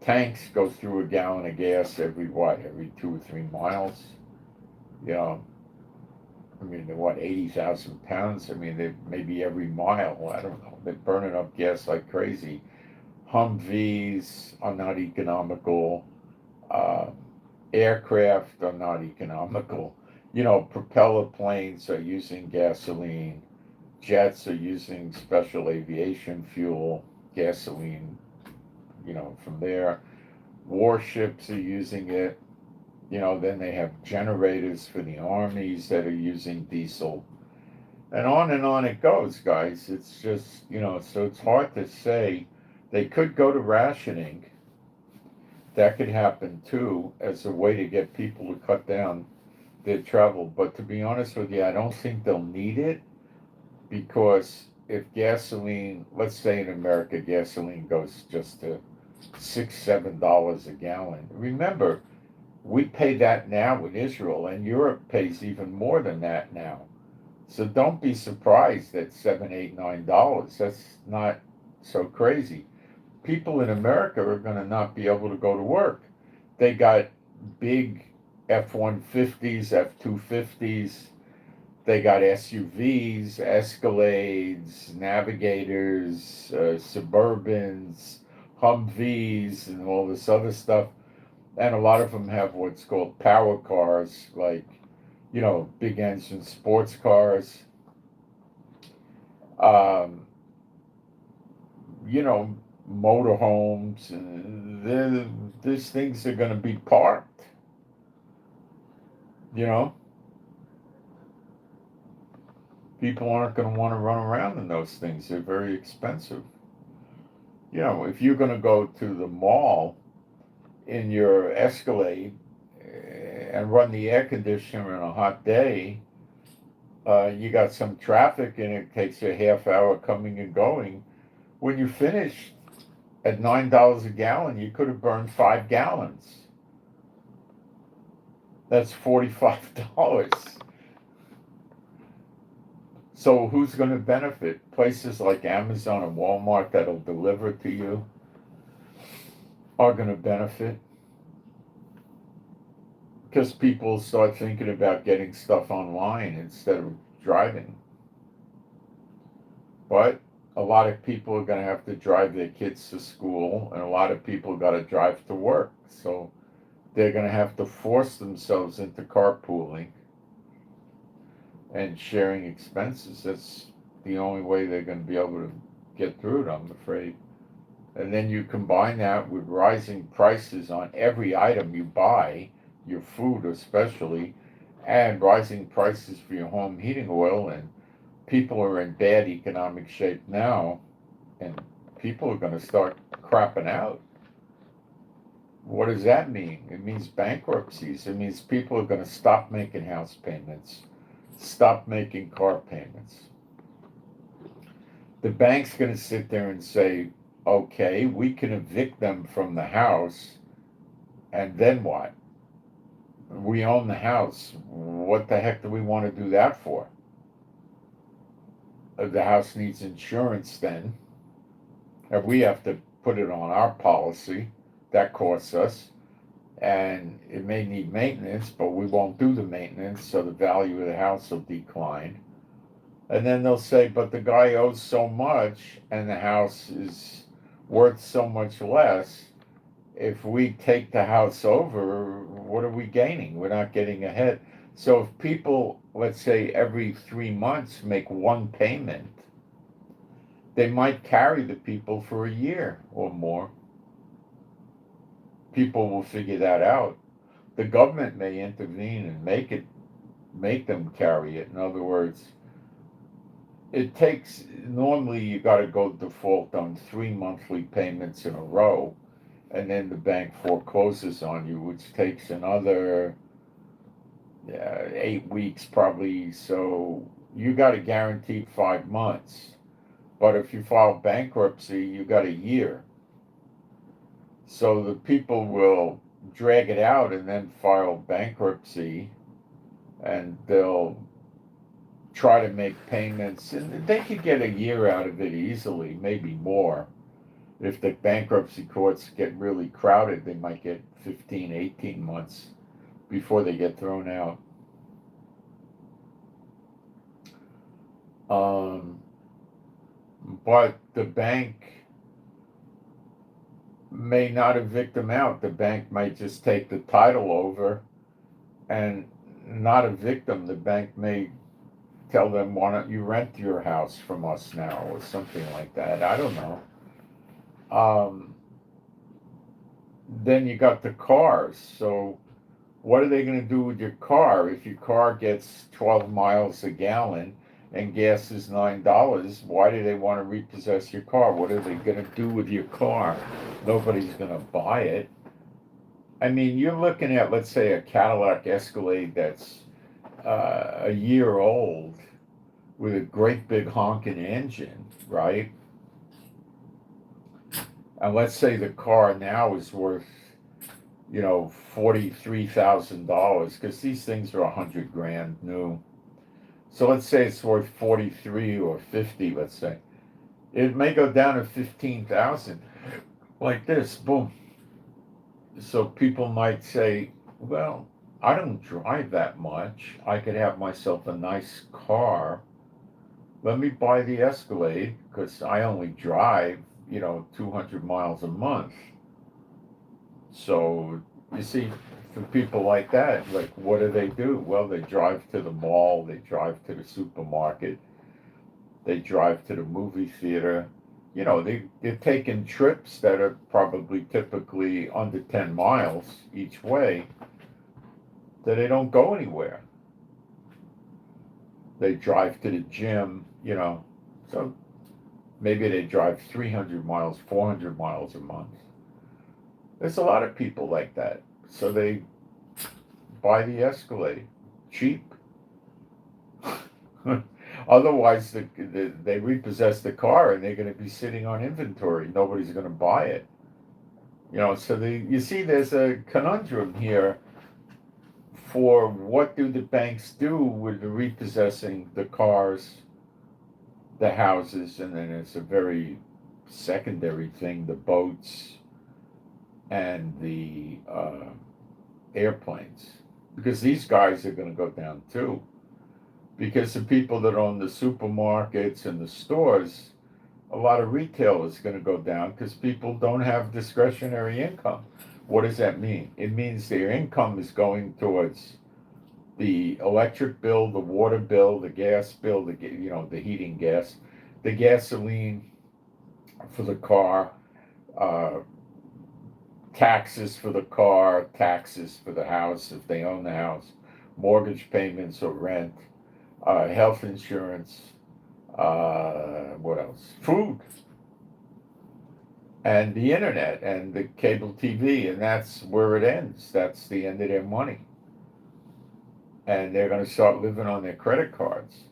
Tanks go through a gallon of gas every 2 or 3 miles. I mean, they're 80,000 pounds? I mean, they maybe every mile. I don't know. They're burning up gas like crazy. Humvees are not economical. aircraft are not economical. You know, propeller planes are using gasoline. Jets are using special aviation fuel, gasoline, you know, from there. Warships are using it. You know, then they have generators for the armies that are using diesel. And on it goes, guys. It's just, you know, so it's hard to say. They could go to rationing. That could happen too, as a way to get people to cut down their travel. But to be honest with you, I don't think they'll need it, because if gasoline, let's say in America, gasoline goes just to $6, $7 a gallon. Remember, we pay that now in Israel, and Europe pays even more than that now. So don't be surprised at $7, $8, $9. That's not so crazy. People in America are going to not be able to go to work. They got big F-150s, F-250s. They got SUVs, Escalades, Navigators, Suburbans, Humvees, and all this other stuff. And a lot of them have what's called power cars, like, you know, big engine sports cars. Um, you know, motorhomes. These things are going to be parked. You know, people aren't going to want to run around in those things. They're very expensive. You know, if you're going to go to the mall in your Escalade and run the air conditioner on a hot day, you got some traffic and it takes you a half hour coming and going. When you finish at $9 a gallon, you could have burned 5 gallons. That's $45. So who's going to benefit? Places like Amazon and Walmart that'll deliver to you are going to benefit, because people start thinking about getting stuff online instead of driving. But a lot of people are going to have to drive their kids to school, and a lot of people got to drive to work. So they're going to have to force themselves into carpooling and sharing expenses. That's the only way they're going to be able to get through it, I'm afraid. And then you combine that with rising prices on every item you buy, your food especially, and rising prices for your home heating oil, and people are in bad economic shape now, and people are going to start crapping out. What does that mean? It means bankruptcies. It means people are going to stop making house payments, stop making car payments. The bank's going to sit there and say, okay, we can evict them from the house, and then what? We own the house. What the heck do we want to do that for? The house needs insurance then, and we have to put it on our policy. That costs us, and it may need maintenance, but we won't do the maintenance, so the value of the house will decline. And then they'll say, but the guy owes so much, and the house is worth so much less. If we take the house over, what are we gaining? We're not getting ahead. So if people, let's say every 3 months, make one payment, they might carry the people for a year or more. People will figure that out. The government may intervene and make them carry it. In other words, it takes, normally you got to go default on 3 monthly payments in a row, and then the bank forecloses on you, which takes another 8 weeks probably. So you got a guaranteed 5 months. But if you file bankruptcy, you got a year. So the people will drag it out and then file bankruptcy, and they'll try to make payments, and they could get a year out of it easily, maybe more. If the bankruptcy courts get really crowded, they might get 15, 18 months before they get thrown out. But the bank may not evict them out. The bank might just take the title over and not evict them. The bank may tell them, why don't you rent your house from us now, or something like that. I don't know. Then you got the cars. So what are they going to do with your car? If your car gets 12 miles a gallon and gas is $9, why do they want to repossess your car? What are they going to do with your car? Nobody's going to buy it. I mean, you're looking at, let's say, a Cadillac Escalade that's a year old with a great big honking engine, right? And let's say the car now is worth, $43,000, because these things are $100,000 new. So let's say it's worth 43 or 50, let's say. It may go down to 15,000, like this, boom. So people might say, well, I don't drive that much. I could have myself a nice car. Let me buy the Escalade, because I only drive, 200 miles a month. So, you see, for people like that, like, what do? Well, they drive to the mall, they drive to the supermarket, they drive to the movie theater. They're taking trips that are probably typically under 10 miles each way, that they don't go anywhere. They drive to the gym, so maybe they drive 300 miles, 400 miles a month. There's a lot of people like that. So they buy the Escalade, cheap. Otherwise, they repossess the car and they're going to be sitting on inventory. Nobody's going to buy it. So you see there's a conundrum here for what do the banks do with the repossessing the cars, the houses, and then it's a very secondary thing, the boats and the airplanes, because these guys are going to go down too, because the people that own the supermarkets and the stores, a lot of retail is going to go down because people don't have discretionary income. What does that mean? It means their income is going towards the electric bill, the water bill, the gas bill, the heating gas, the gasoline for the car, taxes for the car, taxes for the house if they own the house, mortgage payments or rent, health insurance, what else? Food, and the internet and the cable TV, and that's where it ends. That's the end of their money. And they're going to start living on their credit cards.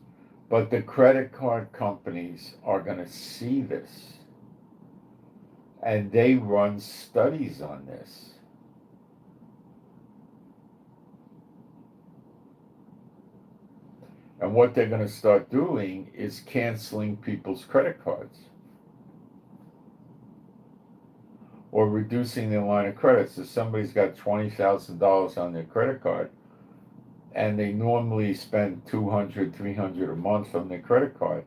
But the credit card companies are going to see this. And they run studies on this. And what they're going to start doing is canceling people's credit cards, or reducing their line of credit. So somebody's got $20,000 on their credit card, and they normally spend $200, $300 a month on their credit card.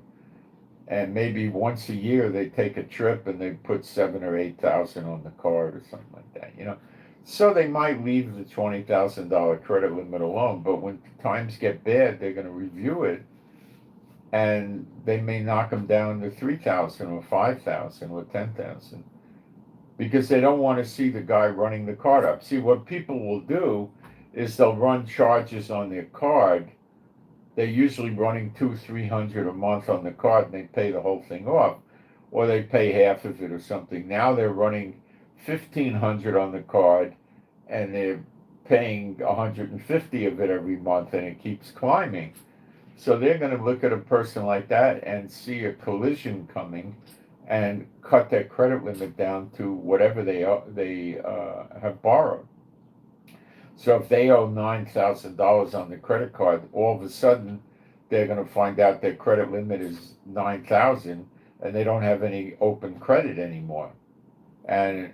And maybe once a year they take a trip and they put $7,000 or $8,000 on the card or something like that, So they might leave the $20,000 credit limit alone, but when times get bad, they're going to review it, and they may knock them down to $3,000 or $5,000 or $10,000, because they don't want to see the guy running the card up. See, what people will do is they'll run charges on their card. They're usually running $200-300 a month on the card, and they pay the whole thing off, or they pay half of it or something. Now they're running $1,500 on the card, and they're paying $150 of it every month, and it keekeeps climbing. So they're going to look at a person like that and see a collision coming, and cut their credit limit down to whatever they have borrowed. So if they owe $9,000 on the credit card, all of a sudden they're going to find out their credit limit is $9,000, and they don't have any open credit anymore. And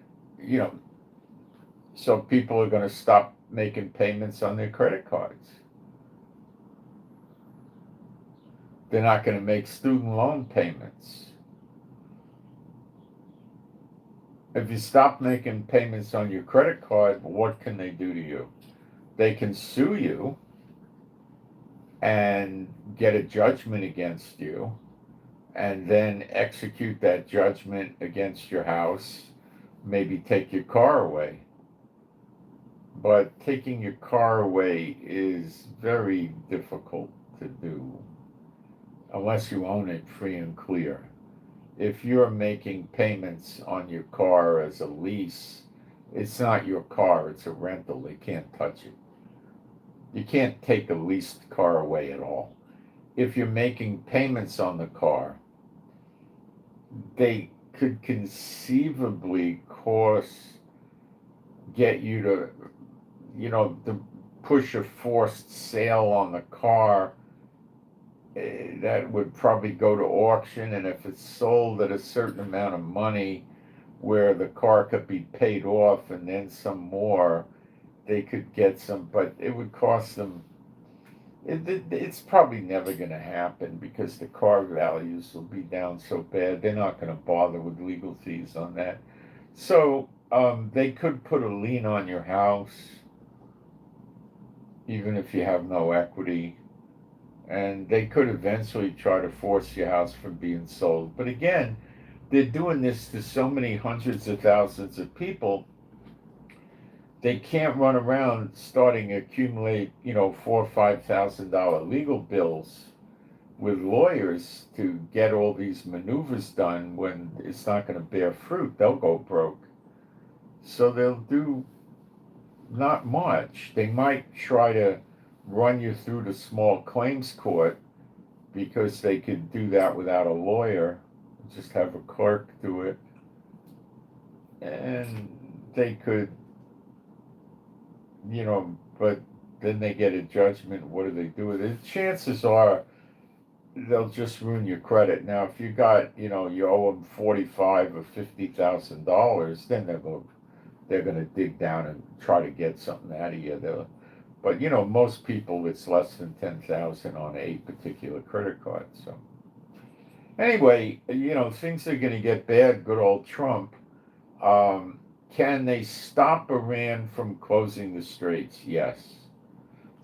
so people are going to stop making payments on their credit cards. They're not going to make student loan payments. If you stop making payments on your credit card, what can they do to you? They can sue you and get a judgment against you, and then execute that judgment against your house, maybe take your car away. But taking your car away is very difficult to do unless you own it free and clear. If you're making payments on your car as a lease, it's not your car, it's a rental. They can't touch it. You can't take a leased car away at all. If you're making payments on the car, they could conceivably get you to, to push a forced sale on the car. That would probably go to auction, and if it's sold at a certain amount of money where the car could be paid off and then some more, they could get some, but it would cost them. It's probably never going to happen because the car values will be down so bad. They're not going to bother with legal fees on that. So they could put a lien on your house, even if you have no equity. And they could eventually try to force your house from being sold. But again, they're doing this to so many hundreds of thousands of people. They can't run around starting to accumulate, $4,000 or $5,000 legal bills with lawyers to get all these maneuvers done when it's not going to bear fruit. They'll go broke. So they'll do not much. They might try to run you through the small claims court because they could do that without a lawyer. Just have a clerk do it. And they could, but then they get a judgment. What do they do with it? Chances are they'll just ruin your credit. Now, if you got, you owe them $45,000 or $50,000, then they're going to dig down and try to get something out of you. But most people, it's less than $10,000 on a particular credit card. So anyway, things are going to get bad. Good old Trump. Can they stop Iran from closing the straits? Yes.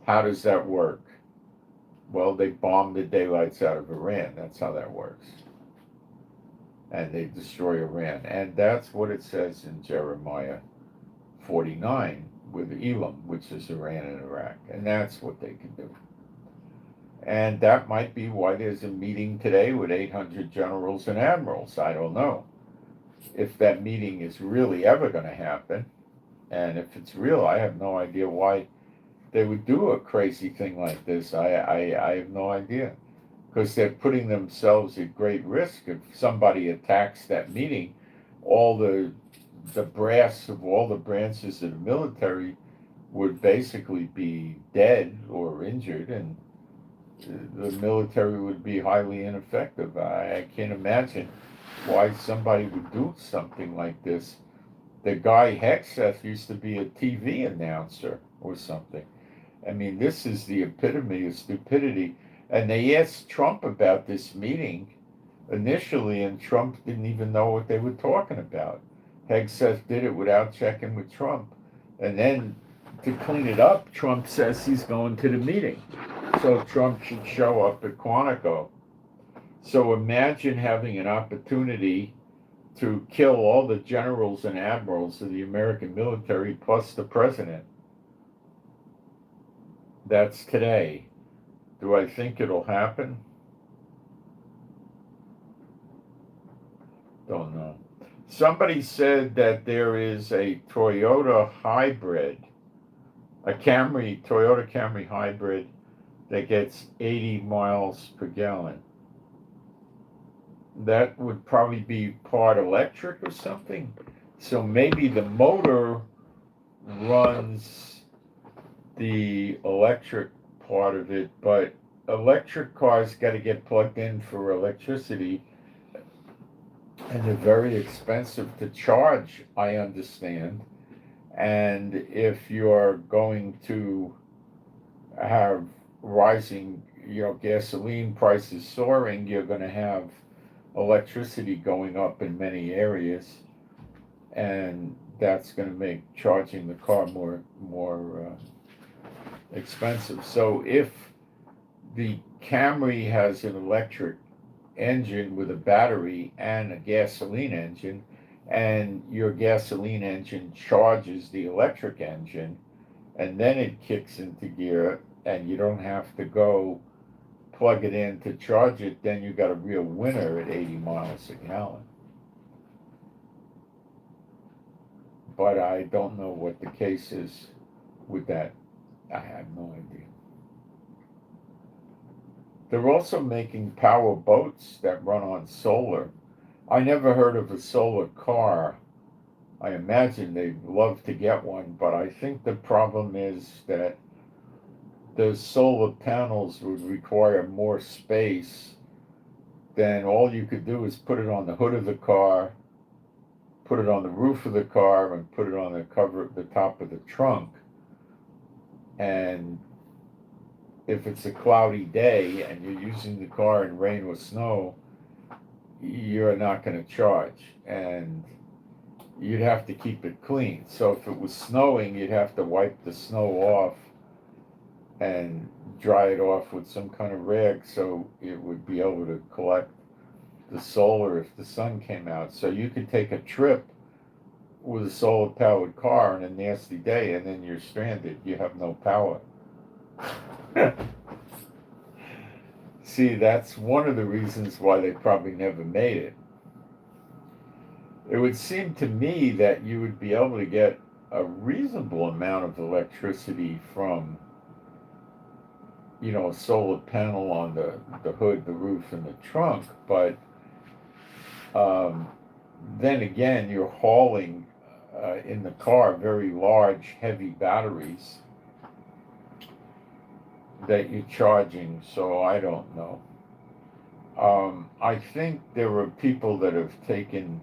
How does that work? Well, they bomb the daylights out of Iran. That's how that works. And they destroy Iran. And that's what it says in Jeremiah 49 with Elam, which is Iran and Iraq. And that's what they can do. And that might be why there's a meeting today with 800 generals and admirals. I don't know if that meeting is really ever going to happen. And if it's real, I have no idea why they would do a crazy thing like this. I have no idea. Because they're putting themselves at great risk. If somebody attacks that meeting, all the brass of all the branches of the military would basically be dead or injured, and the military would be highly ineffective. I can't imagine why somebody would do something like this. The guy Hegseth used to be a TV announcer or something. I mean, this is the epitome of stupidity. And they asked Trump about this meeting initially, and Trump didn't even know what they were talking about. Hegseth did it without checking with Trump. And then to clean it up, Trump says he's going to the meeting. So Trump should show up at Quantico. So imagine having an opportunity to kill all the generals and admirals of the American military plus the president. That's today. Do I think it'll happen? Don't know. Somebody said that there is a Toyota hybrid, Toyota Camry hybrid that gets 80 miles per gallon. That would probably be part electric or something. So maybe the motor runs the electric part of it, but electric cars got to get plugged in for electricity, and they're very expensive to charge, I understand. And if you're going to have rising, gasoline prices soaring, you're going to have electricity going up in many areas. and that's going to make charging the car more expensive. So if the Camry has an electric engine with a battery and a gasoline engine, and your gasoline engine charges the electric engine, and then it kicks into gear, and you don't have to go plug it in to charge it, then you got a real winner at 80 miles a gallon. But I don't know what the case is with that. I have no idea. They're also making power boats that run on solar. I never heard of a solar car. I imagine they'd love to get one, but I think the problem is that those solar panels would require more space than all you could do is put it on the hood of the car, put it on the roof of the car, and put it on the top of the trunk. And if it's a cloudy day and you're using the car in rain or snow, you're not going to charge, and you'd have to keep it clean. So if it was snowing, you'd have to wipe the snow off and dry it off with some kind of rag so it would be able to collect the solar if the sun came out. So you could take a trip with a solar powered car on a nasty day, and then you're stranded. You have no power. See, that's one of the reasons why they probably never made it. It would seem to me that you would be able to get a reasonable amount of electricity from, a solar panel on the hood, the roof, and the trunk, but then again, you're hauling in the car very large, heavy batteries that you're charging, so I don't know. I think there are people that have taken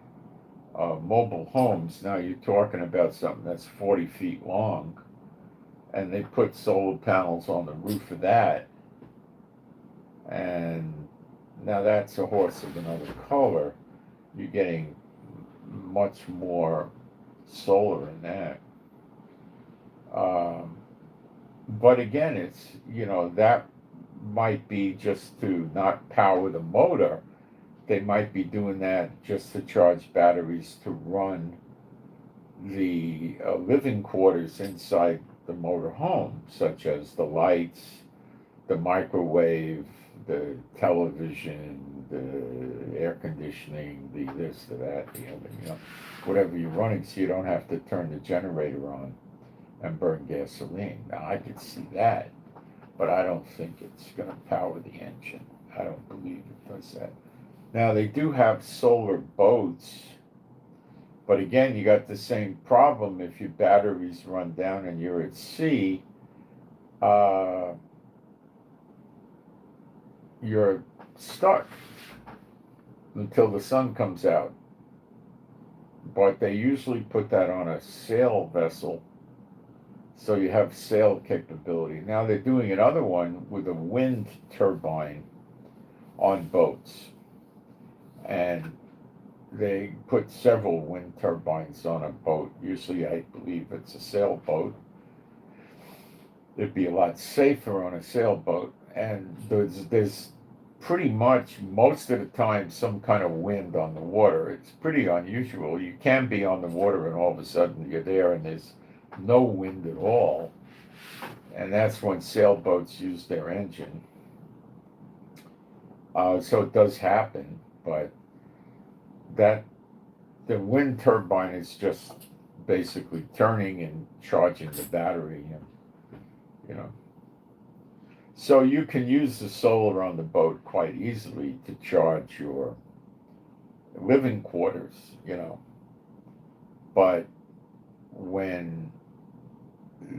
mobile homes. Now you're talking about something that's 40 feet long, and they put solar panels on the roof of that, and now that's a horse of another color. You're getting much more solar in that. But again, it's, that might be just to not power the motor. They might be doing that just to charge batteries to run the living quarters inside the motor home, such as the lights, the microwave, the television, the air conditioning, the this, the that, the other, whatever you're running, so you don't have to turn the generator on and burn gasoline. Now, I could see that, but I don't think it's going to power the engine. I don't believe it does that. Now, they do have solar boats, but again, you got the same problem. If your batteries run down and you're at sea, you're stuck until the sun comes out. But they usually put that on a sail vessel, so you have sail capability. Now they're doing another one with a wind turbine on boats, and they put several wind turbines on a boat. Usually, I believe it's a sailboat. It'd be a lot safer on a sailboat, and there's pretty much most of the time some kind of wind on the water. It's pretty unusual. You can be on the water and all of a sudden you're there and there's no wind at all, and that's when sailboats use their engine. So it does happen, but the wind turbine is just basically turning and charging the battery, and so you can use the solar on the boat quite easily to charge your living quarters, but when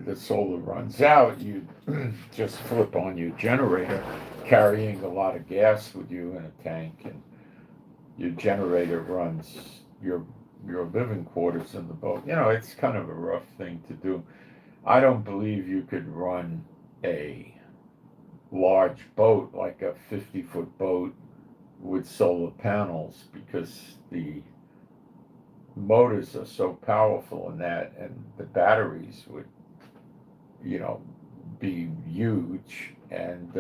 the solar runs out, you just flip on your generator, carrying a lot of gas with you in a tank, and your generator runs your living quarters in the boat. It's kind of a rough thing to do. I don't believe you could run a large boat, like a 50-foot boat with solar panels, because the motors are so powerful in that, and the batteries would, be huge, and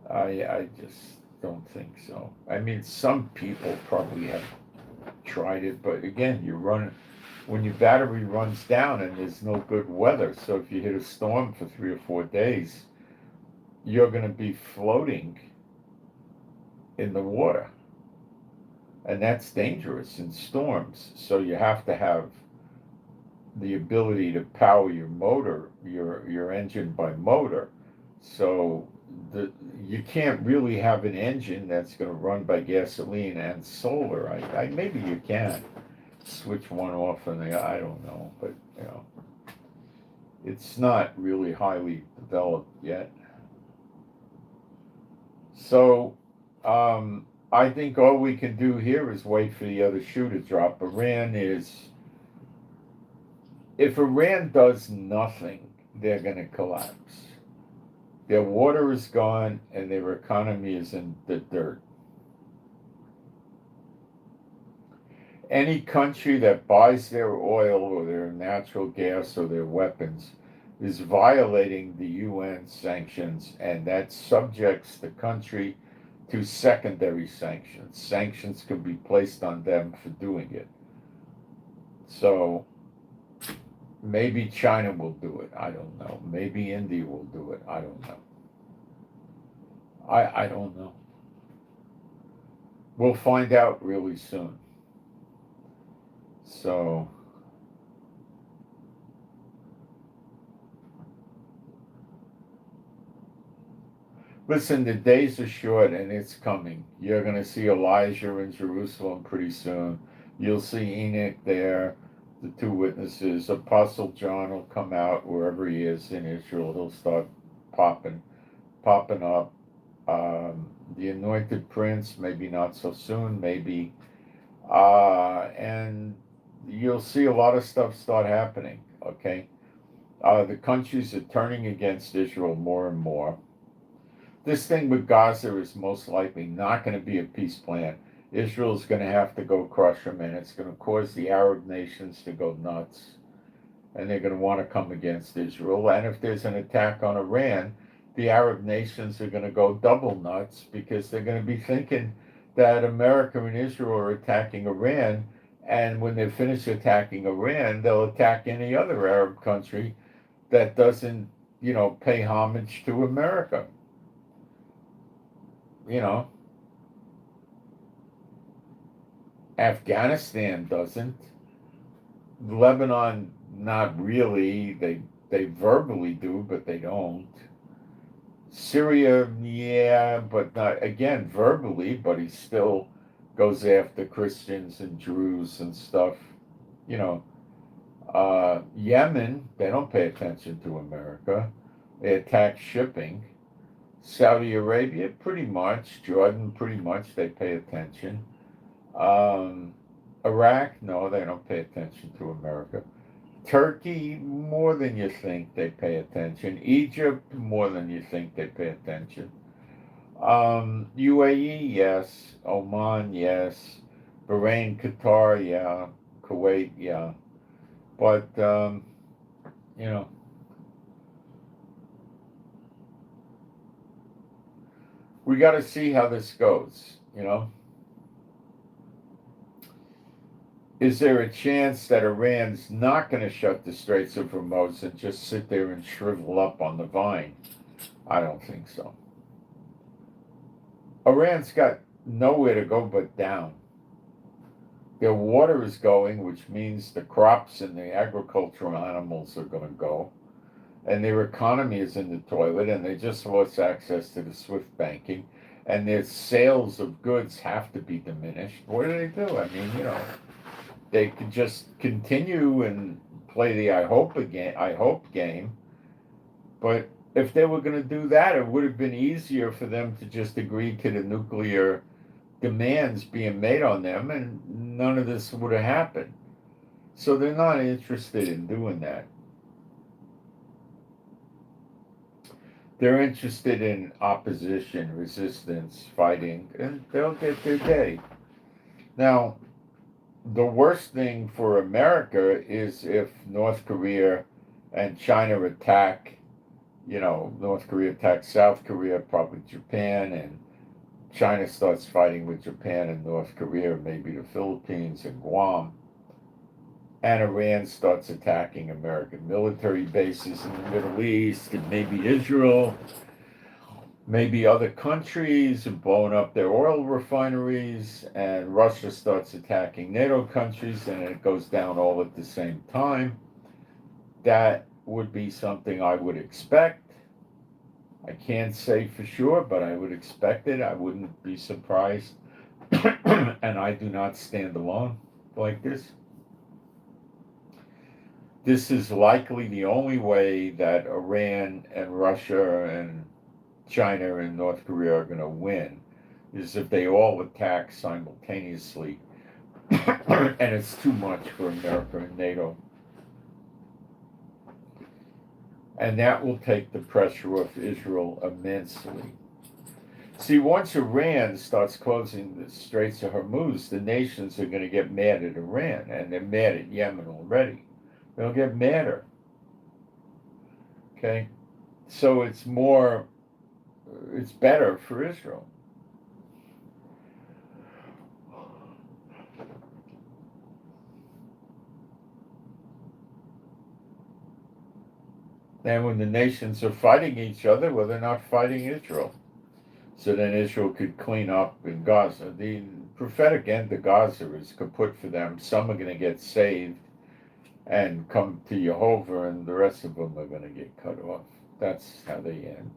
I just don't think so. I mean, some people probably have tried it, but again, when your battery runs down and there's no good weather, so if you hit a storm for 3 or 4 days, you're going to be floating in the water, and that's dangerous in storms. So you have to have the ability to power your motor, your engine by motor. So you can't really have an engine that's going to run by gasoline and solar. I maybe you can switch one off and I don't know, but it's not really highly developed yet. So I think all we can do here is wait for the other shoe to drop. If Iran does nothing, they're going to collapse. Their water is gone and their economy is in the dirt. Any country that buys their oil or their natural gas or their weapons is violating the UN sanctions, and that subjects the country to secondary sanctions. Sanctions can be placed on them for doing it. So maybe China will do it. I don't know. Maybe India will do it. I don't know. I don't know. We'll find out really soon. So listen, the days are short and it's coming. You're going to see Elijah in Jerusalem pretty soon. You'll see Enoch there, the two witnesses. Apostle John will come out wherever he is in Israel. He'll start popping up. The anointed prince, maybe not so soon, maybe. And you'll see a lot of stuff start happening, okay? The countries are turning against Israel more and more. This thing with Gaza is most likely not going to be a peace plan. Israel's going to have to go crush them, and it's going to cause the Arab nations to go nuts. And they're going to want to come against Israel. And if there's an attack on Iran, the Arab nations are going to go double nuts because they're going to be thinking that America and Israel are attacking Iran. And when they finish attacking Iran, they'll attack any other Arab country that doesn't, pay homage to America. Afghanistan doesn't. Lebanon, not really. They verbally do, but they don't. Syria, yeah, but not, again, verbally, but he still goes after Christians and Jews and stuff. Yemen, they don't pay attention to America. They attack shipping. Saudi Arabia, pretty much. Jordan, pretty much, they pay attention. Iraq, no, they don't pay attention to America. Turkey, more than you think they pay attention. Egypt, more than you think they pay attention. UAE, yes. Oman, yes. Bahrain, Qatar, yeah. Kuwait, yeah. But, we got to see how this goes, Is there a chance that Iran's not going to shut the Straits of Hormuz and just sit there and shrivel up on the vine? I don't think so. Iran's got nowhere to go but down. Their water is going, which means the crops and the agricultural animals are going to go. And their economy is in the toilet, and they just lost access to the SWIFT banking. And their sales of goods have to be diminished. What do they do? I mean, they could just continue and play the I hope game. But if they were going to do that, it would have been easier for them to just agree to the nuclear demands being made on them, and none of this would have happened. So they're not interested in doing that. They're interested in opposition, resistance, fighting, and they'll get their day. Now, the worst thing for America is if North Korea and China attack, North Korea attacks South Korea, probably Japan, and China starts fighting with Japan and North Korea, maybe the Philippines and Guam, and Iran starts attacking American military bases in the Middle East, and maybe Israel, maybe other countries, and blowing up their oil refineries, and Russia starts attacking NATO countries, and it goes down all at the same time. That would be something I would expect. I can't say for sure, but I would expect it. I wouldn't be surprised. And I do not stand alone like this. This is likely the only way that Iran and Russia and China and North Korea are going to win, is if they all attack simultaneously. And it's too much for America and NATO. And that will take the pressure off Israel immensely. See, once Iran starts closing the Straits of Hormuz, the nations are going to get mad at Iran, and they're mad at Yemen already. They'll get madder. Okay? So it's better for Israel. And when the nations are fighting each other, well, they're not fighting Israel. So then Israel could clean up in Gaza. The prophetic end of Gaza is kaput for them. Some are going to get saved and come to Jehovah, and the rest of them are going to get cut off. That's how they end.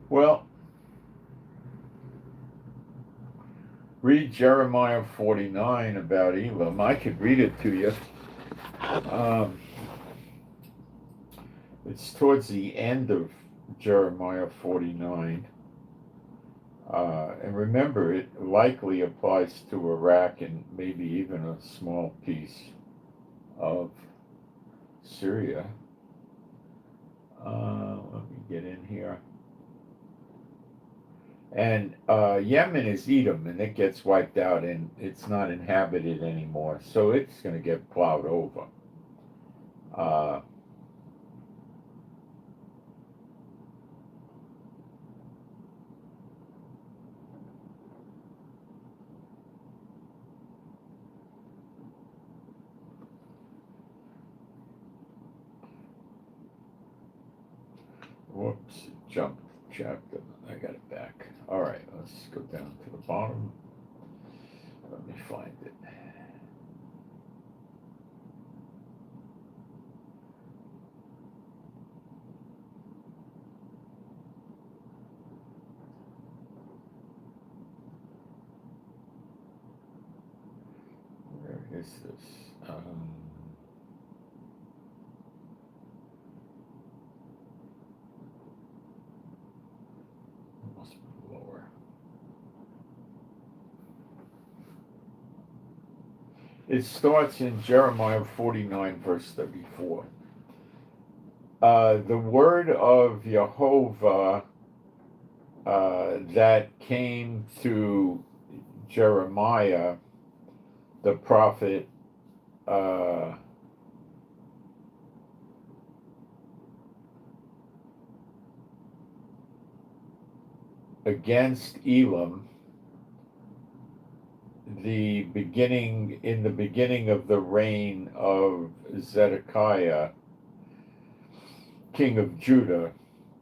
Well, read Jeremiah 49 about Elam. I could read it to you. It's towards the end of Jeremiah 49. And remember, it likely applies to Iraq and maybe even a small piece of Syria. Let me get in here. And Yemen is Edom, and it gets wiped out, and it's not inhabited anymore, so it's going to get plowed over. Whoops, jumped chapter. I got it back. All right, let's go down to the bottom. Let me find it. Where is this? Must be lower. It starts in Jeremiah 49, verse 34. The word of Jehovah that came to Jeremiah, the prophet, against Elam, in the beginning of the reign of Zedekiah, king of Judah,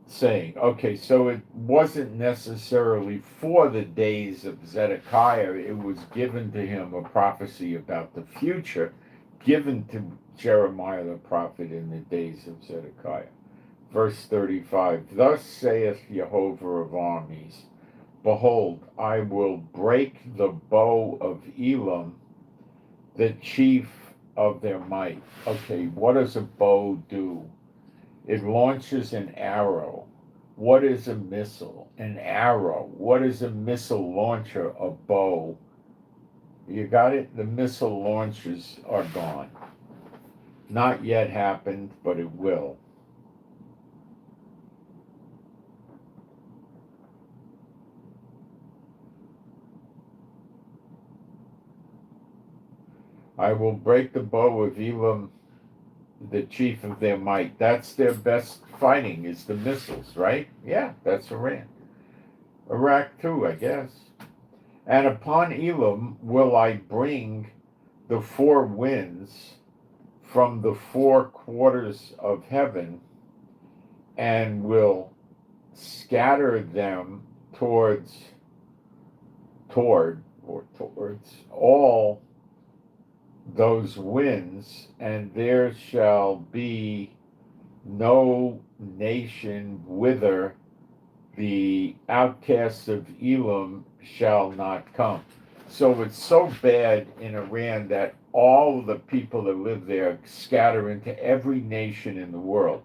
saying, okay, so it wasn't necessarily for the days of Zedekiah, it was given to him a prophecy about the future, given to Jeremiah the prophet in the days of Zedekiah. Verse 35, thus saith Jehovah of armies, behold, I will break the bow of Elam, the chief of their might. Okay, what does a bow do? It launches an arrow. What is a missile? An arrow. What is a missile launcher? A bow. You got it? The missile launchers are gone. Not yet happened, but it will. I will break the bow of Elam, the chief of their might. That's their best fighting, is the missiles, right? Yeah, that's Iran. Iraq too, I guess. And upon Elam will I bring the four winds from the four quarters of heaven, and will scatter them towards all those winds, and there shall be no nation whither the outcasts of Elam shall not come. So it's so bad in Iran that all the people that live there scatter into every nation in the world.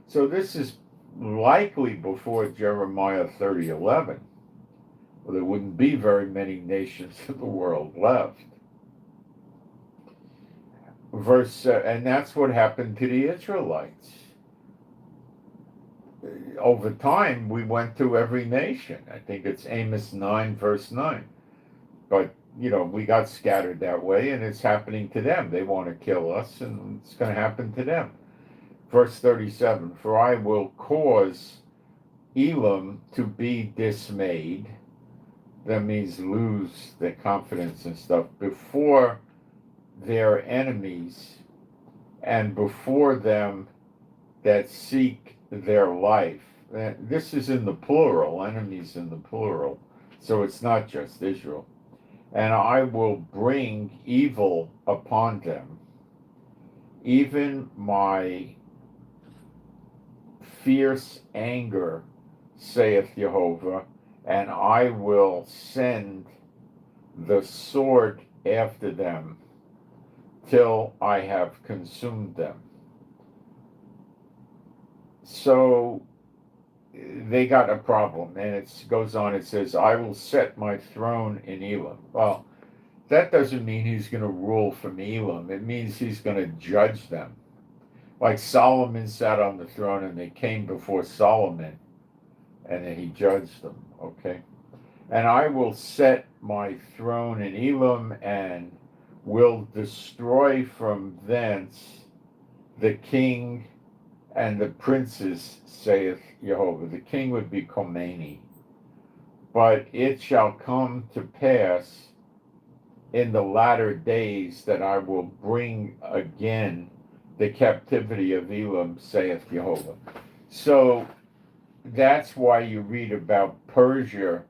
So this is likely before Jeremiah 30:11. Well, there wouldn't be very many nations in the world left. And that's what happened to the Israelites. Over time, we went to every nation. I think it's Amos 9, verse 9. But, we got scattered that way, and it's happening to them. They want to kill us, and it's going to happen to them. Verse 37, for I will cause Elam to be dismayed. That means lose their confidence and stuff before their enemies, and before them that seek their life. This is in the plural, enemies in the plural, so it's not just Israel. And I will bring evil upon them, even my fierce anger, saith Jehovah, and I will send the sword after them till I have consumed them. So they got a problem, and it goes on, it says, I will set my throne in Elam. Well, that doesn't mean he's going to rule from Elam. It means he's going to judge them. Like Solomon sat on the throne, and they came before Solomon, and then he judged them, okay? And I will set my throne in Elam, and will destroy from thence the king and the princes, saith Jehovah. The king would be Khomeini. But it shall come to pass in the latter days that I will bring again the captivity of Elam, saith Jehovah. So that's why you read about Persia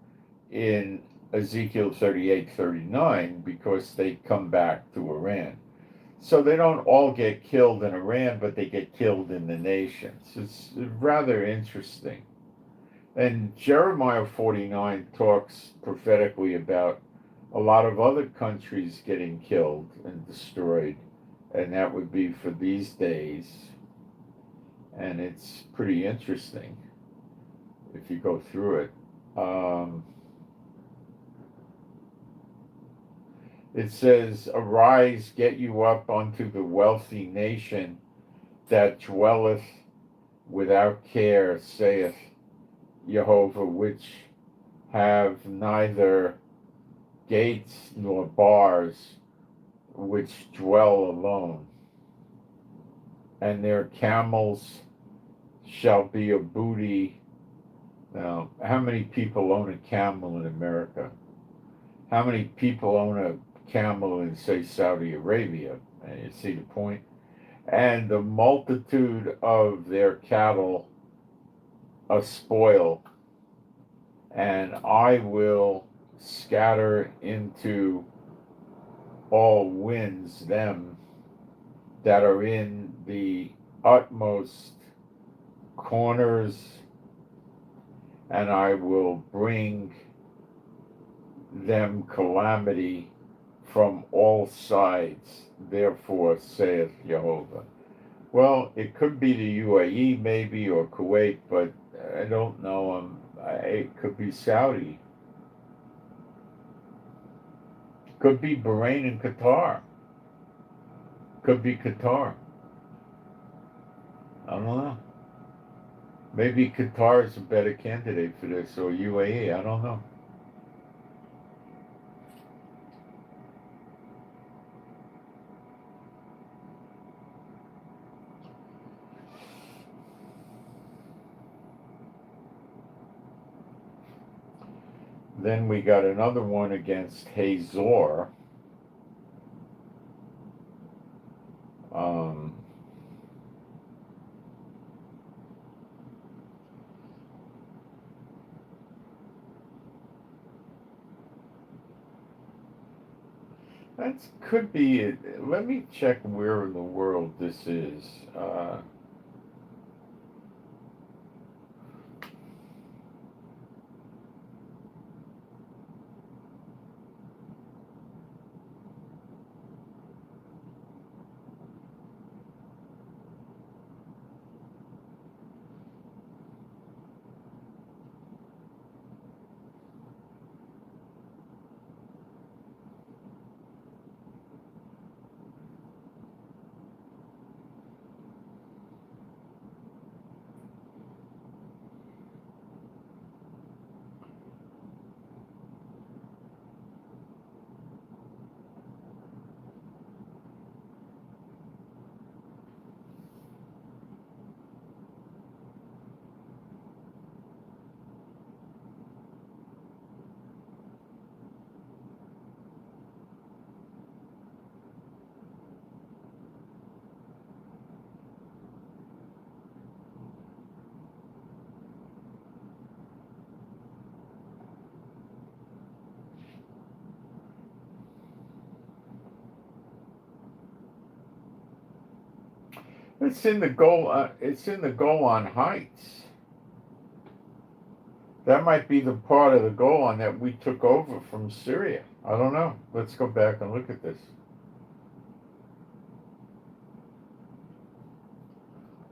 in Ezekiel 38:39, because they come back to Iran. So they don't all get killed in Iran, but they get killed in the nations. It's rather interesting. And Jeremiah 49 talks prophetically about a lot of other countries getting killed and destroyed, and that would be for these days. And it's pretty interesting if you go through it. It says, arise, get you up unto the wealthy nation that dwelleth without care, saith Jehovah, which have neither gates nor bars, which dwell alone. And their camels shall be a booty. Now, how many people own a camel in America? How many people own a camel in, say, Saudi Arabia? And you see the point? And the multitude of their cattle a spoil, and I will scatter into all winds them that are in the utmost corners, and I will bring them calamity from all sides, therefore saith Jehovah. Well, it could be the UAE maybe, or Kuwait, but I don't know. It could be Saudi. Could be Bahrain and Qatar. Could be Qatar. I don't know. Maybe Qatar is a better candidate for this, or UAE. I don't know. Then we got another one against Hazor. That could be it. Let me check where in the world this is. It's in the Golan Heights. That might be the part of the Golan that we took over from Syria. I don't know. Let's go back and look at this.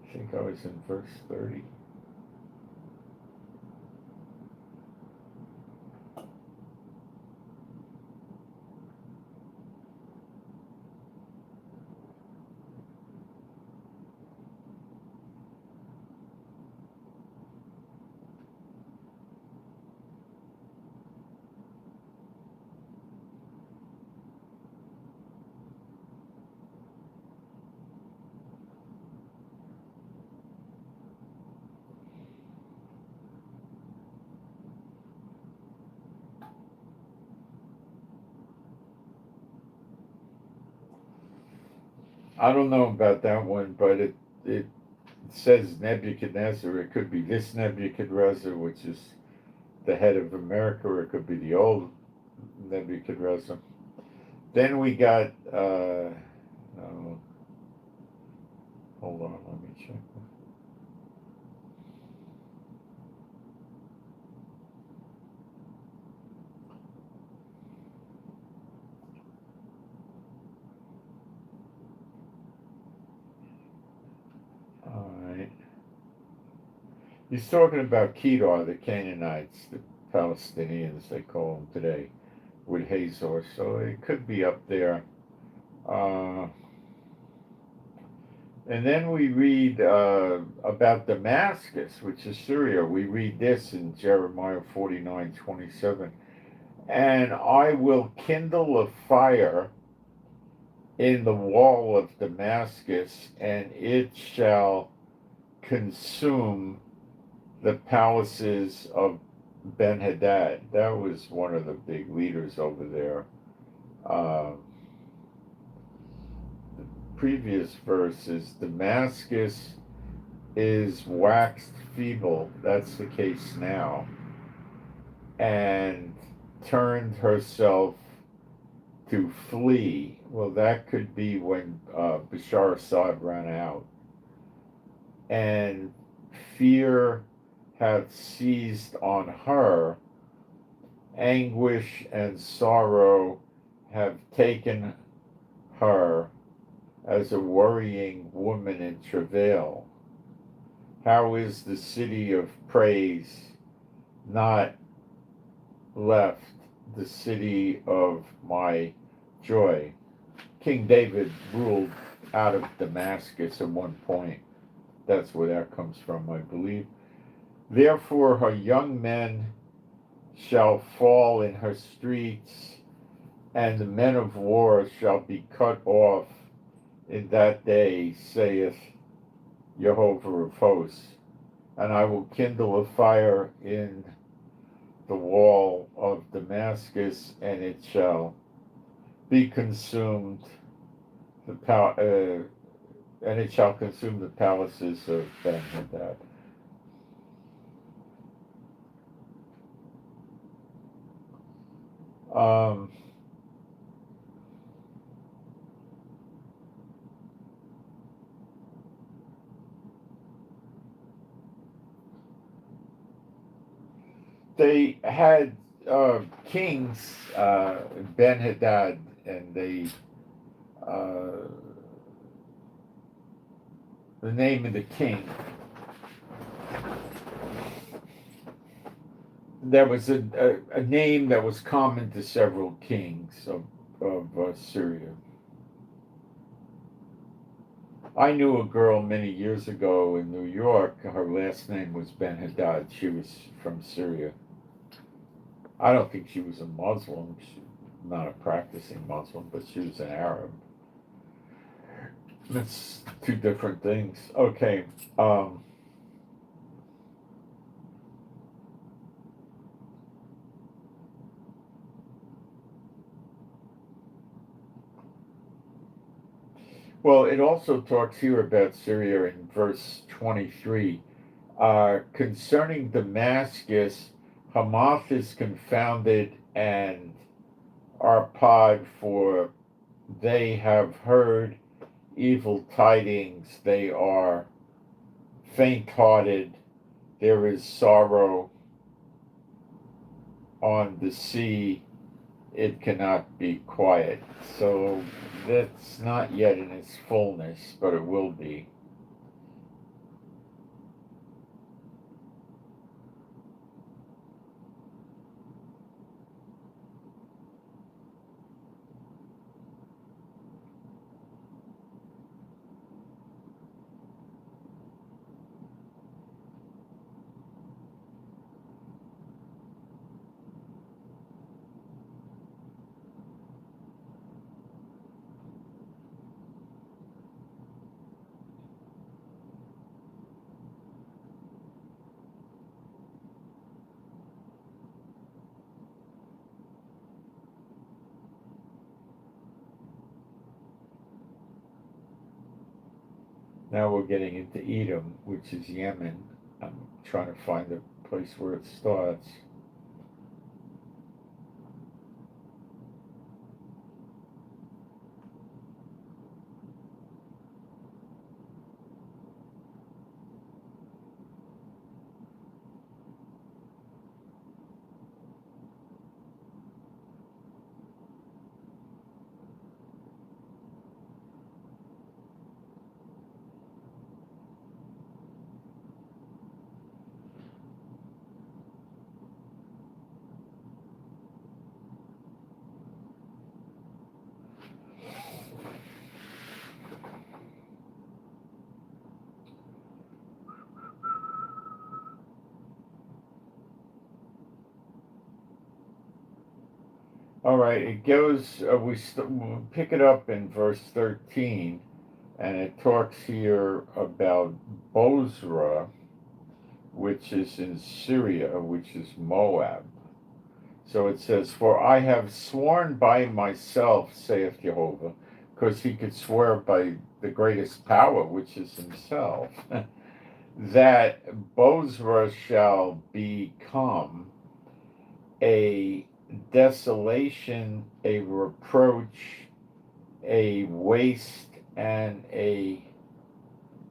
I think I was in verse 30. I don't know about that one, but it says Nebuchadnezzar. It could be this Nebuchadnezzar, which is the head of America, or it could be the old Nebuchadnezzar. Then we got, hold on, let me check. All right. He's talking about Kedar, the Canaanites, the Palestinians, they call them today, with Hazor. So it could be up there. And then we read about Damascus, which is Syria. We read this in Jeremiah 49:27. And I will kindle a fire in the wall of Damascus, and it shall consume the palaces of Ben-Hadad. That was one of the big leaders over there. Previous verse is Damascus is waxed feeble, that's the case now, and turned herself to flee. Well, that could be when Bashar Assad ran out. And fear hath seized on her, anguish and sorrow have taken her as a worrying woman in travail. How is the city of praise not left, the city of my joy? King David ruled out of Damascus at one point. That's where that comes from, I believe. Therefore her young men shall fall in her streets, and the men of war shall be cut off in that day, saith Jehovah of hosts. And I will kindle a fire in the wall of Damascus, and it shall be consumed, and it shall consume the palaces of Ben-Hadad. They had kings, Ben-Hadad, and they the name of the king. There was a name that was common to several kings of Syria. I knew a girl many years ago in New York. Her last name was Ben-Hadad. She was from Syria. I don't think she was a Muslim. She's not a practicing Muslim, but she was an Arab. That's two different things. Okay. Well, it also talks here about Syria in verse 23. Concerning Damascus, Hamath is confounded, and Arpad, for they have heard evil tidings. They are faint-hearted. There is sorrow on the sea. It cannot be quiet. So that's not yet in its fullness, but it will be. Now we're getting into Edom, which is Yemen. I'm trying to find the place where it starts. All right, it goes, we'll pick it up in verse 13, and it talks here about Bozrah, which is in Syria, which is Moab. So it says, for I have sworn by myself, saith Jehovah, because he could swear by the greatest power, which is himself, that Bozrah shall become a desolation, a reproach, a waste, and a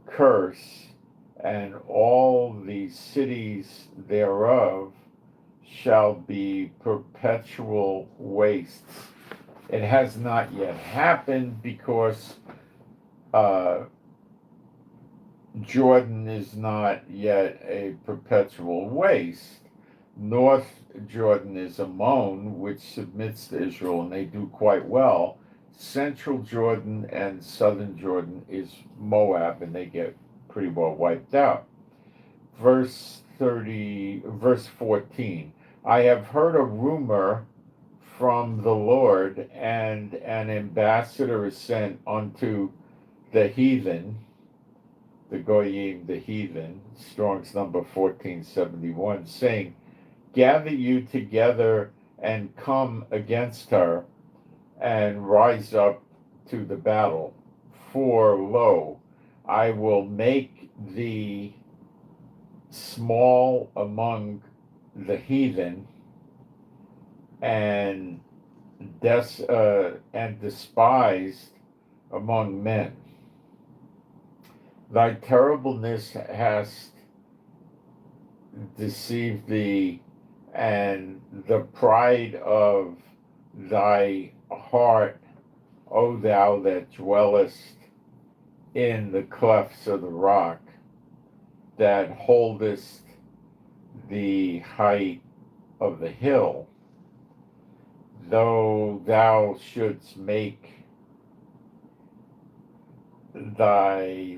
curse, and all the cities thereof shall be perpetual wastes. It has not yet happened because Jordan is not yet a perpetual waste. North Jordan is Ammon, which submits to Israel, and they do quite well. Central Jordan and southern Jordan is Moab, and they get pretty well wiped out. Verse 14. I have heard a rumor from the Lord, and an ambassador is sent unto the heathen, the Goyim, the heathen, Strong's number 1471, saying, gather you together and come against her and rise up to the battle. For lo, I will make thee small among the heathen and despised among men. Thy terribleness hast deceived thee, and the pride of thy heart, O thou that dwellest in the clefts of the rock, that holdest the height of the hill, though thou shouldst make thy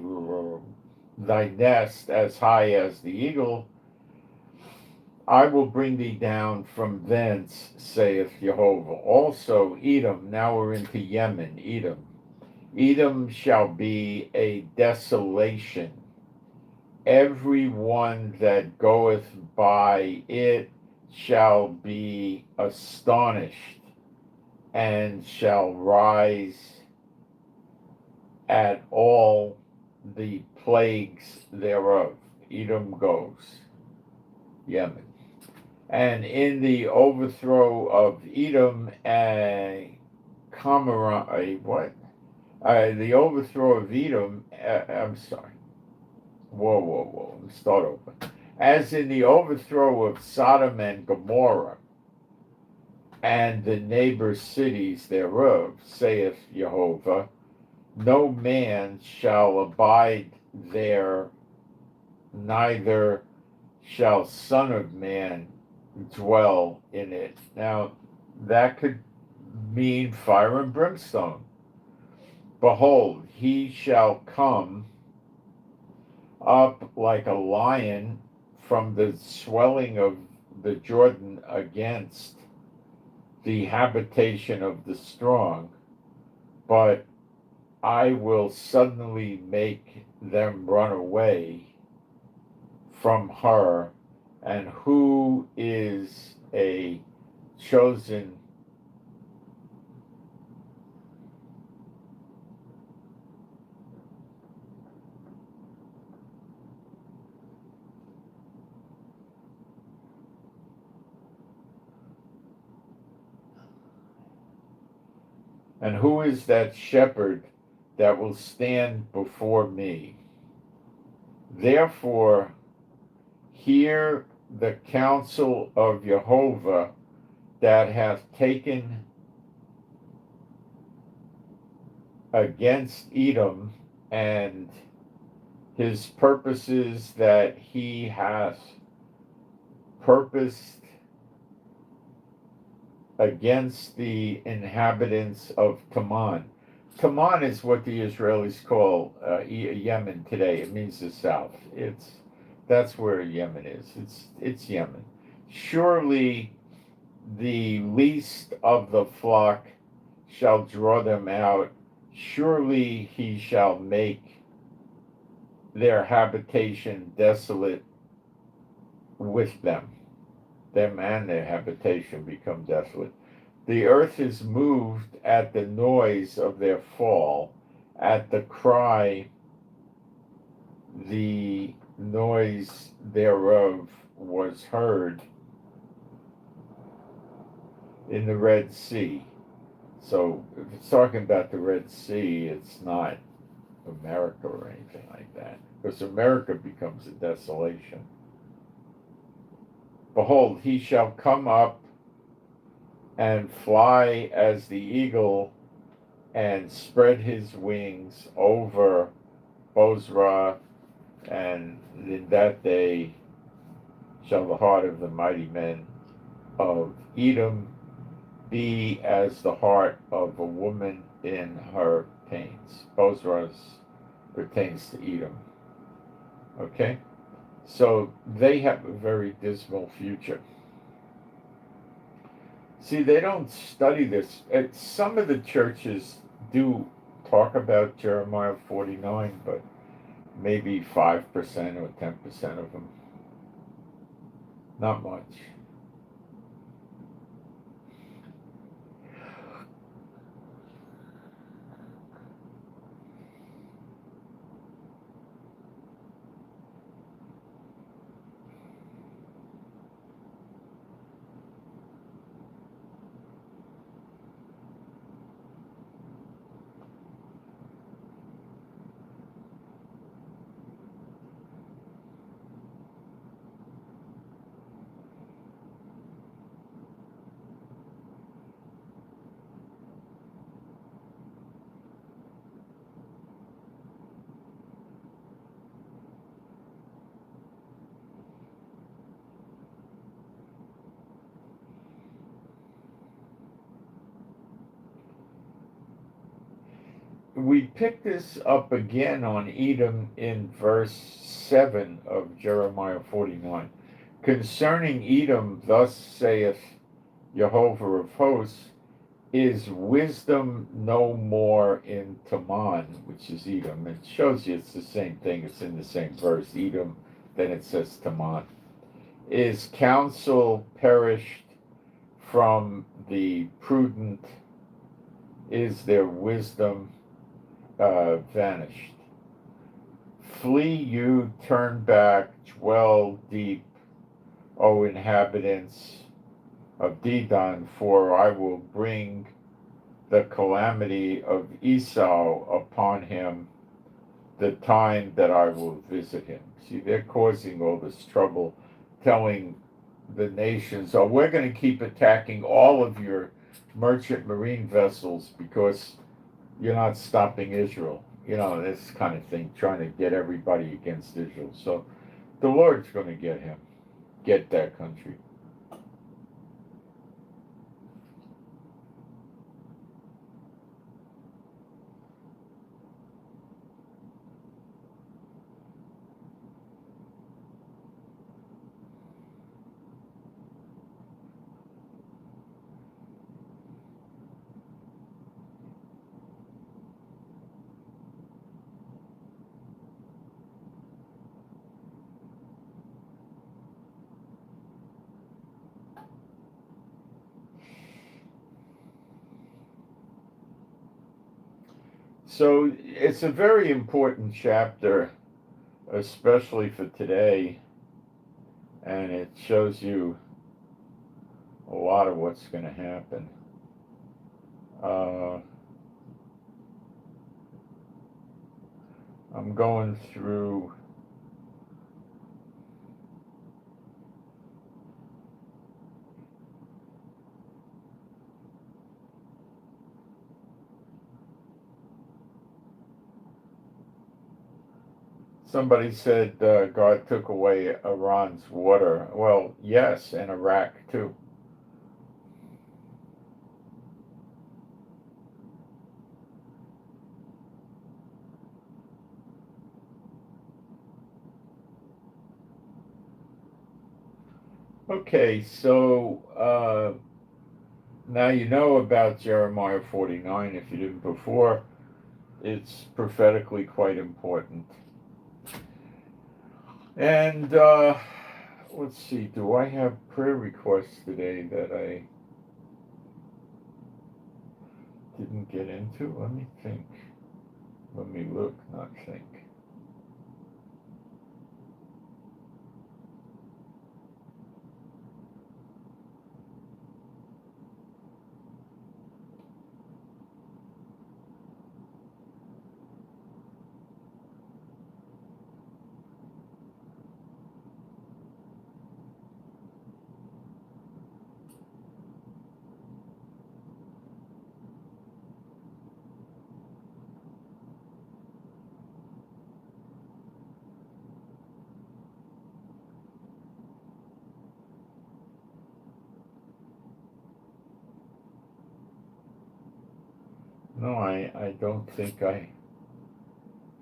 nest as high as the eagle, I will bring thee down from thence, saith Jehovah. Also Edom, now we're into Yemen, Edom. Edom shall be a desolation. Every one that goeth by it shall be astonished, and shall rise at all the plagues thereof. Edom goes, Yemen. And in the overthrow of Edom, the overthrow of Edom, let me start over. As in the overthrow of Sodom and Gomorrah, and the neighbor cities thereof, saith Jehovah, no man shall abide there, neither shall Son of Man dwell in it. Now, that could mean fire and brimstone. Behold, he shall come up like a lion from the swelling of the Jordan against the habitation of the strong, but I will suddenly make them run away from her. And who is a chosen and who is that shepherd that will stand before me? Therefore, hear the counsel of Jehovah that hath taken against Edom, and his purposes that he hath purposed against the inhabitants of Taman. Taman is what the Israelis call Yemen today. It means the south. That's where Yemen is. It's Yemen. Surely the least of the flock shall draw them out. Surely he shall make their habitation desolate with them. Them and their habitation become desolate. The earth is moved at the noise of their fall, at the cry, the noise thereof was heard in the Red Sea. So if it's talking about the Red Sea, it's not America or anything like that, because America becomes a desolation. Behold, he shall come up and fly as the eagle and spread his wings over Bozrah, and in that day shall the heart of the mighty men of Edom be as the heart of a woman in her pains. Bozrah pertains to Edom. Okay? So they have a very dismal future. See, they don't study this. Some of the churches do talk about Jeremiah 49, but maybe 5% or 10% of them. Not much. We pick this up again on Edom in verse 7 of Jeremiah 49. Concerning Edom, thus saith Jehovah of hosts, is wisdom no more in Taman, which is Edom. It shows you it's the same thing. It's in the same verse, Edom, then it says Taman. Is counsel perished from the prudent? Is their wisdom vanished? Flee you, turn back, dwell deep, O inhabitants of Dedan, for I will bring the calamity of Esau upon him, the time that I will visit him. See, they're causing all this trouble, telling the nations, oh, we're going to keep attacking all of your merchant marine vessels because you're not stopping Israel. You know, this kind of thing, trying to get everybody against Israel. So the Lord's going to get that country. So it's a very important chapter, especially for today, and it shows you a lot of what's going to happen. I'm going through somebody said God took away Iran's water. Well, yes, and Iraq too. Okay, so now you know about Jeremiah 49 if you didn't before. It's prophetically quite important. And let's see, do I have prayer requests today that I didn't get into? Let me think. Let me look, not think. No, I don't think I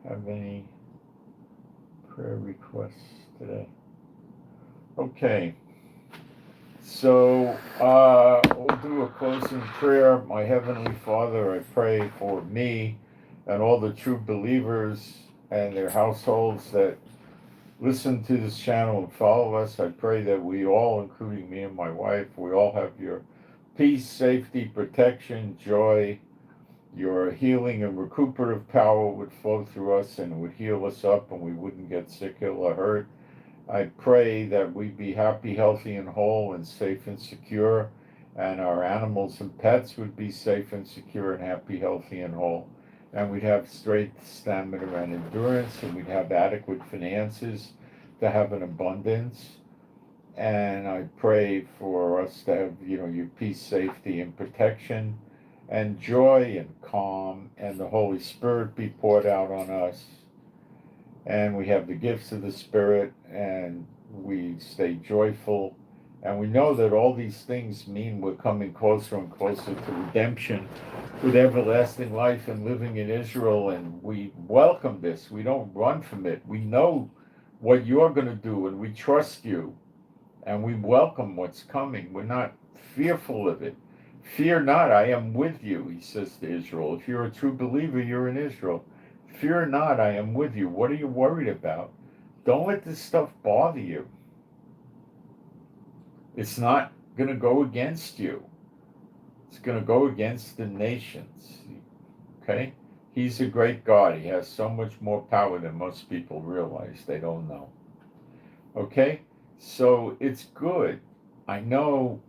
have any prayer requests today. Okay. So, we'll do a closing prayer. My Heavenly Father, I pray for me and all the true believers and their households that listen to this channel and follow us. I pray that we all, including me and my wife, we all have your peace, safety, protection, joy, your healing and recuperative power would flow through us and would heal us up and we wouldn't get sick, ill, or hurt. I pray that we be happy, healthy, and whole, and safe and secure, and our animals and pets would be safe and secure, and happy, healthy, and whole. And we'd have strength, stamina, and endurance, and we'd have adequate finances to have an abundance. And I pray for us to have, your peace, safety, and protection, and joy, and calm, and the Holy Spirit be poured out on us, and we have the gifts of the Spirit, and we stay joyful, and we know that all these things mean we're coming closer and closer to redemption with everlasting life and living in Israel, and we welcome this. We don't run from it. We know what you're going to do, and we trust you, and we welcome what's coming. We're not fearful of it. Fear not, I am with you, he says to Israel. If you're a true believer, you're in Israel. Fear not, I am with you. What are you worried about? Don't let this stuff bother you. It's not going to go against you. It's going to go against the nations. Okay? He's a great God. He has so much more power than most people realize. They don't know. Okay? So it's good. I know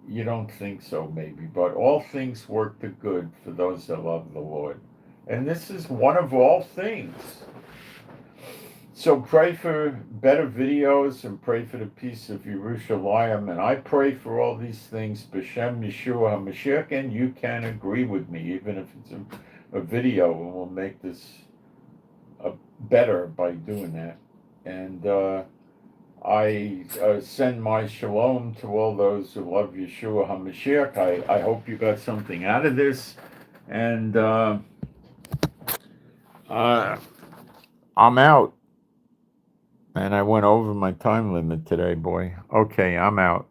you don't think so, maybe, but all things work to good for those that love the Lord. And this is one of all things. So pray for better videos and pray for the peace of Yerushalayim. And I pray for all these things, B'Shem Yeshua HaMashiach, and you can agree with me, even if it's a video, and we'll make this better by doing that. And I send my shalom to all those who love Yeshua HaMashiach. I hope you got something out of this. And I'm out. And I went over my time limit today, boy. Okay, I'm out.